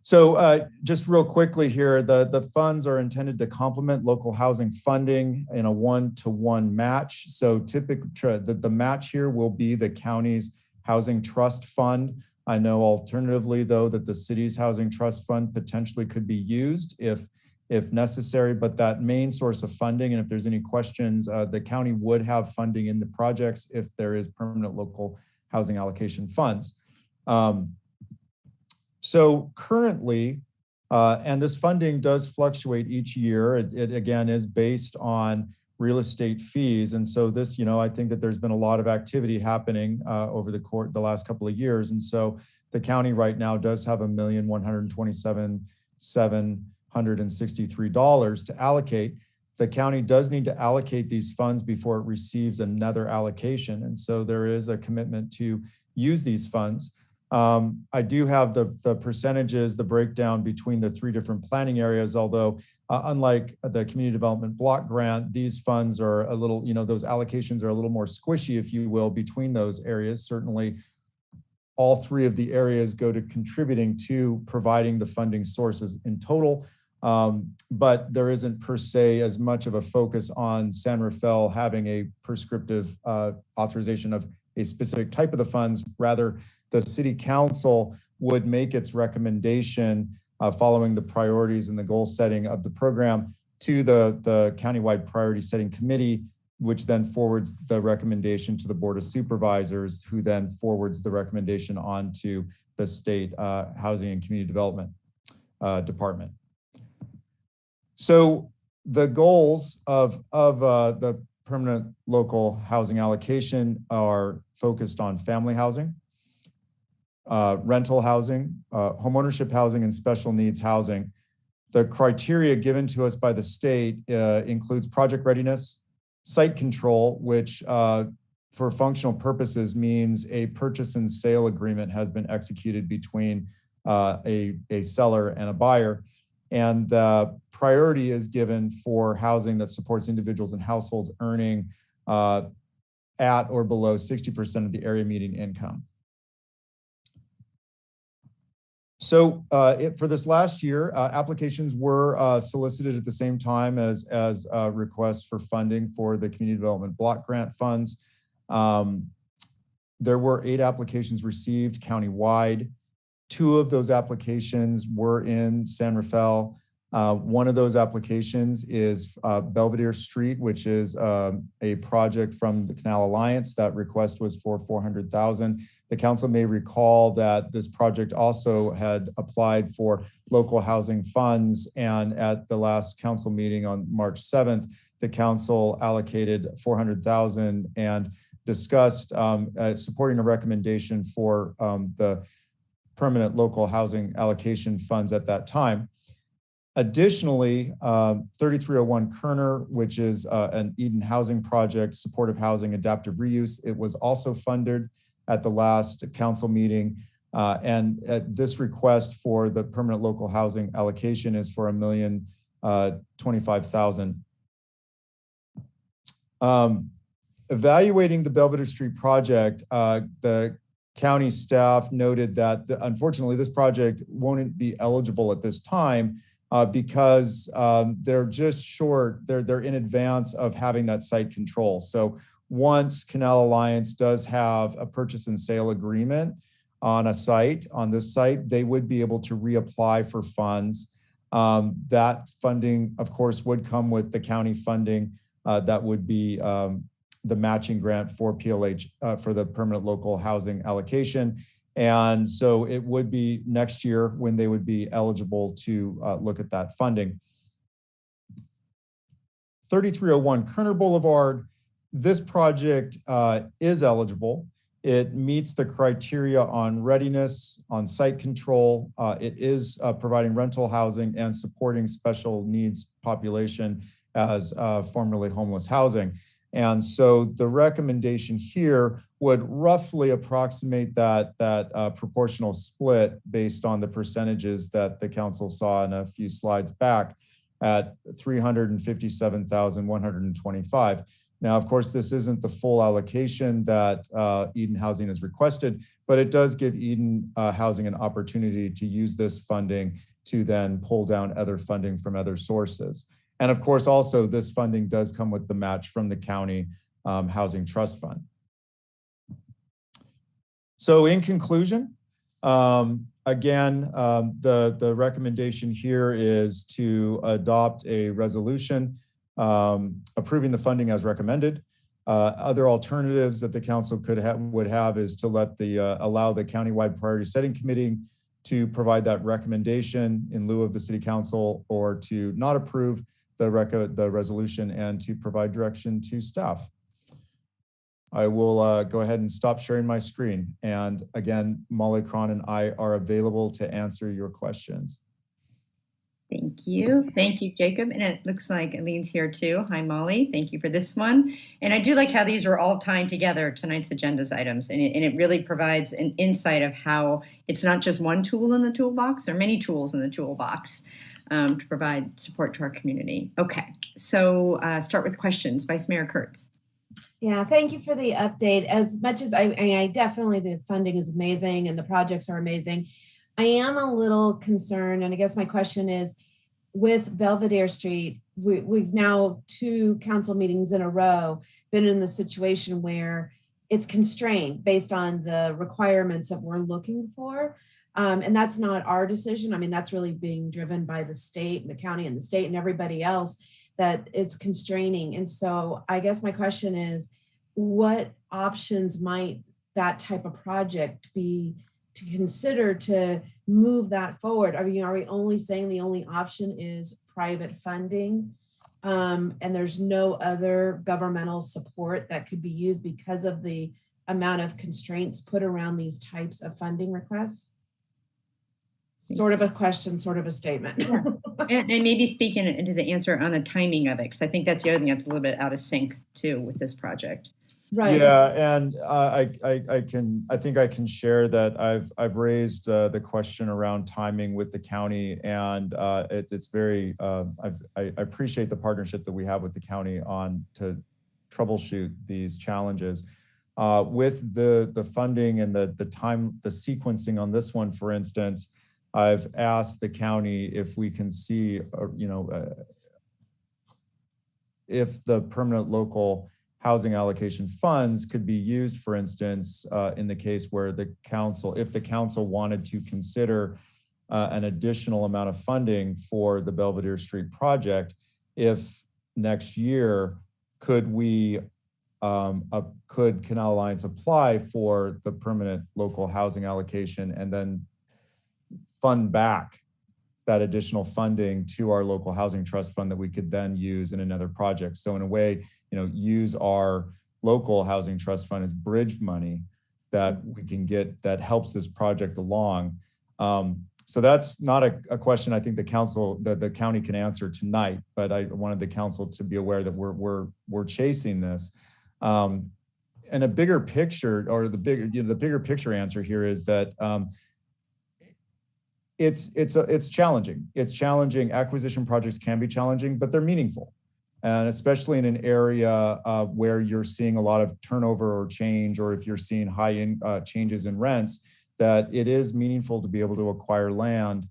So just real quickly here, the funds are intended to complement local housing funding in a 1-to-1 match. So typically the match here will be the county's housing trust fund. I know alternatively though that the city's housing trust fund potentially could be used if necessary, but that main source of funding, and if there's any questions, the county would have funding in the projects if there is permanent local housing allocation funds. So currently, and this funding does fluctuate each year. It again is based on real estate fees. And so this, I think that there's been a lot of activity happening over the last couple of years. And so the county right now does have $1,127,763 to allocate. The county does need to allocate these funds before it receives another allocation. And so there is a commitment to use these funds. I do have the percentages, the breakdown between the 3 different planning areas, although unlike the community development block grant, these funds are a little, those allocations are a little more squishy, if you will, between those areas. Certainly, all 3 of the areas go to contributing to providing the funding sources in total. But there isn't per se as much of a focus on San Rafael having a prescriptive authorization of a specific type of the funds. Rather, the City Council would make its recommendation following the priorities and the goal setting of the program to the countywide priority setting committee, which then forwards the recommendation to the Board of Supervisors, who then forwards the recommendation on to the State Housing and Community Development Department. So the goals of the permanent local housing allocation are focused on family housing, rental housing, homeownership housing, and special needs housing. The criteria given to us by the state includes project readiness, site control, which for functional purposes means a purchase and sale agreement has been executed between a seller and a buyer. And priority is given for housing that supports individuals and households earning at or below 60% of the area median income. So for this last year, applications were solicited at the same time as requests for funding for the community development block grant funds. There were 8 applications received countywide. 2 of those applications were in San Rafael. One of those applications is Belvedere Street, which is a project from the Canal Alliance. That request was for $400,000. The council may recall that this project also had applied for local housing funds, and at the last council meeting on March 7th, the council allocated $400,000 and discussed supporting a recommendation for the permanent local housing allocation funds at that time. Additionally, 3301 Kerner, which is an Eden housing project, supportive housing, adaptive reuse, it was also funded at the last council meeting. And this request for the permanent local housing allocation is for $1,025,000. Evaluating the Belvedere Street project, the county staff noted that unfortunately this project won't be eligible at this time because they're just short, they're in advance of having that site control. So once Canal Alliance does have a purchase and sale agreement on this site, they would be able to reapply for funds. That funding, of course, would come with the county funding that would be the matching grant for PLH for the permanent local housing allocation. And so it would be next year when they would be eligible to look at that funding. 3301 Kerner Boulevard, this project is eligible. It meets the criteria on readiness, on site control. It is providing rental housing and supporting special needs population as formerly homeless housing. And so the recommendation here would roughly approximate that proportional split based on the percentages that the council saw in a few slides back at 357,125. Now, of course, this isn't the full allocation that Eden Housing has requested, but it does give Eden Housing an opportunity to use this funding to then pull down other funding from other sources. And of course, also this funding does come with the match from the county housing trust fund. So in conclusion, again, the recommendation here is to adopt a resolution approving the funding as recommended. Other alternatives that the council would have is to let allow the countywide priority setting committee to provide that recommendation in lieu of the city council, or to not approve the resolution and to provide direction to staff. I will go ahead and stop sharing my screen. And again, Molly Cron and I are available to answer your questions. Thank Thank you. Thank you, Jacob. And it looks like Eileen's here too. Hi, Molly. Thank you for this one. And I do like how these are all tying together tonight's agenda's items. And it really provides an insight of how it's not just one tool in the toolbox, there are many tools in the toolbox to provide support to our community. Okay, so start with questions. Vice Mayor Kurtz. Yeah, thank you for the update. As much as I definitely, the funding is amazing and the projects are amazing. I am a little concerned, and I guess my question is, with Belvedere Street, we've now 2 council meetings in a row been in the situation where it's constrained based on the requirements that we're looking for. And that's not our decision. I mean, that's really being driven by the state and the county and the state and everybody else, that it's constraining. And so I guess my question is, what options might that type of project be to consider to move that forward? I mean, are we only saying the only option is private funding, and there's no other governmental support that could be used because of the amount of constraints put around these types of funding requests? Sort of a question, sort of a statement. Yeah. and maybe speaking into the answer on the timing of it, because I think that's the other thing that's a little bit out of sync too with this project. Right. Yeah, and I think I can share that I've raised the question around timing with the county, and it's very I appreciate the partnership that we have with the county to troubleshoot these challenges. With the funding and the sequencing on this one, for instance, I've asked the county if we can see, if the permanent local housing allocation funds could be used, for instance, in the case where if the council wanted to consider an additional amount of funding for the Belvedere Street project, if next year, could Canal Alliance apply for the permanent local housing allocation and then fund back that additional funding to our local housing trust fund that we could then use in another project. So in a way, use our local housing trust fund as bridge money that we can get that helps this project along. So that's not a question I think the county can answer tonight, but I wanted the council to be aware that we're chasing this. And a bigger picture, or the bigger picture answer here is that it's challenging. It's challenging. Acquisition projects can be challenging, but they're meaningful. And especially in an area where you're seeing a lot of turnover or change, or if you're seeing high changes in rents, that it is meaningful to be able to acquire land,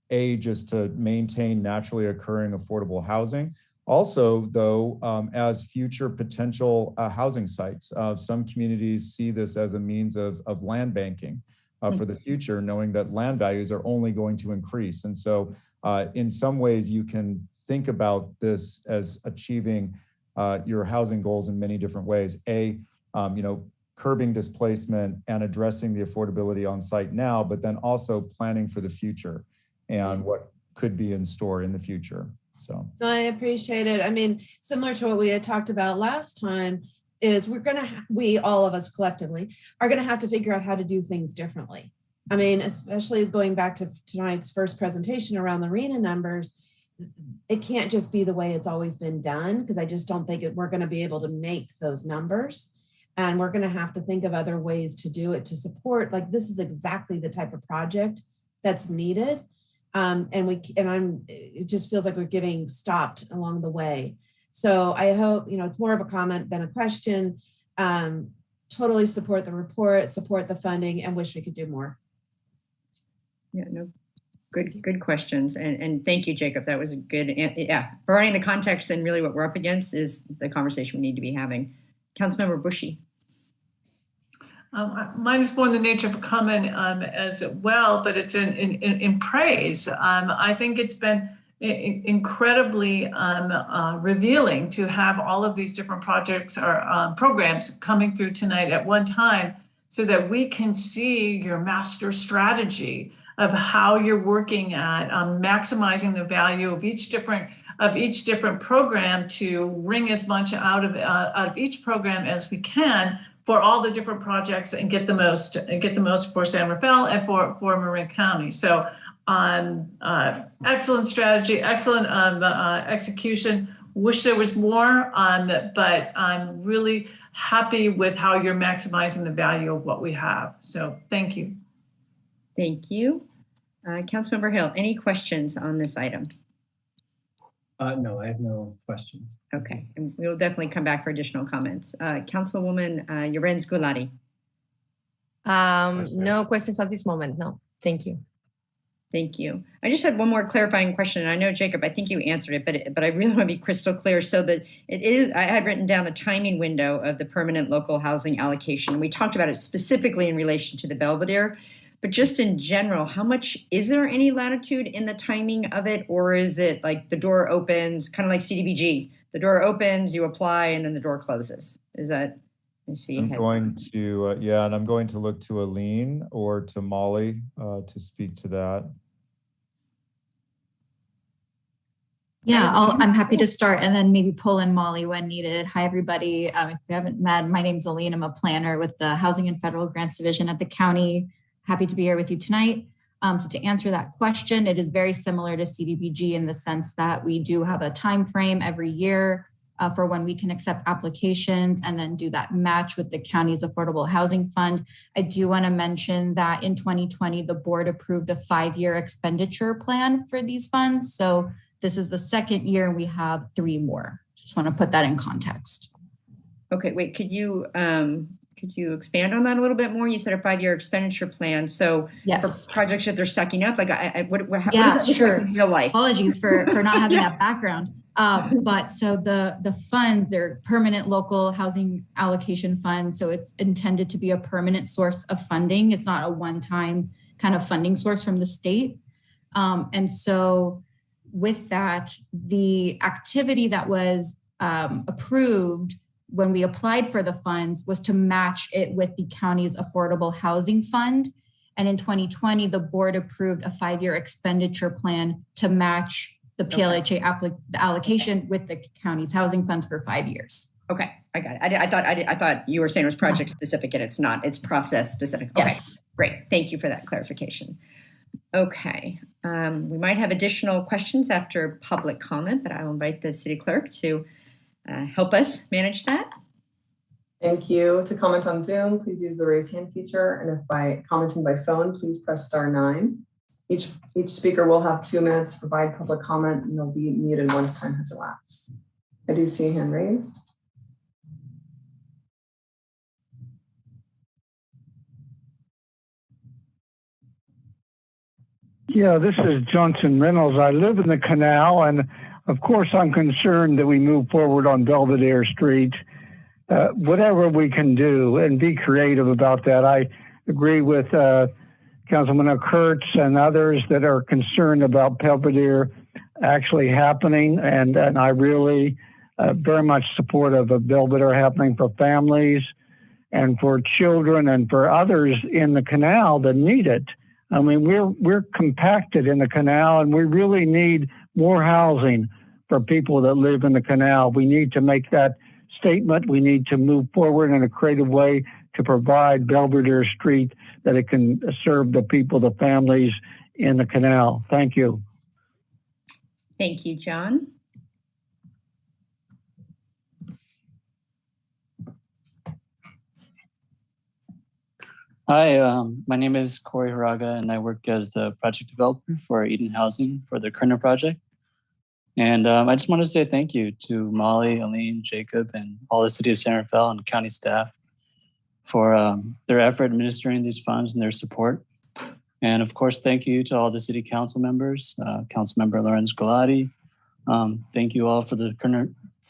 just to maintain naturally occurring affordable housing. Also, though, as future potential housing sites, some communities see this as a means of land banking for the future, knowing that land values are only going to increase. And so in some ways, you can think about this as achieving your housing goals in many different ways. Curbing displacement and addressing the affordability on site now, but then also planning for the future and what could be in store in the future. So I appreciate it. I mean, similar to what we had talked about last time, is we all of us collectively are going to have to figure out how to do things differently. I mean, especially going back to tonight's first presentation around the RHNA numbers, it can't just be the way it's always been done, because I just don't think we're going to be able to make those numbers. And we're going to have to think of other ways to do it, to support, like, this is exactly the type of project that's needed. It just feels like we're getting stopped along the way. So I hope, it's more of a comment than a question. Totally support the report, support the funding, and wish we could do more. Yeah, no, good questions. And thank you, Jacob. That was a good, providing the context and really what we're up against is the conversation we need to be having. Councilmember Bushy. Mine is more in the nature of a comment as well, but it's in praise. I think it's been incredibly revealing to have all of these different projects or programs coming through tonight at one time, so that we can see your master strategy of how you're working at maximizing the value of each different program to wring as much out of each program as we can for all the different projects and get the most for San Rafael and for Marin County. So Excellent strategy, excellent execution. Wish there was more, but I'm really happy with how you're maximizing the value of what we have. So thank you. Thank you. Councilmember Hill, any questions on this item? No, I have no questions. Okay, and we will definitely come back for additional comments. Councilwoman Yorenz Gulati. No questions at this moment. No, thank you. Thank you. I just had one more clarifying question. And I know, Jacob, I think you answered it, but I really want to be crystal clear so that it is, I had written down the timing window of the permanent local housing allocation. We talked about it specifically in relation to the Belvedere, but just in general, how much, is there any latitude in the timing of it? Or is it like the door opens, kind of like CDBG, the door opens, you apply, and then the door closes? Is that, let me see. I'm going to, and I'm going to look to Aline or to Molly to speak to that. Yeah, I'm happy to start and then maybe pull in Molly when needed. Hi, everybody. If you haven't met, my name's Aline. I'm a planner with the Housing and Federal Grants Division at the county. Happy to be here with you tonight. So to answer that question, it is very similar to CDBG in the sense that we do have a time frame every year for when we can accept applications and then do that match with the county's Affordable Housing Fund. I do want to mention that in 2020, the board approved a 5-year expenditure plan for these funds. So this is the second year and we have 3 more. Just want to put that in context. Okay, wait, could you expand on that a little bit more? You said a 5-year expenditure plan. So yes, for projects that they're stacking up, like what yeah, is sure. in real life? Apologies for not having that background. But so the funds, they're permanent local housing allocation funds. So it's intended to be a permanent source of funding. It's not a one-time kind of funding source from the state. And so with that, the activity that was approved when we applied for the funds was to match it with the county's Affordable Housing Fund. And in 2020, the board approved a 5-year expenditure plan to match the PLHA allocation with the county's housing funds for 5 years. Okay, I got it. I thought you were saying it was project specific, and it's not. It's process specific. Okay, yes. Great. Thank you for that clarification. Okay, we might have additional questions after public comment, but I'll invite the city clerk to help us manage that. Thank you. To comment on Zoom, please use the raise hand feature. And if by commenting by phone, please press *9. Each speaker will have 2 minutes to provide public comment and they'll be muted once time has elapsed. I do see a hand raised. Yeah, this is Johnson Reynolds. I live in the canal, and of course I'm concerned that we move forward on Belvedere Street. Whatever we can do and be creative about that. I agree with Councilman Kurtz and others that are concerned about Belvedere actually happening, and I really very much supportive of Belvedere happening for families and for children and for others in the canal that need it. I mean, we're compacted in the canal, and we really need more housing for people that live in the canal. We need to make that statement. We need to move forward in a creative way to provide Belvedere Street that it can serve the people, the families in the canal. Thank you. Thank you, John. Hi, my name is Corey Haraga, and I work as the project developer for Eden Housing for the Kerner project. And I just want to say thank you to Molly, Aline, Jacob, and all the City of San Rafael and county staff for their effort administering these funds and their support. And of course, thank you to all the city council members, Councilmember Lorenz Galati. Thank you all for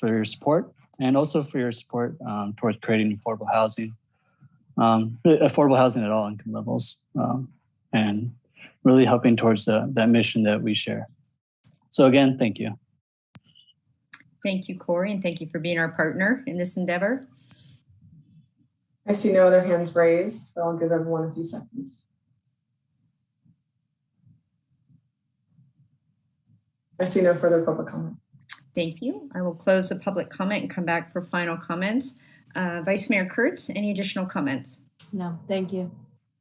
your support, and also for your support towards creating affordable housing at all income levels, and really helping towards that mission that we share. So again, thank you. Thank you, Corey, and thank you for being our partner in this endeavor. I see no other hands raised, so I'll give everyone a few seconds. I see no further public comment. Thank you. I will close the public comment and come back for final comments. Vice Mayor Kurtz, any additional comments? No, thank you.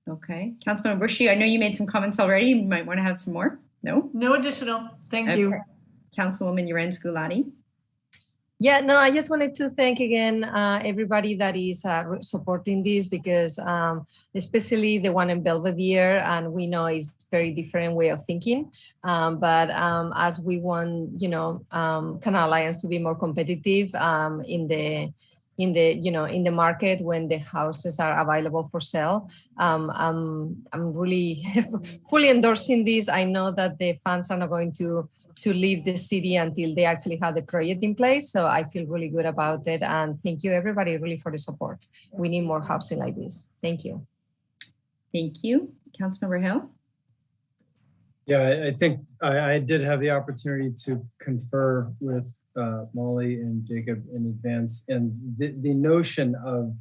Okay. Councilmember Bushy, I know you made some comments already. You might want to have some more. No? No additional. Thank you. Councilwoman Urens-Gulati. Yeah, no, I just wanted to thank again everybody that is supporting this, because especially the one in Belvedere, and we know it's very different way of thinking. But as we want, Canal Alliance to be more competitive in the market when the houses are available for sale, I'm really fully endorsing this. I know that the funds are not going to leave the city until they actually have the project in place. So I feel really good about it. And thank you everybody really for the support. We need more housing like this. Thank you. Thank you. Councilmember Hill. Yeah, I think I did have the opportunity to confer with Molly and Jacob in advance. And the notion of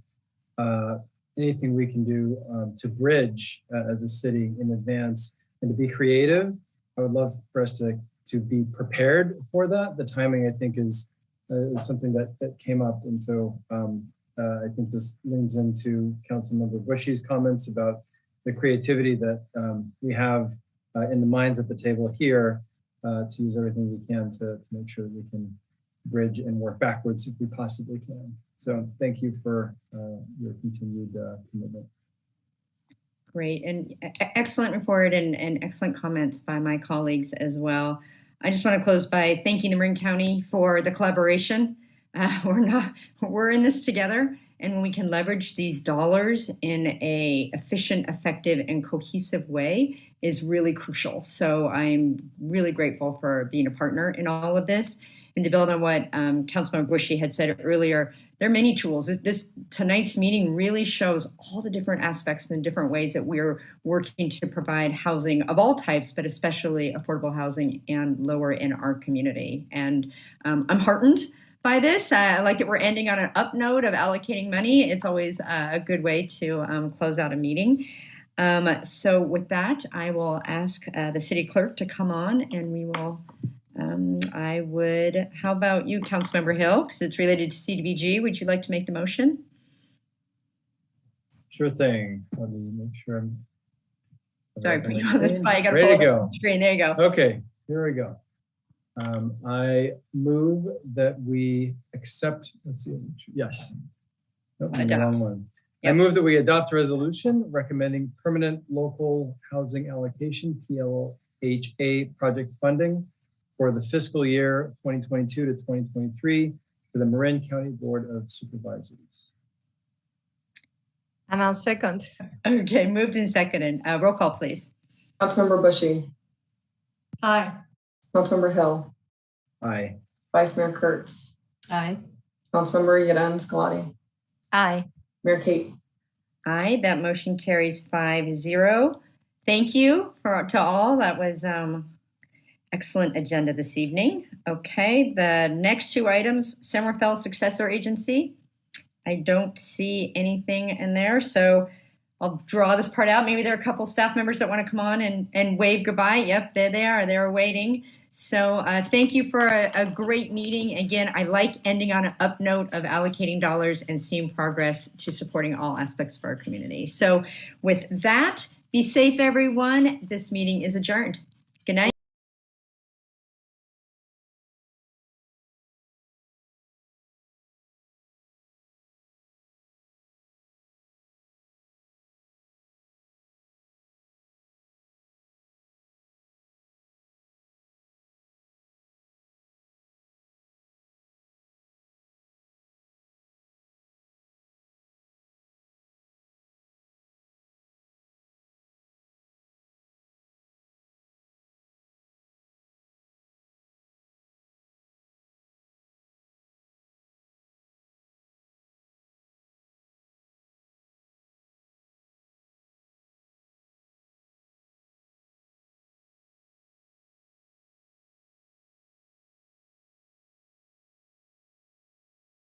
anything we can do to bridge as a city in advance and to be creative, I would love for us to be prepared for that. The timing, I think, is something that came up. And so I think this leans into Councilmember Bushy's comments about the creativity that we have in the minds at the table here to use everything we can to make sure that we can bridge and work backwards if we possibly can. So thank you for your continued commitment. Great, and excellent report and excellent comments by my colleagues as well. I just want to close by thanking the Marin County for the collaboration. We're in this together, and when we can leverage these dollars in a efficient, effective, and cohesive way is really crucial. So I'm really grateful for being a partner in all of this. And to build on what Councilmember Bushy had said earlier, there are many tools. Tonight's meeting really shows all the different aspects and the different ways that we're working to provide housing of all types, but especially affordable housing and lower in our community. And I'm heartened by this. I like that we're ending on an up note of allocating money. It's always a good way to close out a meeting. So with that, I will ask the city clerk to come on, and we will how about you, Councilmember Hill, because it's related to CDBG. Would you like to make the motion? Sure thing. Let me make sure I'm... Sorry, put you on the spot. You got to Ready pull to it go. up on the screen. There you go. Okay, here we go. I move that we accept, let's see, yes. Nope, the wrong one. Yep. I move that we adopt a resolution recommending permanent local housing allocation, PLHA project funding for the fiscal year 2022 to 2023 for the Marin County Board of Supervisors. And I'll second. Okay, moved and seconded. Roll call, please. Councilmember Bushy. Aye. Councilmember Hill. Aye. Vice Mayor Kurtz. Aye. Councilmember Urens-Gulati. Aye. Mayor Kate. Aye, that motion carries 5-0. Thank you to all. That was excellent agenda this evening. Okay, the next two items, San Rafael Successor Agency. I don't see anything in there, so I'll draw this part out. Maybe there are a couple staff members that want to come on and wave goodbye. Yep, there they are. They're waiting. So thank you for a great meeting. Again, I like ending on an up note of allocating dollars and seeing progress to supporting all aspects of our community. So with that, be safe, everyone. This meeting is adjourned.